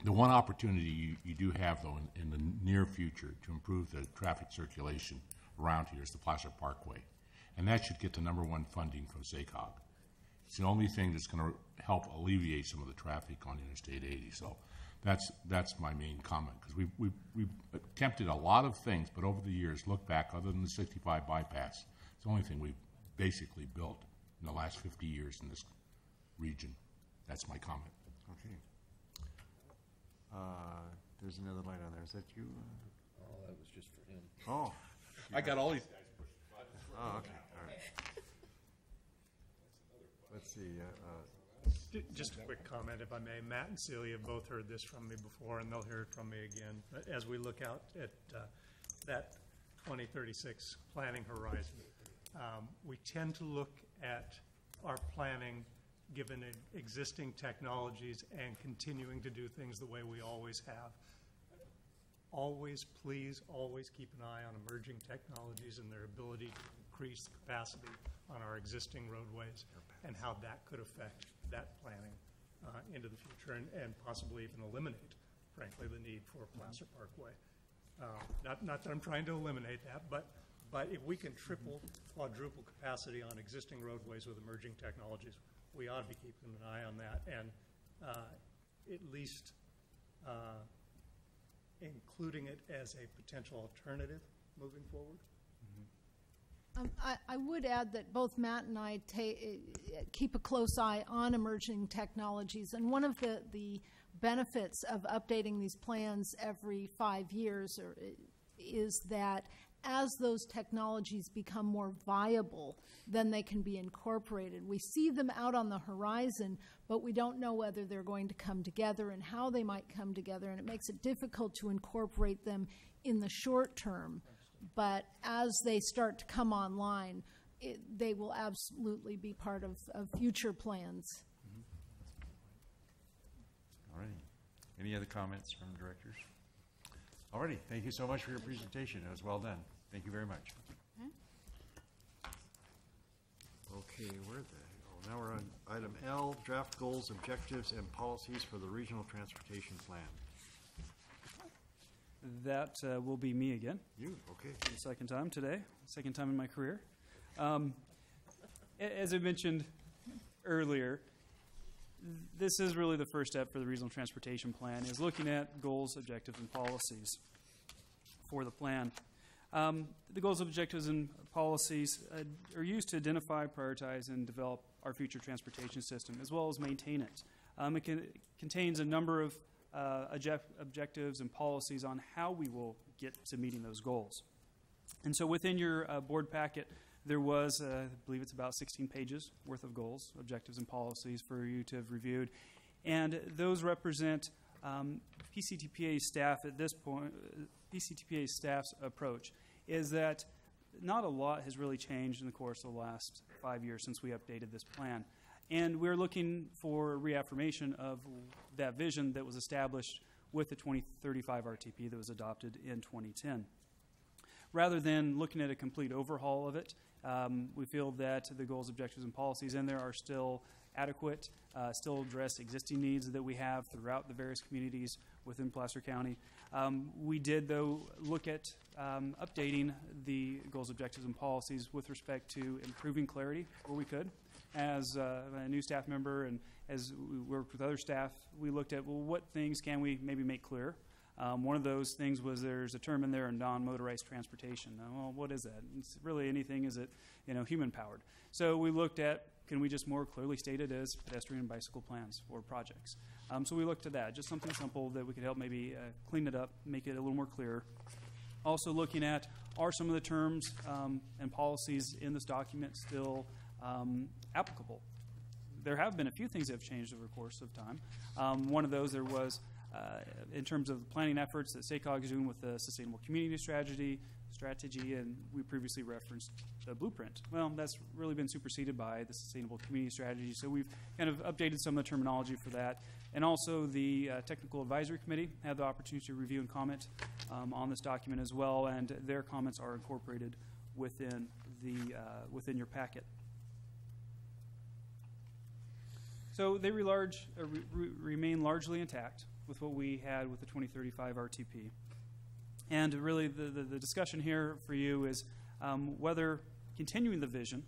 the one opportunity you do have, though, in the near future to improve the traffic circulation around here is the Placer Parkway. And that should get the #1 funding from SACOG. It's the only thing that's going to help alleviate some of the traffic on Interstate 80. So that's my main comment, because we've attempted a lot of things, but over the years, look back, other than the 65 bypass, it's the only thing we've basically built in the last 50 years in this region. That's my comment. Okay. There's another light on there. Is that you? Oh, that was just for him. Oh. I got all these guys pushing buttons. Oh, okay. All right. Let's see. Just a quick comment, if I may. Matt and Celia have both heard this from me before, and they'll hear it from me again. As we look out at that 2036 planning horizon, we tend to look at our planning given existing technologies and continuing to do things the way we always have. Please always keep an eye on emerging technologies and their ability to increase capacity on our existing roadways and how that could affect that planning into the future and possibly even eliminate, frankly, the need for Placer Parkway. Not that I'm trying to eliminate that, but if we can triple, quadruple capacity on existing roadways with emerging technologies, we ought to be keeping an eye on that and at least including it as a potential alternative moving forward. I would add that both Matt and I keep a close eye on emerging technologies, and one of the benefits of updating these plans every 5 years is that as those technologies become more viable, then they can be incorporated. We see them out on the horizon, but we don't know whether they're going to come together and how they might come together, and it makes it difficult to incorporate them in the short term. But as they start to come online, they will absolutely be part of future plans. All right. Any other comments from directors? All righty. Thank you so much for your presentation. It was well done. Thank you very much. Okay, where the hell now we're on item L, draft goals, objectives, and policies for the regional transportation plan. That will be me again. You, okay. For the second time today, second time in my career. As I mentioned earlier, this is really the first step for the regional transportation plan, is looking at goals, objectives, and policies for the plan. The goals, objectives, and policies are used to identify, prioritize, and develop our future transportation system, as well as maintain it. It contains a number of objectives and policies on how we will get to meeting those goals. And so within your board packet, there was, I believe it's about 16 pages worth of goals, objectives, and policies for you to have reviewed. And those represent PCTPA staff at this point. PCTPA staff's approach is that not a lot has really changed in the course of the last 5 years since we updated this plan. And we're looking for a reaffirmation of that vision that was established with the 2035 RTP that was adopted in 2010. Rather than looking at a complete overhaul of it, we feel that the goals, objectives, and policies in there are still adequate, still address existing needs that we have throughout the various communities within Placer County. We did, though, look at updating the goals, objectives, and policies with respect to improving clarity where we could. As a new staff member and as we worked with other staff, we looked at, well, what things can we maybe make clear? One of those things was there's a term in there, non-motorized transportation. Well, what is that? It's really anything, is it, human-powered? So we looked at, can we just more clearly state it as pedestrian and bicycle plans or projects? So we looked at that, just something simple that we could help maybe clean it up, make it a little more clear. Also looking at, are some of the terms and policies in this document still applicable? There have been a few things that have changed over the course of time. One of those, there was in terms of planning efforts that SACOG is doing with the Sustainable Community Strategy, and we previously referenced the blueprint. Well, that's really been superseded by the Sustainable Community Strategy, so we've kind of updated some of the terminology for that. And also the Technical Advisory Committee had the opportunity to review and comment on this document as well, and their comments are incorporated within your packet. So they remain largely intact with what we had with the 2035 RTP. And really the discussion here for you is whether continuing the vision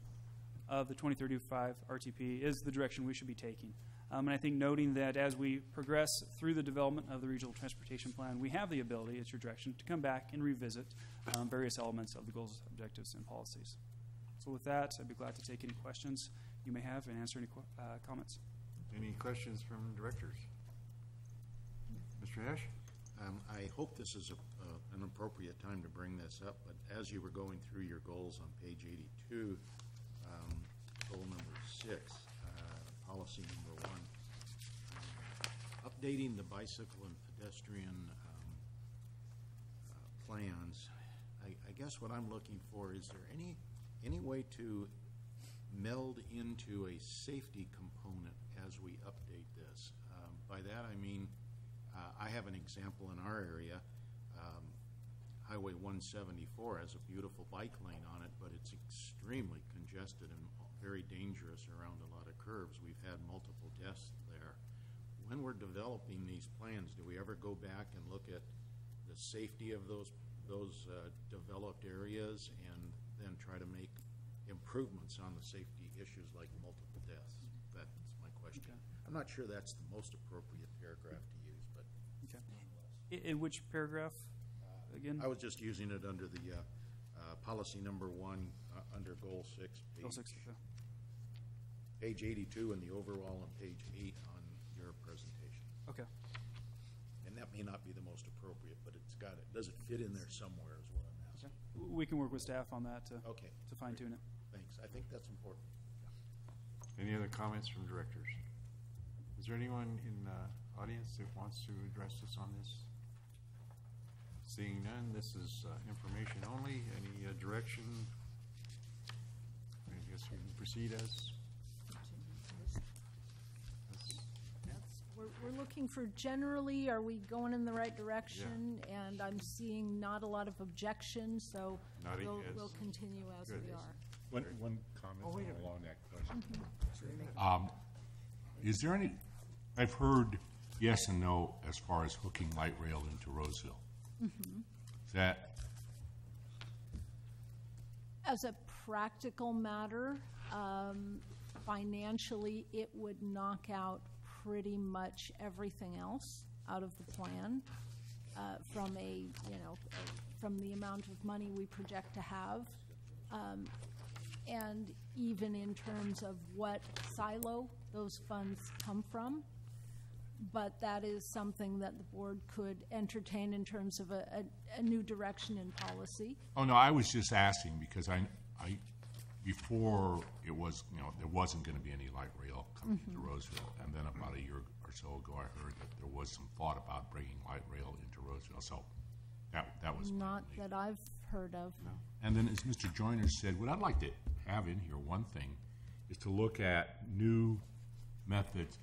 of the 2035 RTP is the direction we should be taking. And I think noting that as we progress through the development of the Regional Transportation Plan, we have the ability, at your direction, to come back and revisit various elements of the goals, objectives, and policies. So with that, I'd be glad to take any questions you may have and answer any comments. Any questions from directors? Mr. Ash? I hope this is an appropriate time to bring this up, but as you were going through your goals on page 82, goal number 6, policy number 1, updating the bicycle and pedestrian plans. I guess what I'm looking for, is there any way to meld into a safety component as we update this? By that I mean, I have an example in our area. Highway 174 has a beautiful bike lane on it, but it's extremely congested and very dangerous around a lot of curves. We've had multiple deaths there. When we're developing these plans, do we ever go back and look at the safety of those developed areas and then try to make improvements on the safety issues like multiple deaths? That's my question. Okay. I'm not sure that's the most appropriate paragraph to use, but in which paragraph, again? I was just using it under the policy number 1 under goal 6, Goal 6, okay. Page 82 in the overall and page 8 on your presentation. Okay. And that may not be the most appropriate, but does it fit in there somewhere is what I'm asking. Okay. We can work with staff on that to fine tune it. Thanks. I think that's important. Any other comments from directors? Is there anyone in the audience that wants to address us on this? Seeing none, this is information only. Any direction? I guess we can proceed as. We're looking for generally, are we going in the right direction? Yeah. And I'm seeing not a lot of objections, so we'll continue as we are. One comment Oh, wait a minute. along that question. Is there any, I've heard yes and no as far as hooking light rail into Roseville. Is that, As a practical matter, financially, it would knock out pretty much everything else out of the plan from from the amount of money we project to have. And even in terms of what silo those funds come from. But that is something that the board could entertain in terms of a new direction in policy. oh, no, I was just asking because I before it was, there wasn't going to be any light rail coming to Roseville. And then about a year or so ago, I heard that there was some thought about bringing light rail into Roseville. So that was Not that I've heard of. No. And then, as Mr. Joyner said, what I'd like to have in here, one thing, is to look at new methods.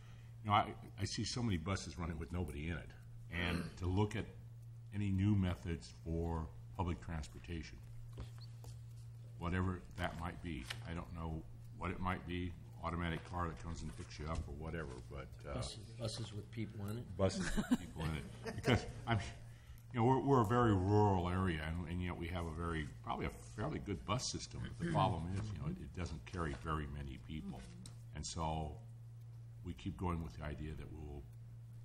I see so many buses running with nobody in it, and to look at any new methods for public transportation, whatever that might be. I don't know what it might be, automatic car that comes and picks you up or whatever, but Buses with people in it? buses with people in it. Because we're a very rural area, and yet we have probably a fairly good bus system. But the problem is, it doesn't carry very many people, and so we keep going with the idea that we'll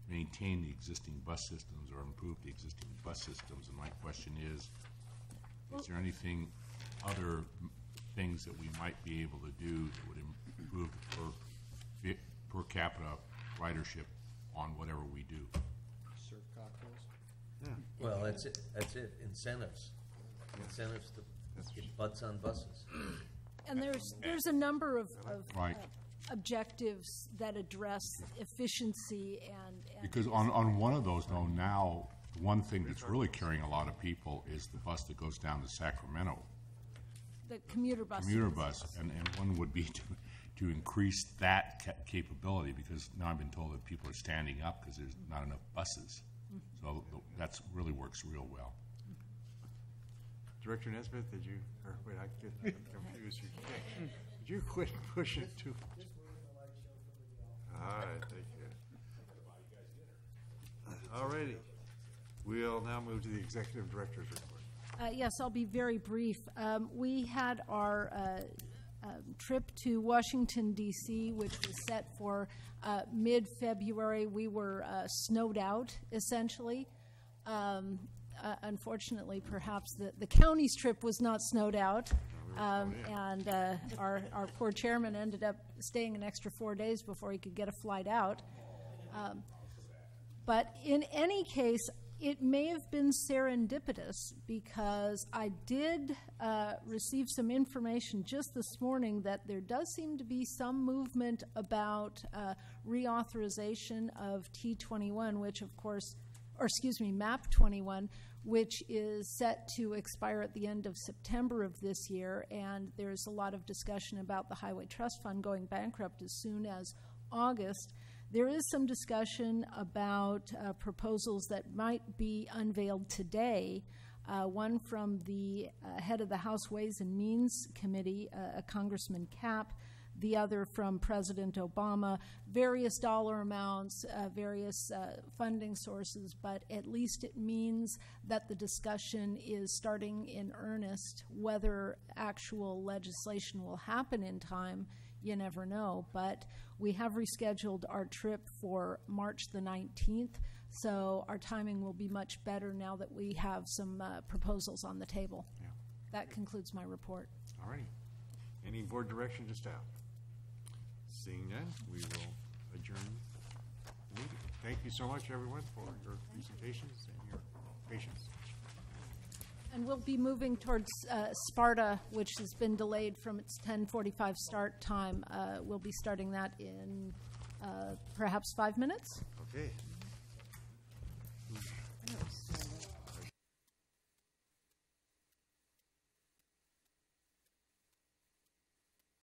maintain the existing bus systems or improve the existing bus systems. And my question is there anything, other things that we might be able to do that would improve the per capita ridership on whatever we do? Serve cocktails? Well, that's it. Incentives to get butts on buses. And there's a number of Right. Objectives that address efficiency and Because on one of those, though, now, one thing that's really carrying a lot of people is the bus that goes down to Sacramento. the commuter bus. Commuter bus, and one would be to increase that capability, because now I've been told that people are standing up because there's not enough buses. So that really works real well. Director Nesbitt, I get confused. Did you quit pushing too much? All right, thank you. All righty. We'll now move to the Executive Director's report. Yes, I'll be very brief. We had our trip to Washington, D.C., which was set for mid-February. We were snowed out, essentially. Unfortunately, perhaps the county's trip was not snowed out, and our poor chairman ended up staying an extra 4 days before he could get a flight out. But in any case, it may have been serendipitous, because I did receive some information just this morning that there does seem to be some movement about reauthorization of T21, which of course, or excuse me, MAP 21, which is set to expire at the end of September of this year. And there's a lot of discussion about the Highway Trust Fund going bankrupt as soon as August. There is some discussion about proposals that might be unveiled today. One from the head of the House Ways and Means Committee, Congressman Kapp, the other from President Obama, various dollar amounts, various funding sources, but at least it means that the discussion is starting in earnest. Whether actual legislation will happen in time, you never know, but we have rescheduled our trip for March the 19th, so our timing will be much better now that we have some proposals on the table. Yeah. That concludes my report. All righty. Any board direction to staff? Seeing none, we will adjourn the meeting. Thank you so much, everyone, for your presentations and your patience. And we'll be moving towards Sparta, which has been delayed from its 10:45 start time. We'll be starting that in perhaps 5 minutes. Okay. Yes.